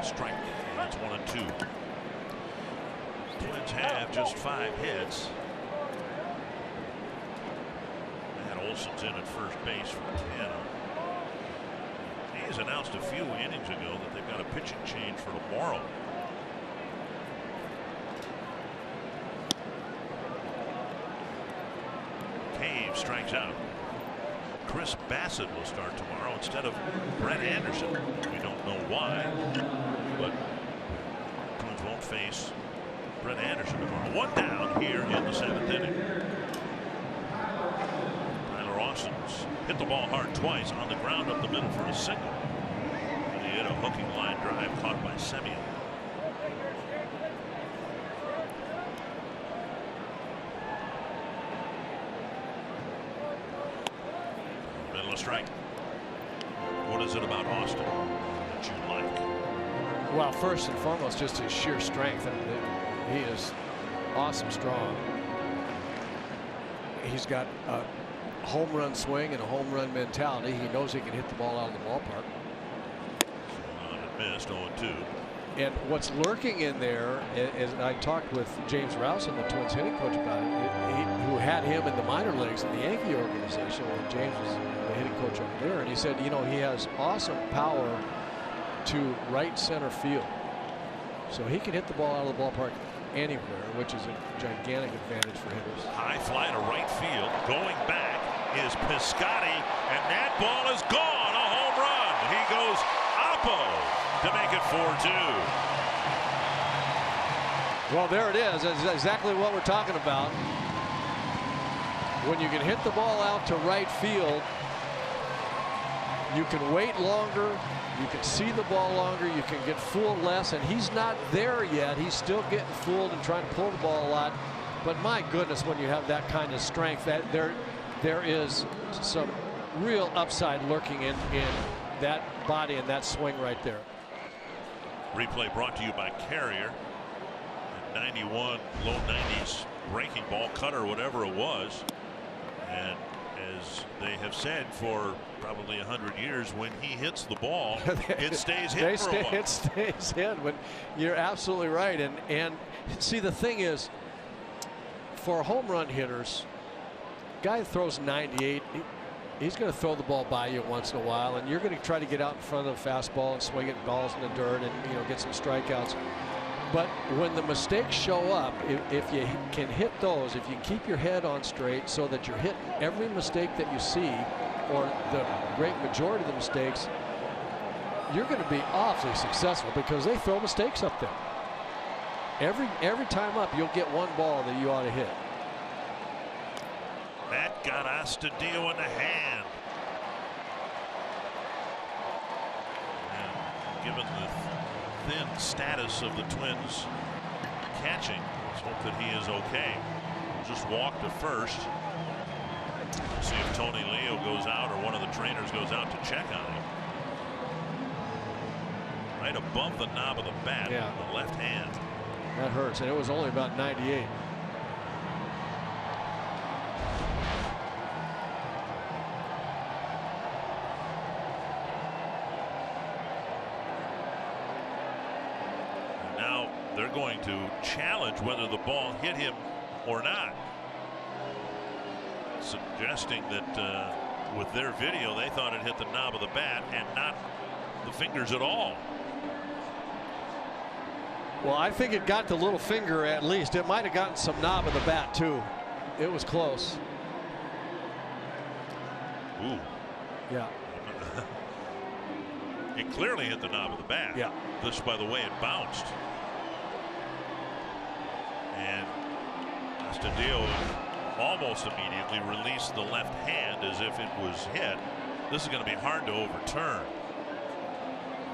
Strike. That's 1-2. Twins have just 5 hits. Matt Olson's in at first base for Piano. Hayes announced a few innings ago that they've got a pitching change for tomorrow. Cave strikes out. Chris Bassett will start tomorrow instead of Brett Anderson. We don't know why, but Twins won't face Brett Anderson tomorrow. 1 down here in the 7th inning. Tyler Austin's hit the ball hard twice on the ground up the middle for a single. And he hit a hooking line drive caught by Semien. Middle of strike. What is it about Austin that you like? Well, first and foremost, just his sheer strength. And he is awesome strong. He's got a home run swing and a home run mentality. He knows he can hit the ball out of the ballpark. It missed 0-2. And what's lurking in there is, I talked with James Rowson, the Twins hitting coach, about it, who had him in the minor leagues in the Yankee organization when James was the hitting coach over there. And he said, you know, he has awesome power to right center field. So he can hit the ball out of the ballpark anywhere, which is a gigantic advantage for hitters. High fly to right field. Going back is Piscotty, and that ball is gone. A home run. He goes oppo to make it 4-2. Well, there it is. That's exactly what we're talking about. When you can hit the ball out to right field, you can wait longer. You can see the ball longer. You can get fooled less. And he's not there yet. He's still getting fooled and trying to pull the ball a lot. But my goodness, when you have that kind of strength, that there is some real upside lurking in that body and that swing right there. Replay brought to you by Carrier. 91, low 90s breaking ball, cutter, whatever it was. And as they have said for probably 100 years, when he hits the ball, it stays hit for a while. It stays hit. But you're absolutely right. And see, the thing is, for home run hitters, guy that throws 98, he's going to throw the ball by you once in a while, and you're going to try to get out in front of the fastball and swing it balls in the dirt and, you know, get some strikeouts. But when the mistakes show up, if you can hit those, if you can keep your head on straight so that you're hitting every mistake that you see, or the great majority of the mistakes, you're going to be awfully successful because they throw mistakes up there. Every time up, you'll get one ball that you ought to hit. That got Astudillo in the hand. And given the thin status of the Twins catching, let's hope that he is okay. Just walk to first. See if Tony Leo goes out or one of the trainers goes out to check on him. Right above the knob of the bat, yeah, the left hand. That hurts, and it was only about 98. Now they're going to challenge whether the ball hit him or not, suggesting that with their video they thought it hit the knob of the bat and not the fingers at all. Well, I think it got the little finger at least. It might have gotten some knob of the bat too. It was close. Ooh. Yeah. It clearly hit the knob of the bat. Yeah. This, by the way, it bounced. And Astudillo almost immediately released the left hand as if it was hit. This is going to be hard to overturn.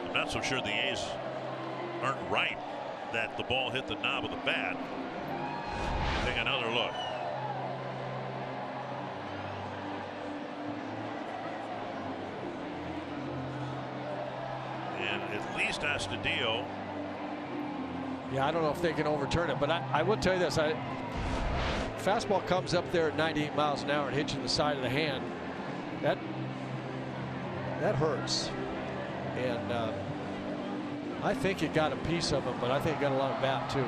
I'm not so sure the A's aren't right that the ball hit the knob of the bat. Take another look. And at least Astudillo. Yeah, I don't know if they can overturn it, but I will tell you this. Fastball comes up there at 98 miles an hour and hits you in the side of the hand. That hurts. And I think it got a piece of him, but I think it got a lot of bat too.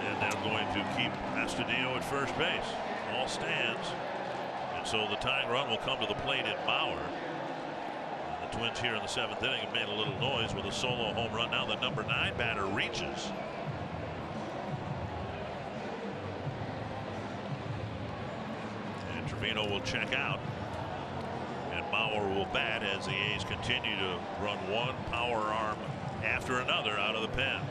And they're going to keep Astudillo at first base. All stands. And so the tying run will come to the plate in Bauer. And the Twins here in the 7th inning have made a little noise with a solo home run. Now the number 9 batter reaches. And Trevino will check out. Bauer will bat as the A's continue to run one power arm after another out of the pen.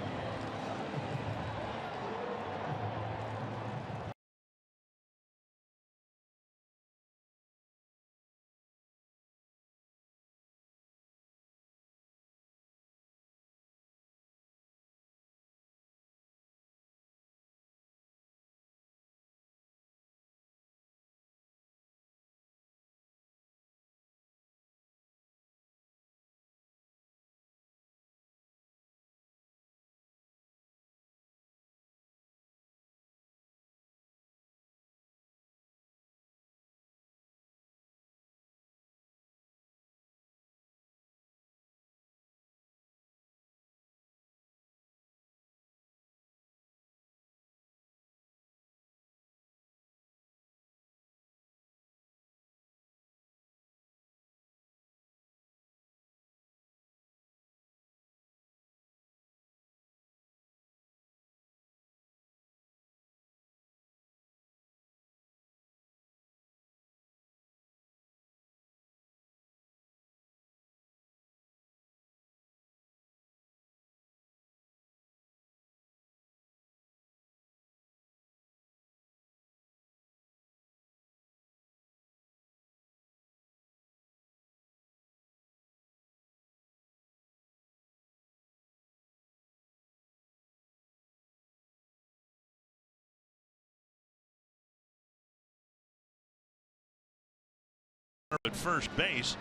at first base.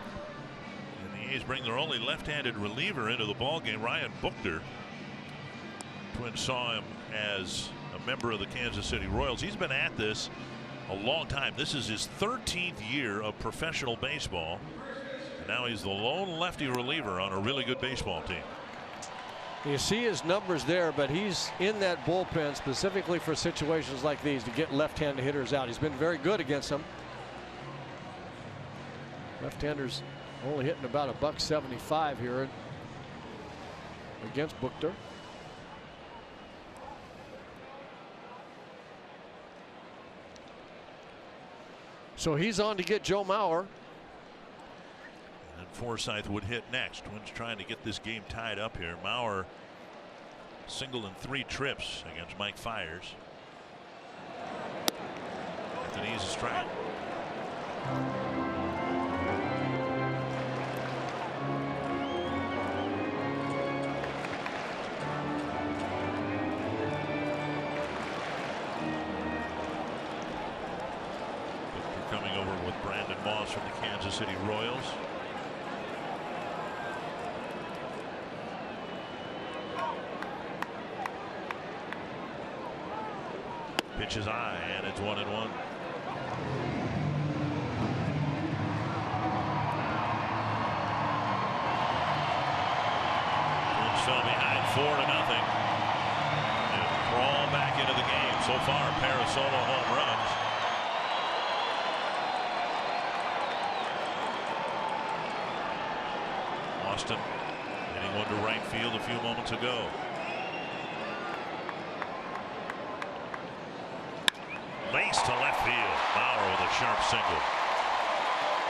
And the A's bring their only left-handed reliever into the ballgame, Ryan Buchter. Twins saw him as a member of the Kansas City Royals. He's been at this a long time. This is his 13th year of professional baseball. And now he's the lone lefty reliever on a really good baseball team. You see his numbers there, but he's in that bullpen specifically for situations like these to get left-handed hitters out. He's been very good against them. Left-handers only hitting about $175 here against Buchter. So he's on to get Joe Mauer. And Forsythe would hit next. Twins trying to get this game tied up here. Mauer singled in 3 trips against Mike Fiers. That's an easy strike. Coming over with Brandon Moss from the Kansas City Royals. Pitch is high, and it's 1-1. Twins fell behind 4-0 and crawl back into the game. So far, a pair of solo home runs. Austin hitting one to right field a few moments ago. Lace to left field. Mauer with a sharp single.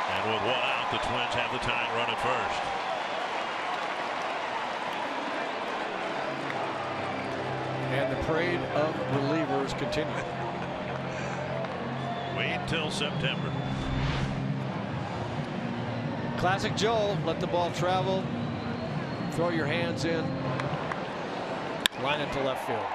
And with 1 out, the Twins have the tying run at first. And the parade of relievers continue. Wait till September. Classic Joe, let the ball travel, throw your hands in, line it to left field.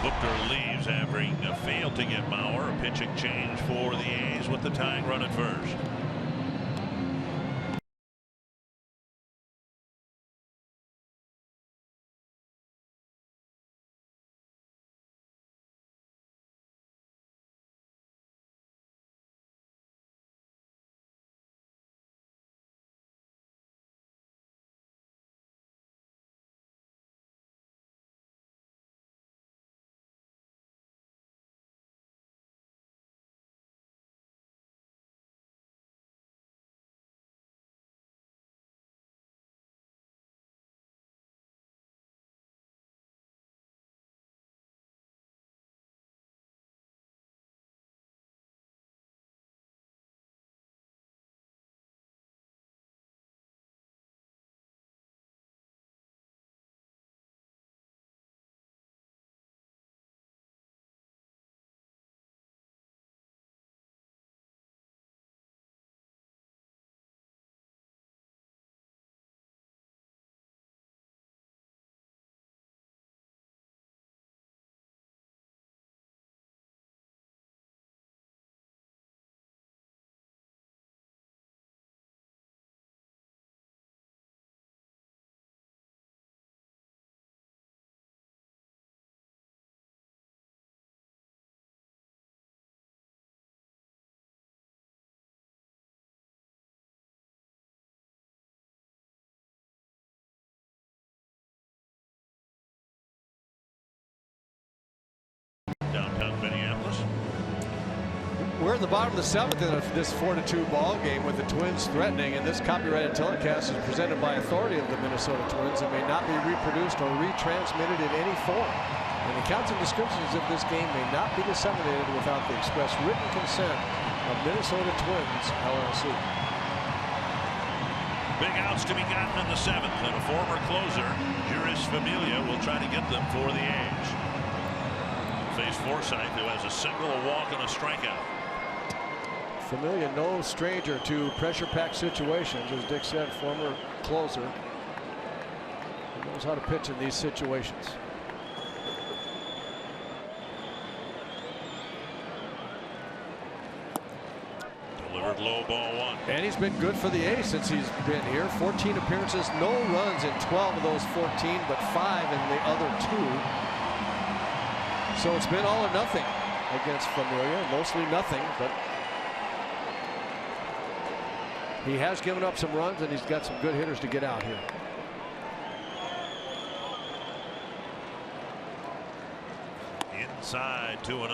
Buchter leaves, having failed to get Mauer. A pitching change for the A's with the tying run at first. Downtown Minneapolis. We're in the bottom of the 7th in this 4-2 ball game with the Twins threatening, and this copyrighted telecast is presented by authority of the Minnesota Twins and may not be reproduced or retransmitted in any form. And the accounts and descriptions of this game may not be disseminated without the express written consent of Minnesota Twins, LLC. Big outs to be gotten in the 7th, and a former closer, Juris Familia, will try to get them for the A's. Face Forsythe, who has a single, a walk, and a strikeout. Familia, no stranger to pressure-packed situations, as Dick said, former closer. He knows how to pitch in these situations. Delivered low, ball 1. And he's been good for the A's since he's been here. 14 appearances, no runs in 12 of those 14, but 5 in the other 2. So it's been all or nothing against Familia. Mostly nothing, but he has given up some runs, and he's got some good hitters to get out here. Inside 2-0.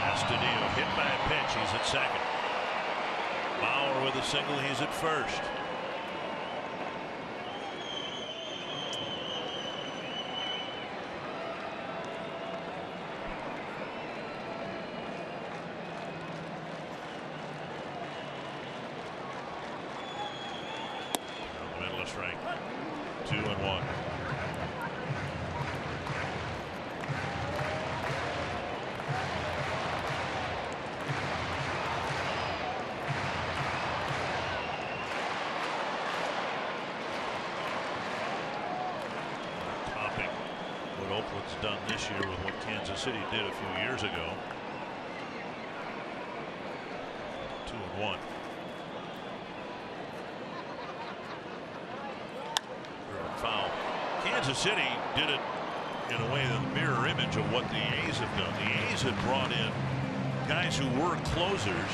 Astudillo hit by a pitch. He's at second. Bauer with a single. He's at first. Down the middle of strike. 2-1. What Oakland's done this year with what Kansas City did a few years ago. 2-1. Foul. Kansas City did it in a way, the mirror image of what the A's have done. The A's had brought in guys who were closers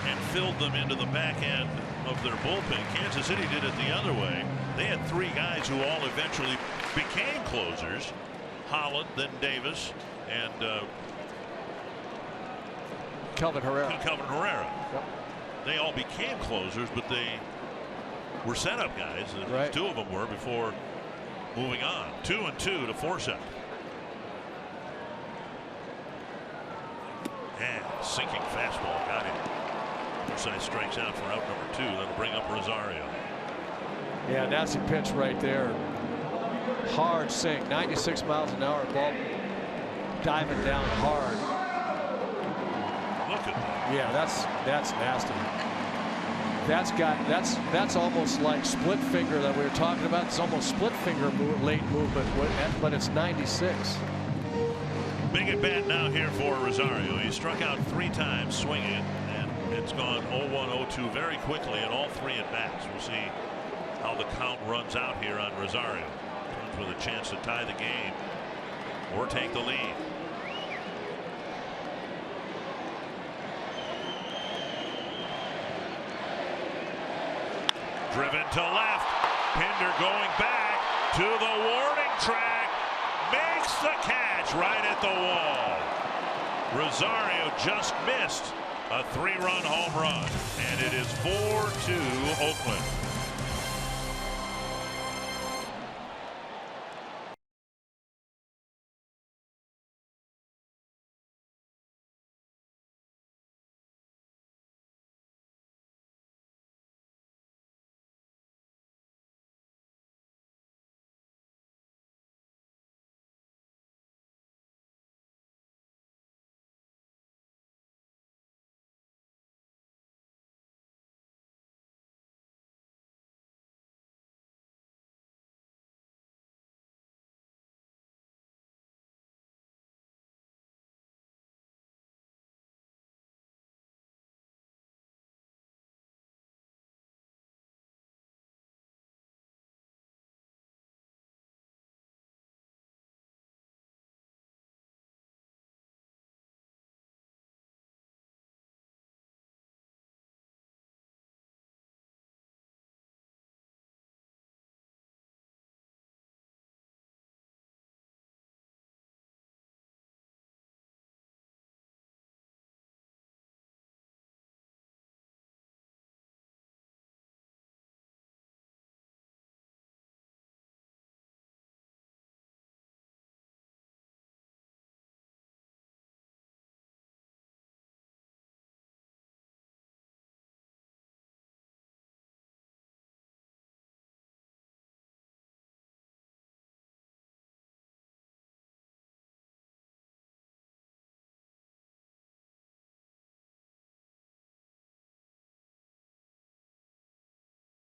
and filled them into the back end of their bullpen. Kansas City did it the other way. They had 3 guys who all eventually became closers. Holland, then Davis, and Kelvin Herrera. Yep. They all became closers, but they were setup guys. Right. 2 of them were before moving on. 2-2 to Forsythe. And sinking fastball got him. Forsythe strikes out for out number 2. That'll bring up Rosario. Yeah, nasty pitch right there. Hard sink, 96 miles an hour, ball diving down hard. Look at that. Yeah, that's nasty. That's almost like split finger that we were talking about. It's almost split finger late movement, but it's 96. Big at bat now here for Rosario. He struck out 3 times swinging, and it's gone 0-1, 0-2 very quickly in all 3 at bats. We'll see how the count runs out here on Rosario. With a chance to tie the game or take the lead. Driven to left. Pinder going back to the warning track. Makes the catch right at the wall. Rosario just missed a 3-run home run, and it is 4-2 Oakland.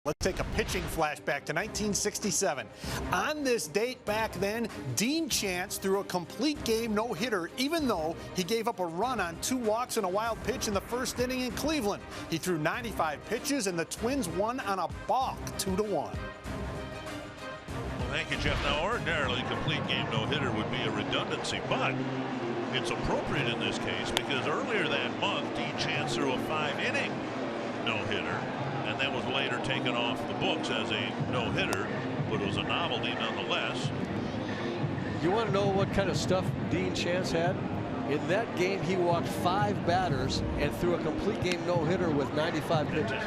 Let's take a pitching flashback to 1967. On this date back then, Dean Chance threw a complete game no-hitter, even though he gave up a run on 2 walks and a wild pitch in the first inning in Cleveland. He threw 95 pitches, and the Twins won on a balk, 2-1. Well, thank you, Jeff. Now, ordinarily, complete game no-hitter would be a redundancy, but it's appropriate in this case because earlier that month, Dean Chance threw a 5-inning no-hitter. And that was later taken off the books as a no-hitter, but it was a novelty nonetheless. You want to know what kind of stuff Dean Chance had? In that game, he walked 5 batters and threw a complete game no-hitter with 95 pitches.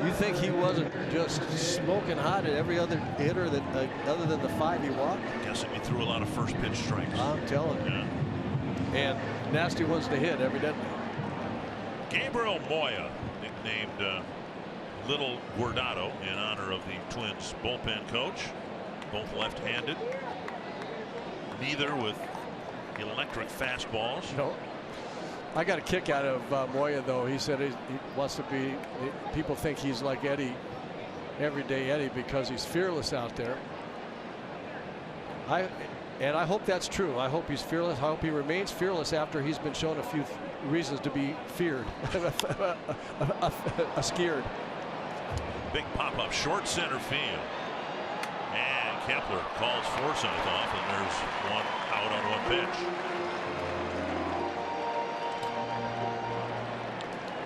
You think he wasn't just smoking hot at every other hitter that, other than the 5 he walked? I'm guessing he threw a lot of first pitch strikes. I'm telling you. Yeah. And nasty ones to hit, evidently. Gabriel Moya, nicknamed Little Guardado in honor of the Twins bullpen coach. Both left-handed. Neither with electric fastballs. No. I got a kick out of Moya, though. He said he wants to be, people think he's like Eddie, everyday Eddie, because he's fearless out there. And I hope that's true. I hope he's fearless. I hope he remains fearless after he's been shown a few reasons to be feared, scared. Big pop-up, short center field. And Kepler calls Forsythe off, and there's one out on 1 pitch.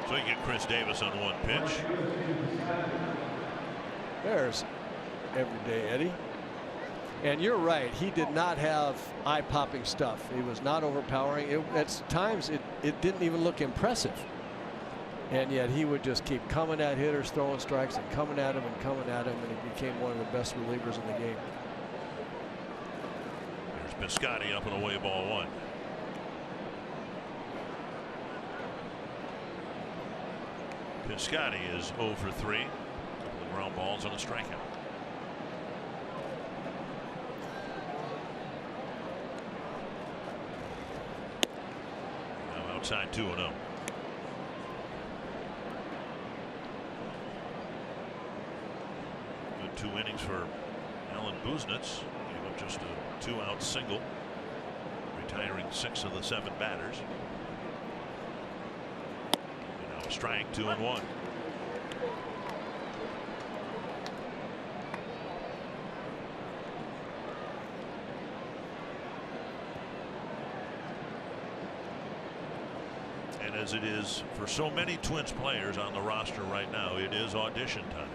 So you get Chris Davis on 1 pitch. There's everyday Eddie. And you're right, he did not have eye-popping stuff. He was not overpowering. At times, it didn't even look impressive. And yet he would just keep coming at hitters, throwing strikes, and coming at him, and he became one of the best relievers in the game. There's Piscotty up and away, ball 1. Piscotty is 0 for 3. A couple of ground balls and a strikeout. Now outside 2-0. Good 2 innings for Alan Buznitz. Gave up just a 2-out single, retiring 6 of the 7 batters. And now a strike, 2-1. And as it is for so many Twins players on the roster right now, it is audition time.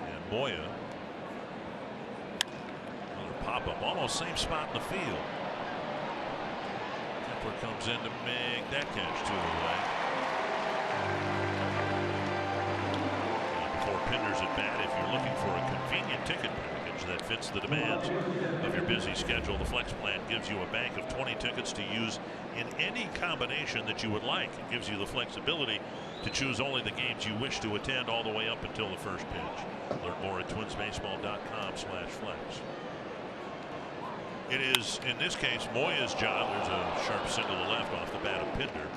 And Moya, another pop-up, almost same spot in the field. Kepler comes in to make that catch 2 away. And before Pinder's at bat, if you're looking for a convenient ticket package that fits the demands of your busy schedule, the Flex Plan gives you a bank of 20 tickets to use in any combination that you would like. It gives you the flexibility to choose only the games you wish to attend all the way up until the first pitch. Learn more at twinsbaseball.com/flex. It is, in this case, Moya's job. There's a sharp single to left off the bat of Pinder.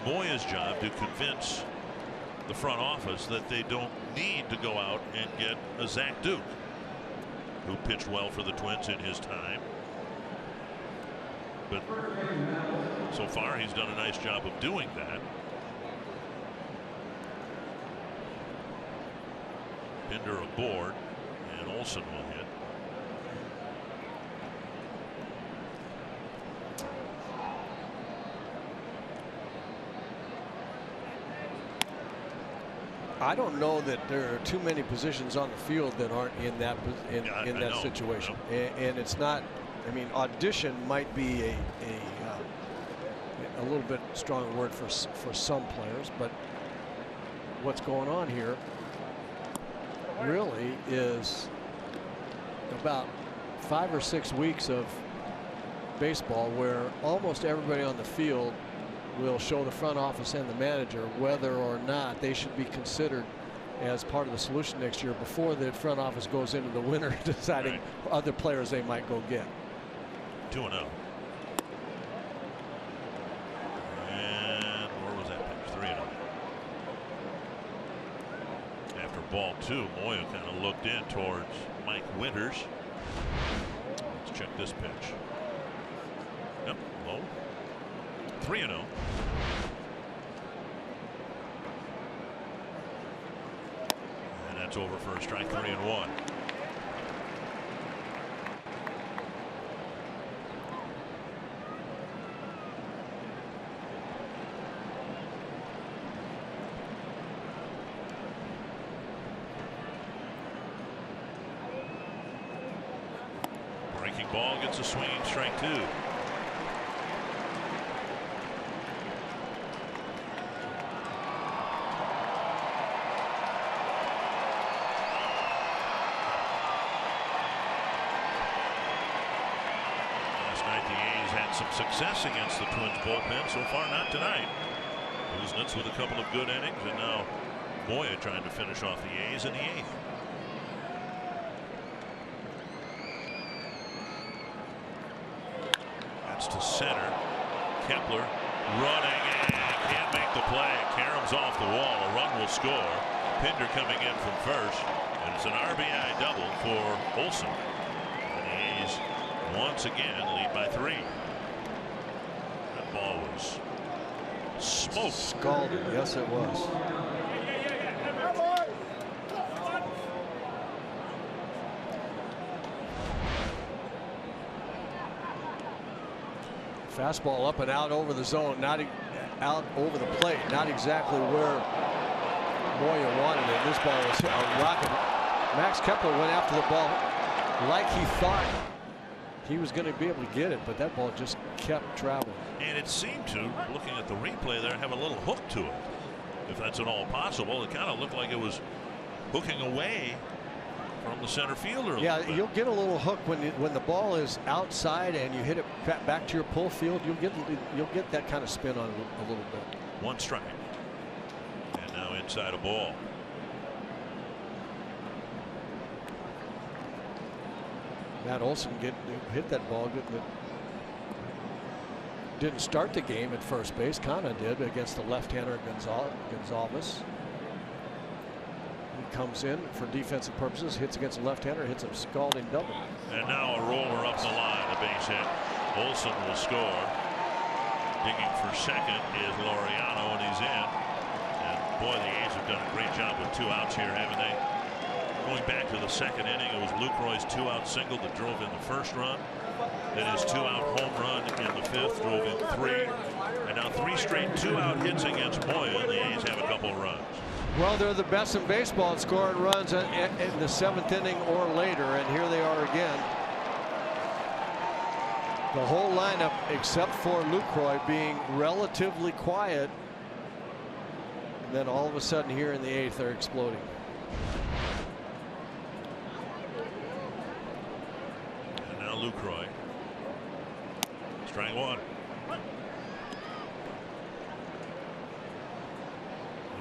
Moya's job to convince the front office that they don't need to go out and get a Zach Duke, who pitched well for the Twins in his time. But so far, he's done a nice job of doing that. Pinder aboard, and Olsen will hit. I don't know that there are too many positions on the field that aren't in that situation. And it's not. I mean, audition might be a little bit strong word for some players, but what's going on here really is about 5 or 6 weeks of baseball where almost everybody on the field will show the front office and the manager whether or not they should be considered as part of the solution next year before the front office goes into the winter deciding other players they might go get. 2-0. And where was that pitch? 3-0. After ball two. Moya kind of looked in towards Mike Winters. Let's check this pitch. Yep, low. 3-0. And that's over for a strike. 3-1. Breaking ball gets a swing, strike two. Last night the A's had some success against the Twins bullpen. So far not tonight. Kuznets with a couple of good innings, and now Moya trying to finish off the A's in the eighth. To center. Kepler running and can't make the play. Karem's off the wall. A run will score. Pinder coming in from first, and it's an RBI double for Olson. And the A's once again lead by 3. That ball was smoked. Scalded. Yes, it was. Fastball up and out over the zone, not out over the plate, not exactly where Moya wanted it. This ball was a rocket. Max Kepler went after the ball like he thought he was going to be able to get it, but that ball just kept traveling. And it seemed to, looking at the replay there, have a little hook to it. If that's at all possible, it kind of looked like it was hooking away from the center fielder. Yeah, you'll get a little hook when the ball is outside and you hit it back to your pull field. You'll get that kind of spin on it a little bit. 1 strike, and now inside a ball. Matt Olson hit that ball. Didn't start the game at first base. Kind of did against the left-hander Gonzalez. Comes in for defensive purposes, hits against the left-hander, hits a scalding double. And now a roller up the line, a base hit. Olson will score. Digging for second is Laureano, and he's in. And boy, the A's have done a great job with 2 outs here, haven't they? Going back to the second inning, it was Lucroy's 2-out single that drove in the first run. Then his 2-out home run in the 5th drove in 3. And now 3 straight 2-out hits against Moya, and the A's have a couple of runs. Well, they're the best in baseball at scoring runs in the 7th inning or later, and here they are again. The whole lineup, except for Lucroy, being relatively quiet. And then all of a sudden here in the 8th, they're exploding. And now Lucroy. Strike 1.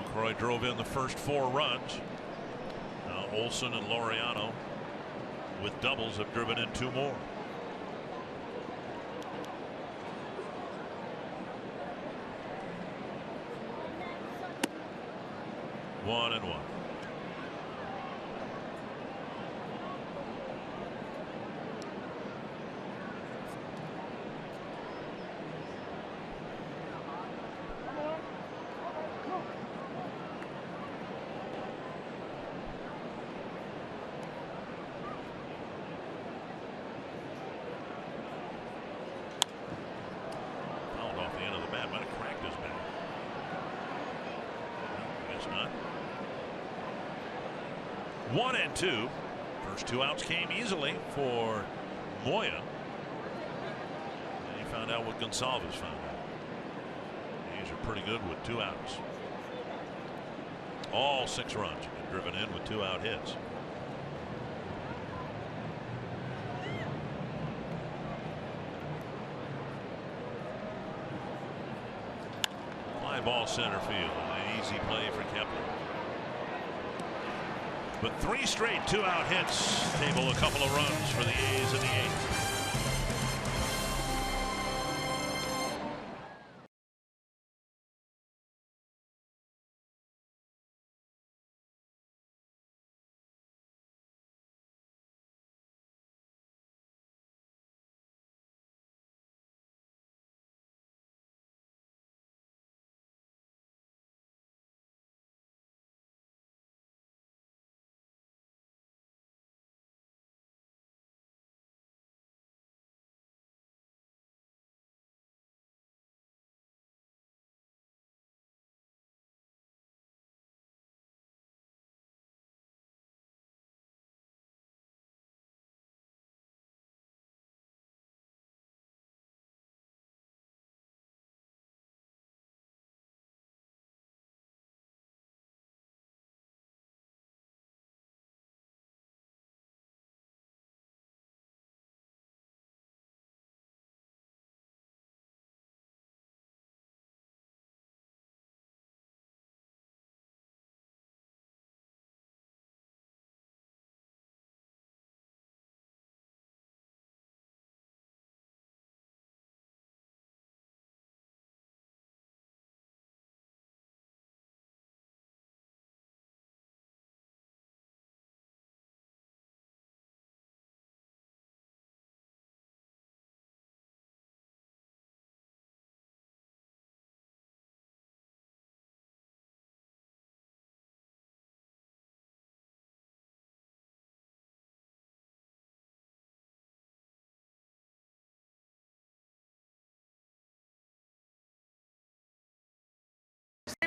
Lucroy drove in the first 4 runs. Now Olson and Laureano with doubles have driven in 2 more. One and one. One and 2. First 2 outs came easily for Moya. And he found out what Gonzalez found out. These are pretty good with 2 outs. All 6 runs have been driven in with 2-out hits. Fly ball center field. An easy play for Kepler. But 3 straight 2-out hits table a couple of runs for the A's in the 8th.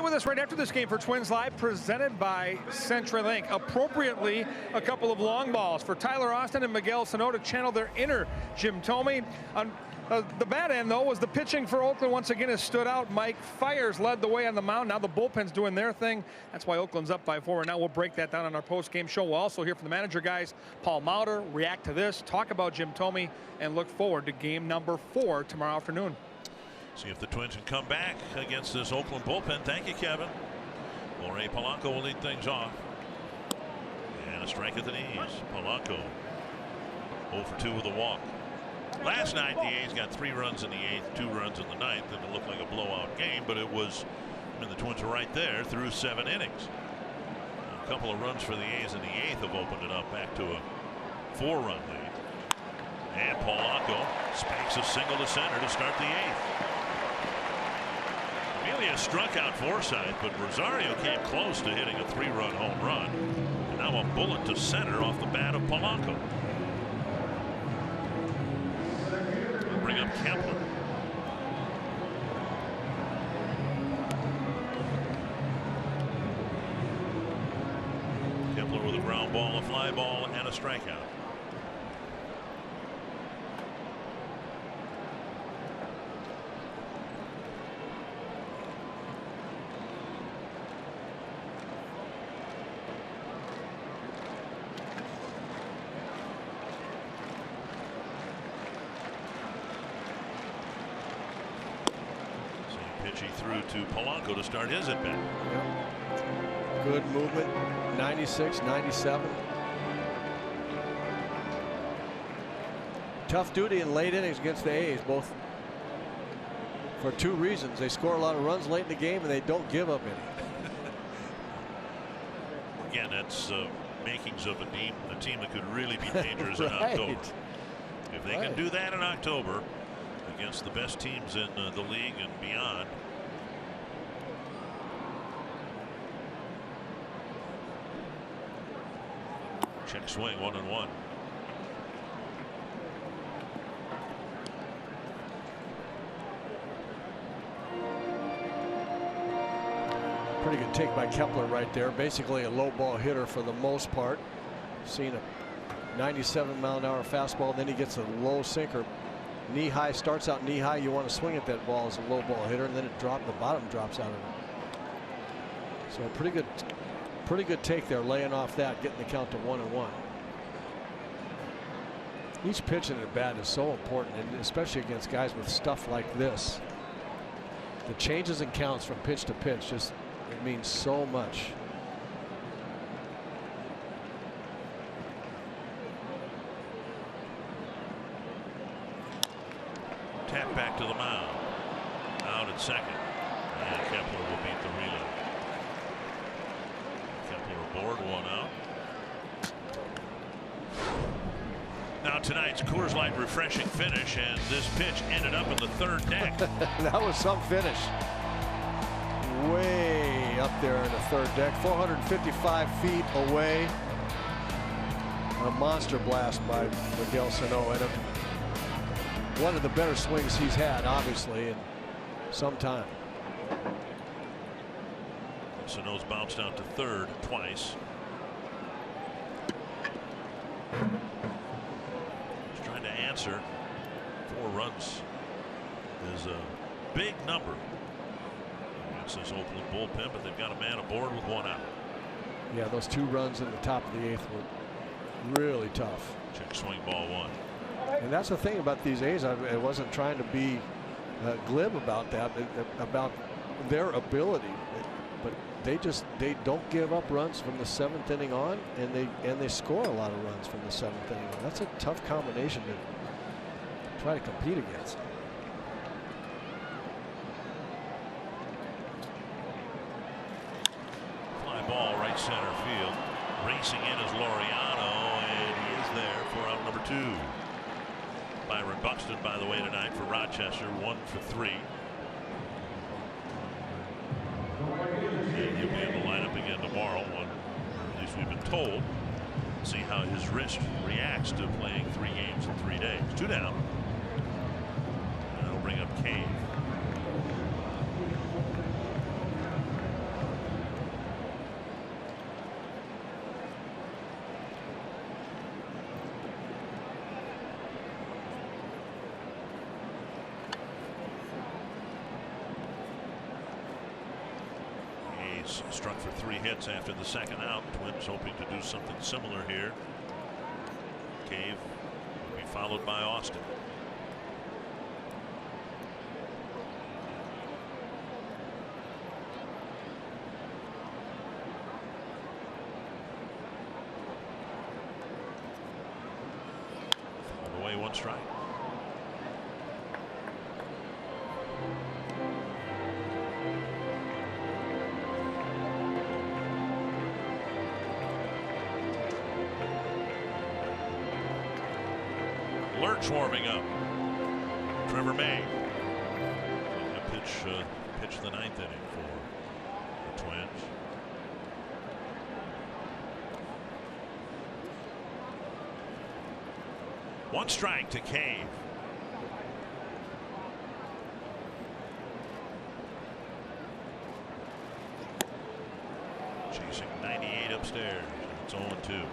with us right after this game for Twins Live, presented by CenturyLink. Appropriately, a couple of long balls for Tyler Austin and Miguel Sano to channel their inner Jim Thome. On the bad end, though, was the pitching for Oakland. Once again, has stood out. Mike Fiers led the way on the mound. Now the bullpen's doing their thing. That's why Oakland's up by 4. And now we'll break that down on our post-game show. We'll also hear from the manager guys, Paul Mauder, react to this, talk about Jim Thome, and look forward to game number 4 tomorrow afternoon. See if the Twins can come back against this Oakland bullpen. Thank you, Kevin. Jorge Polanco will lead things off. And a strike at the knees. Polanco 0 for 2 with a walk. Last night, the A's got 3 runs in the 8th, 2 runs in the 9th, and it looked like a blowout game, but it was, I mean, the Twins were right there through 7 innings. A couple of runs for the A's in the 8th have opened it up back to a 4-run lead. And Polanco spanks a single to center to start the 8th. Amelia struck out Forsythe, but Rosario came close to hitting a 3-run home run. And now a bullet to center off the bat of Polanco. Bring up Kepler. Kepler with a ground ball, a fly ball, and a strikeout. He threw to Polanco to start his at bat. Yep. Good movement. 96, 97. Tough duty in late innings against the A's, both for 2 reasons. They score a lot of runs late in the game and they don't give up any. Again, that's makings of a team that could really be dangerous in Right. October. If they can do that in October against the best teams in the league and beyond. Check swing, 1-1. Pretty good take by Kepler right there. Basically a low ball hitter for the most part. Seen a 97-mile-an-hour fastball, then he gets a low sinker. Knee high, starts out knee high. You want to swing at that ball as a low ball hitter, and then the bottom drops out of it. So pretty good take there, laying off that, getting the count to 1-1. Each pitch in the bat is so important, and especially against guys with stuff like this. The changes in counts from pitch to pitch just, it means so much. Tap back to the mound. Out at second. And Kepler will beat the relay. Kepler aboard, 1 out. Now tonight's Coors Light refreshing finish, and this pitch ended up in the 3rd deck. That was some finish. Way up there in the 3rd deck, 455 feet away. A monster blast by Miguel Sano, and one of the better swings he's had, obviously, in some time. Sano's bounced out to 3rd twice. He's trying to answer. 4 runs is a big number against this Oakland bullpen, but they've got a man aboard with 1 out. Yeah, those 2 runs in the top of the 8th were really tough. Check swing, ball 1. And that's the thing about these A's. I wasn't trying to be glib about that, about their ability, but they don't give up runs from the 7th inning on, and they score a lot of runs from the 7th inning on. That's a tough combination to try to compete against. Fly ball, right center field. Racing in is Laureano, and he is there for out number 2. Byron Buxton, by the way, tonight for Rochester, 1 for 3. And he'll be in the lineup again tomorrow, at least we've been told. See how his wrist reacts to playing 3 games in 3 days. 2 down. And that'll bring up Cave. Has struck for 3 hits after the second out. Twins hoping to do something similar here. Cave will be followed by Austin. Fouled away, 1 strike. Lurch warming up. Trevor May. A pitch the 9th inning for the Twins. One strike to Cave. Chasing 98 upstairs. It's 0-2.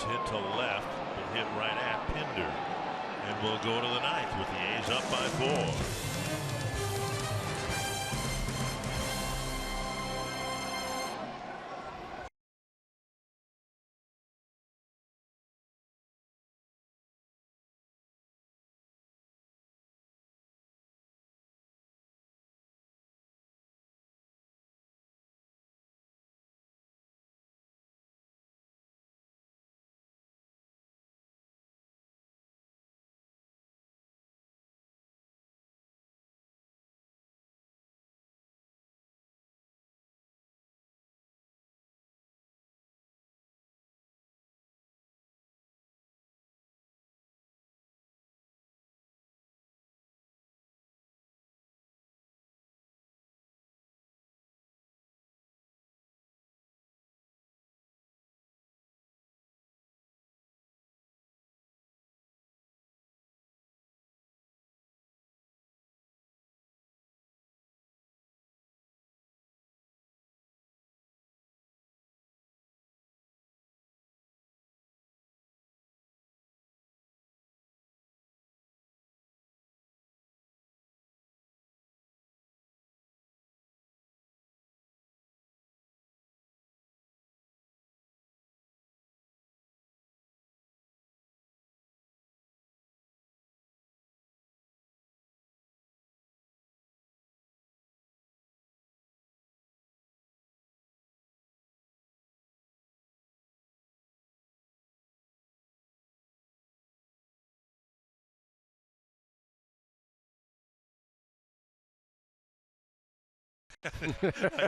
Hit to left, but hit right at Pinder, and we'll go to the 9th with the A's up by 4.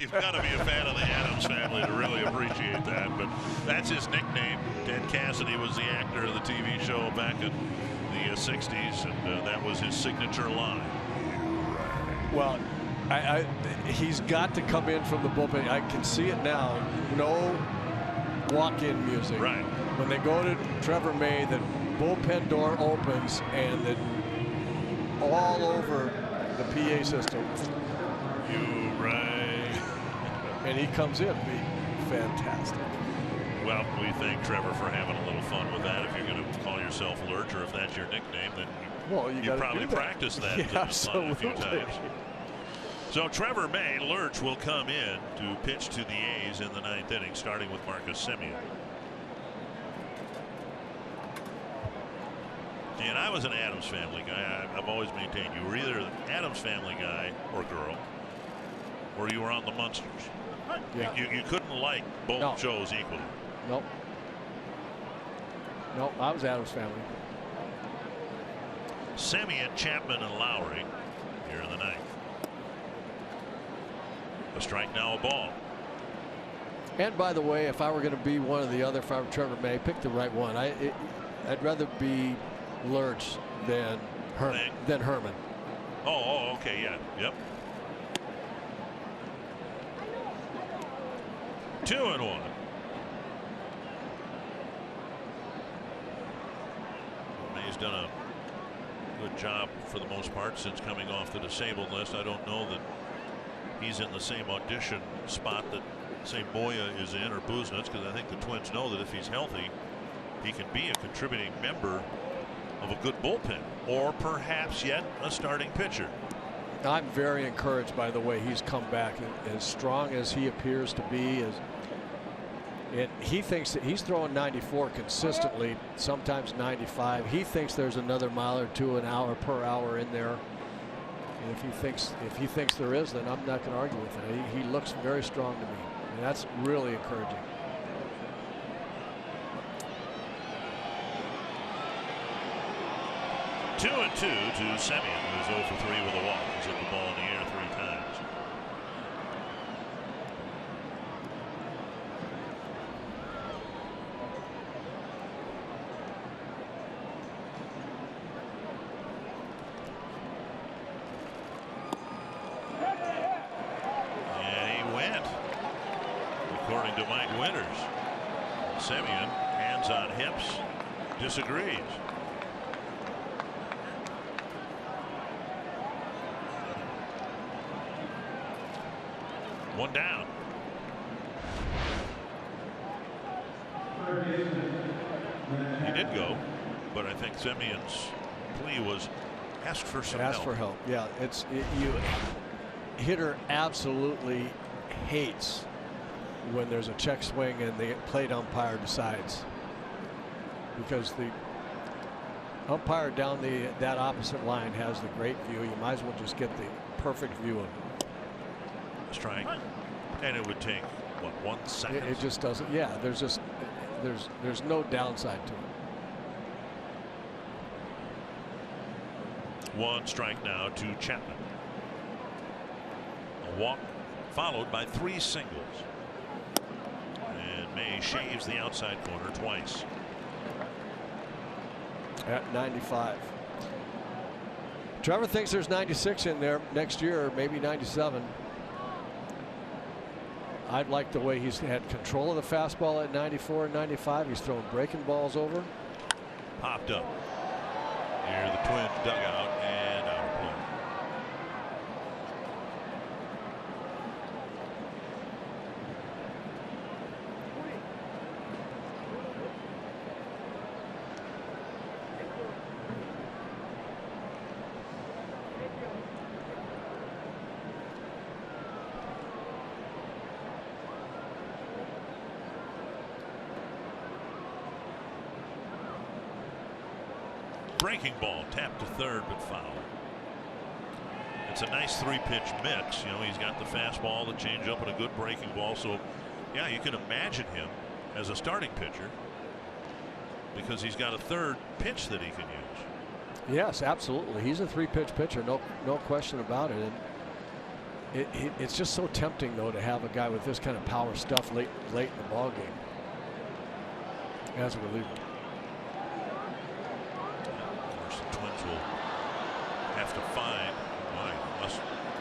You've got to be a fan of the Addams Family to really appreciate that, but that's his nickname. Ted Cassidy was the actor of the TV show back in the 60s, and that was his signature line. Well, he's got to come in from the bullpen. I can see it now. No walk-in music. Right. When they go to Trevor May, the bullpen door opens, and then all over the PA system. And he comes in. Be fantastic. Well, we thank Trevor for having a little fun with that. If you're going to call yourself Lurch, or if that's your nickname, then you probably practiced that a few times. So Trevor May, Lurch will come in to pitch to the A's in the 9th inning, starting with Marcus Semien. And I was an Addams Family guy. I've always maintained you were either an Addams Family guy or girl, or you were on the Munsters. Yeah. You couldn't like both shows equally. Nope. Nope, I was Addams Family. Semien, Chapman, and Lowry here in the 9th. A strike, now a ball. And by the way, if I were going to be one or the other, if I were Trevor May, pick the right one. I'd rather be Lurch than Herman. Oh, okay, yeah, yep. 2-1. done a good job for the most part since coming off the disabled list. I don't know that he's in the same audition spot that, say, Moya is in or Buznitz, because I think the Twins know that if he's healthy, he can be a contributing member of a good bullpen, or perhaps yet a starting pitcher. I'm very encouraged by the way he's come back, as strong as he appears to be. And he thinks that he's throwing 94 consistently, sometimes 95. He thinks there's another mile or two an hour per hour in there. And if he thinks there is, then I'm not going to argue with it. He looks very strong to me, and that's really encouraging. Two and two to Semien, who's 0 for 3 with a walk. He's hit the ball in the air 3 times. And he went, according to Mike Winters. Semien, hands on hips, disagrees. One down. He did go, but I think Semien's plea was ask for some help. Ask for help. Yeah, hitter absolutely hates when there's a check swing and the plate umpire decides, because the umpire down that opposite line has the great view. You might as well just get the perfect view of it. Strike, and it would take what, 1 second? It just doesn't. Yeah, there's no downside to it. 1 strike now to Chapman. A walk followed by 3 singles, and May shaves the outside corner twice. At 95. Trevor thinks there's 96 in there next year, or maybe 97. I'd like the way he's had control of the fastball at 94 and 95. He's throwing breaking balls over. Popped up near the Twins dugout and out of play. Breaking ball tapped to third but foul. It's a nice 3-pitch mix. You know, he's got the fastball, the changeup, and a good breaking ball. So yeah, you can imagine him as a starting pitcher because he's got a third pitch that he can use. Yes, absolutely. He's a 3-pitch pitcher, no question about it. And it's just so tempting though to have a guy with this kind of power stuff late in the ball game as a reliever. Have to find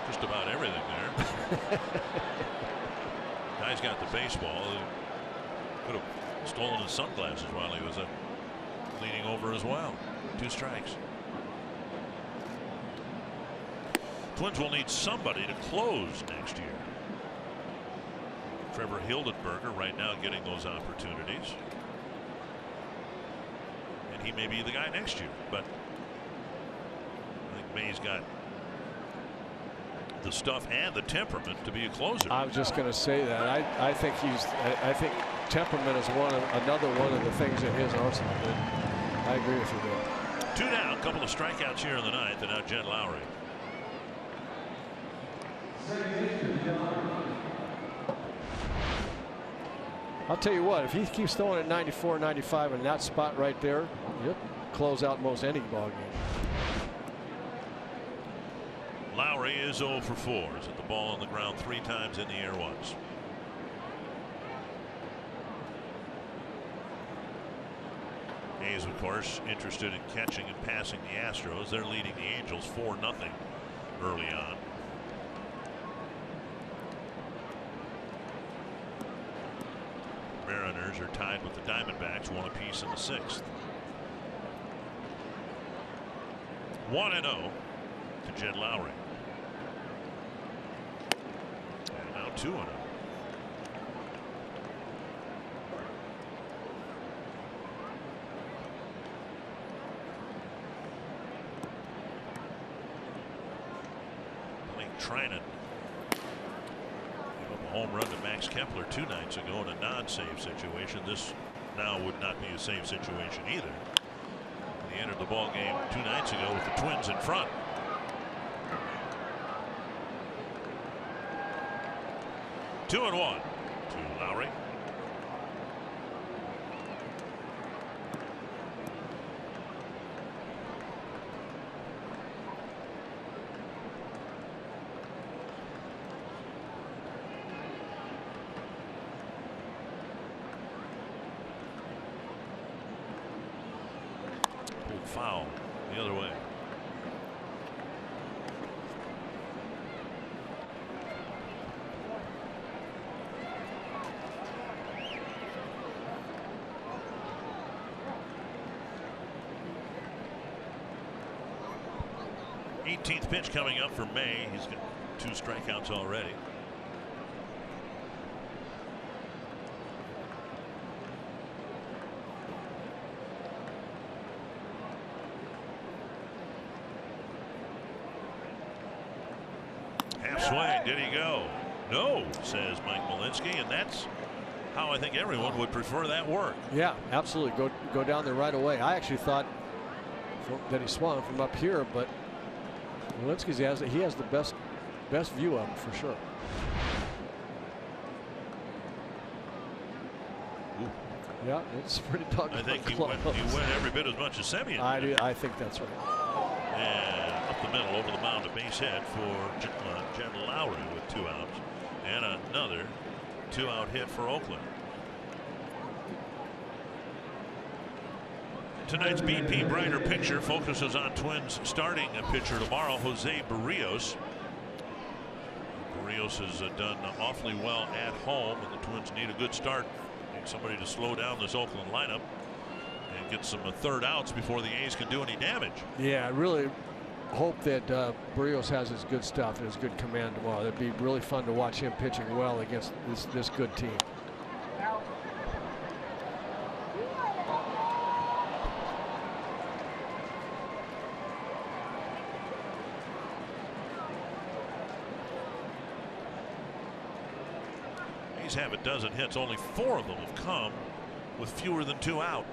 just about everything there. Guy's got the baseball. He could have stolen his sunglasses while he was leaning over as well. 2 strikes. Twins will need somebody to close next year. Trevor Hildenberger right now getting those opportunities, and he may be the guy next year, but May's got the stuff and the temperament to be a closer. I was just going to say that. I think temperament is another one of the things in his arsenal. I agree with you there. 2 down, a couple of strikeouts here in the 9th, and now Jen Lowry. I'll tell you what, if he keeps throwing at 94, 95 in that spot right there, you'll close out most any ball game. Lowry is 0 for 4. He's hit the ball on the ground 3 times, in the air once. Hayes, of course, interested in catching and passing the Astros. They're leading the Angels 4-0 early on. Mariners are tied with the Diamondbacks, 1 apiece in the 6th. 1-0 to Jed Lowry. And now 2-0. Trinan gave up a home run to Max Kepler 2 nights ago in a non-save situation. This now would not be a save situation either. He entered the ball game 2 nights ago with the Twins in front. Two and 1 to Lowry. Foul the other way. Eighteenth pitch coming up for May. He's got 2 strikeouts already. Swing, did he go? No, says Mike Malinsky, and that's how I think everyone would prefer that work. Yeah, absolutely. Go down there right away. I actually thought that he swung from up here, but Malinsky he has the best view of him for sure. Ooh. Yeah, it's pretty doggone I think he close. went every bit as much as Semien. I think that's right. And up the middle over the mound, a base hit for Jed Lowry with 2 outs, and another 2-out hit for Oakland. Tonight's BP Brighter Picture focuses on Twins starting pitcher tomorrow, Jose Barrios. Barrios has done awfully well at home, and the Twins need a good start. Need somebody to slow down this Oakland lineup and get some third outs before the A's can do any damage. Yeah, I really hope that Barrios has his good stuff and his good command tomorrow. It'd be really fun to watch him pitching well against this good team. A's have a dozen hits. Only 4 of them have come with fewer than 2 out.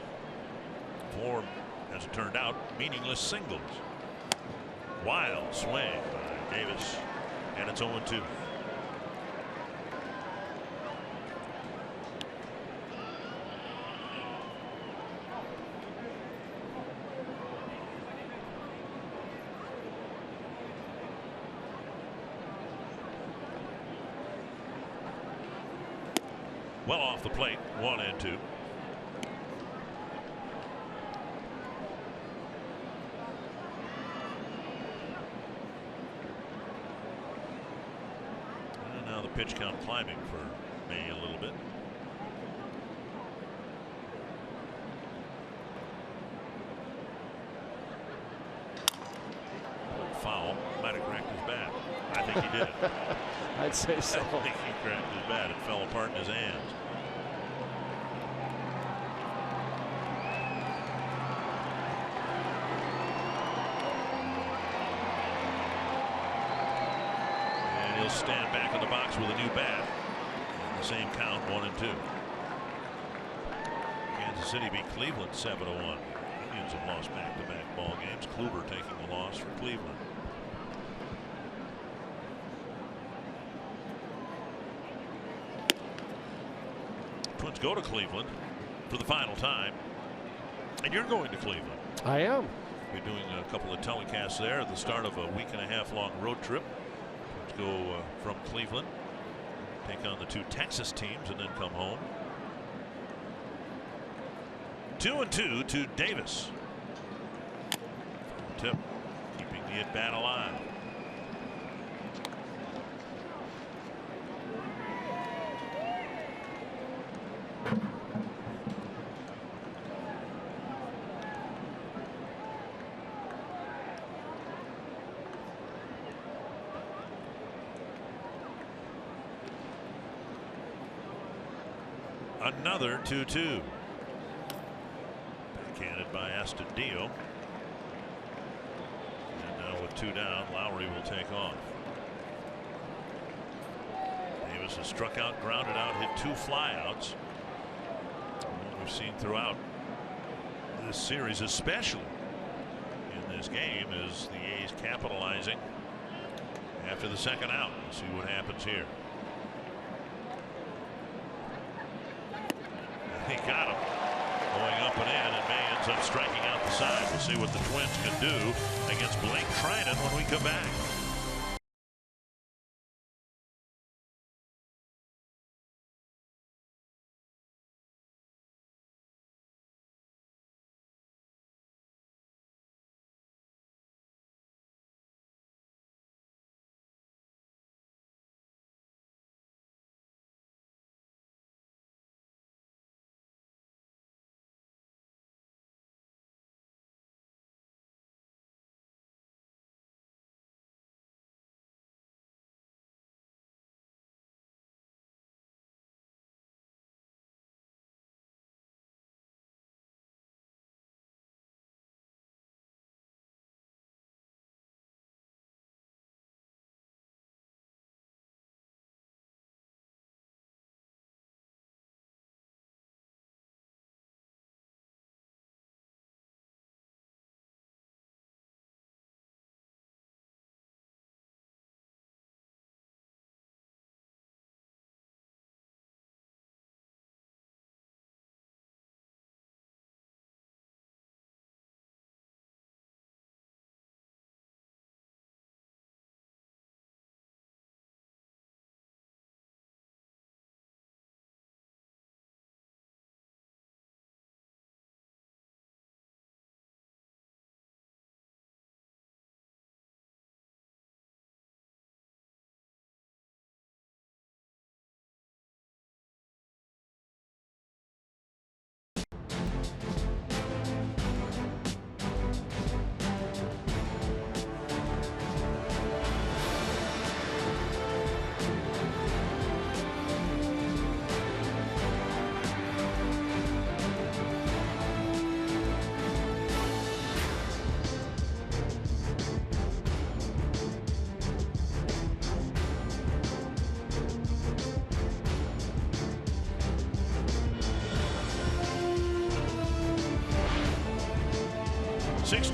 4, as it turned out, meaningless singles. Wild swing by Davis, and it's 0-2. Well off the plate, 1-2. Pitch count climbing for May a little bit. Foul. Might have cracked his bat. I think he did. I'd say so. I think he cracked his bat. It fell apart in his hands. Stand back in the box with a new bat. The same count, 1-2. Kansas City beat Cleveland 7-1. Indians have lost back-to-back ball games. Kluber taking the loss for Cleveland. Twins go to Cleveland for the final time, and you're going to Cleveland. I am. We're doing a couple of telecasts there at the start of a 1.5-week long road trip. Go from Cleveland, take on the 2 Texas teams, and then come home. 2-2 to Davis. Tip, keeping the at-bat alive. another 2-2. Backhanded by Astudillo. And now with 2 down, Lowry will take off. Davis has struck out, grounded out, hit 2 flyouts. What we've seen throughout this series, especially in this game, is the A's capitalizing after the second out. We'll see what happens here. He got him going up and in, and May ends up striking out the side. We'll see what the Twins can do against Blake Trinan when we come back.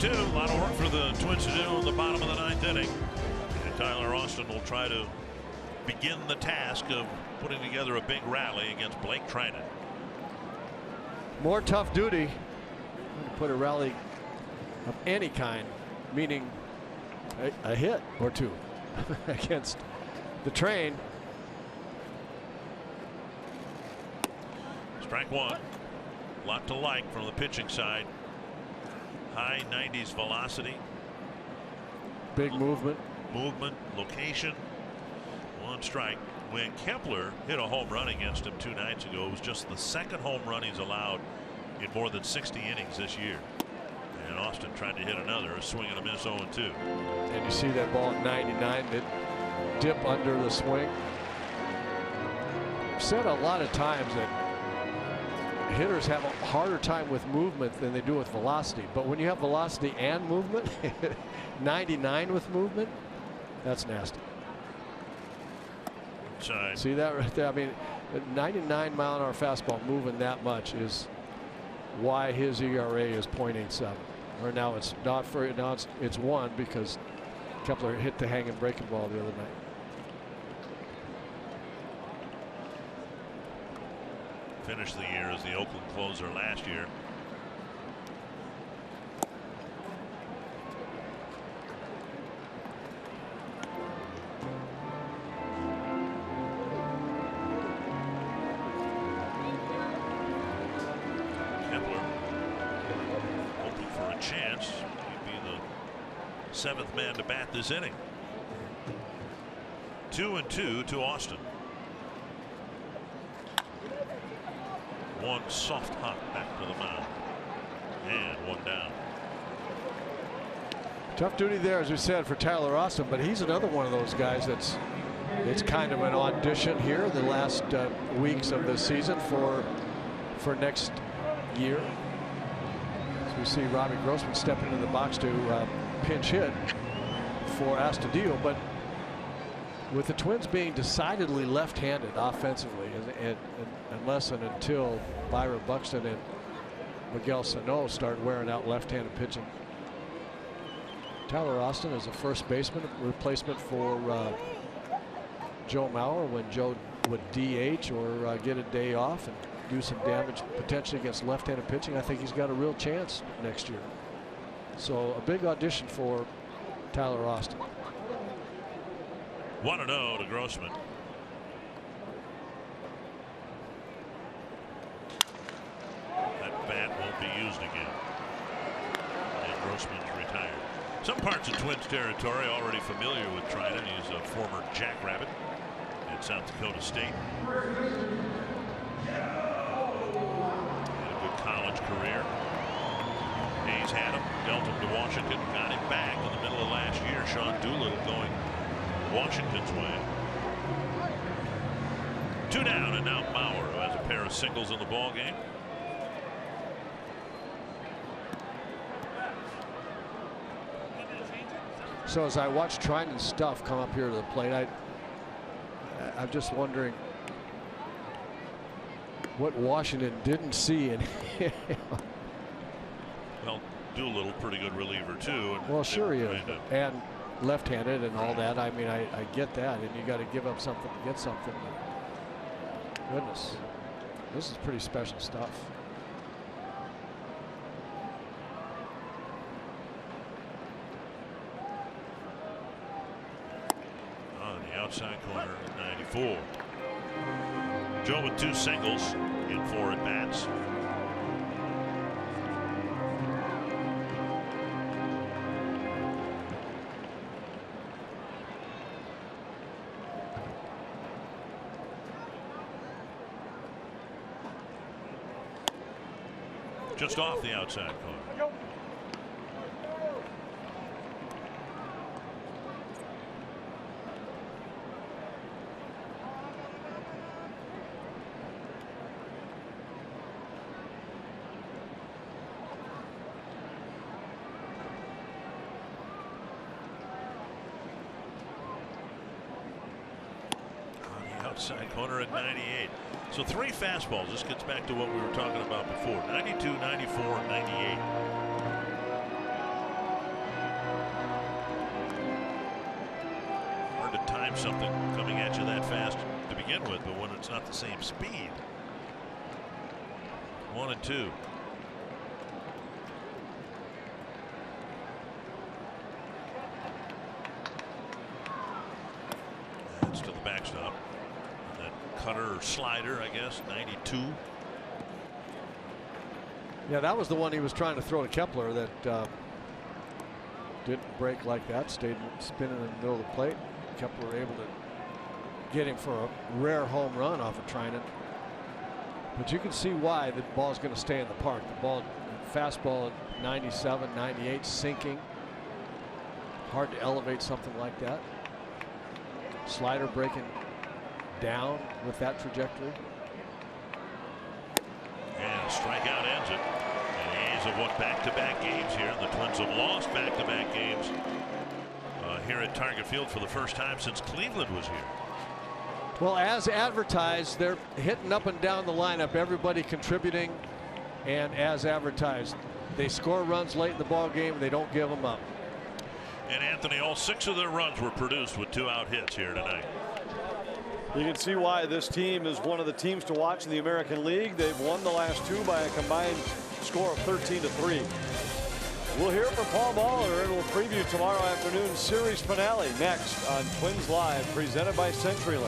A lot of work for the Twins to do in the bottom of the 9th inning. And Tyler Austin will try to begin the task of putting together a big rally against Blake Trinan. More tough duty. Put a rally of any kind, meaning a hit or 2 against the Train. Strike 1. A lot to like from the pitching side. High 90s velocity. Big movement. Movement, location. 1 strike. When Kepler hit a home run against him 2 nights ago, it was just the 2nd home run he's allowed in more than 60 innings this year. And Austin tried to hit another, a swing and a miss, 0-2. And you see that ball at 99 that dip under the swing. I've said a lot of times that hitters have a harder time with movement than they do with velocity, but when you have velocity and movement, 99 with movement, that's nasty. Inside. See that right there? I mean, a 99 mile an hour fastball moving that much is why his ERA is .87. Or now it's not for now it's 1 because Kepler hit the hanging breaking ball the other night. Finished the year as the Oakland closer last year. Kepler hoping for a chance. He'd be the 7th man to bat this inning. 2-2 to Austin. 1 soft hop back to the mound. And 1 down. Tough duty there, as we said, for Tyler Austin, but he's another one of those guys that's It's kind of an audition here the last weeks of the season for next year. So we see Robbie Grossman step into the box to pinch hit for Astudillo, but with the Twins being decidedly left-handed offensively, and unless and until Byron Buxton and Miguel Sano start wearing out left-handed pitching. Tyler Austin is a first baseman replacement for Joe Mauer when Joe would DH or get a day off and do some damage potentially against left-handed pitching. I think he's got a real chance next year. So a big audition for Tyler Austin. 1-0 to Grossman. That bat won't be used again. And Grossman's retired. Some parts of Twins territory already familiar with Trinan. He's a former Jackrabbit at South Dakota State. Had a good college career. Hayes had him, dealt him to Washington, got him back in the middle of last year. Sean Doolittle going Washington's way. 2 down, and now Mauer, who has a pair of singles in the ball game. So as I watch Trinan's stuff come up here to the plate, I'm just wondering what Washington didn't see in him. Well, Doolittle, pretty good reliever too. And well, sure he is, and left-handed and all that. I mean, I get that, and you got to give up something to get something. Goodness, this is pretty special stuff. On the outside corner, 94. Joe with 2 singles in 4 at-bats. Just off the outside corner. Outside corner at 98. So 3 fastballs. This gets back to what we were talking about before. 92, 94, 98. Hard to time something coming at you that fast to begin with, but when it's not the same speed. 1 and 2. That's to the backstop. Cutter or slider, I guess, 92. Yeah, that was the one he was trying to throw to Kepler that didn't break like that. Stayed spinning in the middle of the plate. Kepler able to get him for a rare home run off of Trinan. But you can see why the ball's going to stay in the park. The ball, fastball at 97, 98, sinking. Hard to elevate something like that. Slider breaking down with that trajectory. And a strikeout ends it. And the A's have won back-to-back games here. The Twins have lost back-to-back games here at Target Field for the first time since Cleveland was here. Well, as advertised, they're hitting up and down the lineup, everybody contributing, and as advertised, they score runs late in the ball game, they don't give them up. And Anthony, all 6 of their runs were produced with 2-out hits here tonight. You can see why this team is one of the teams to watch in the American League. They've won the last 2 by a combined score of 13-3. We'll hear from Paul Mahler and we'll preview tomorrow afternoon's series finale next on Twins Live, presented by CenturyLink.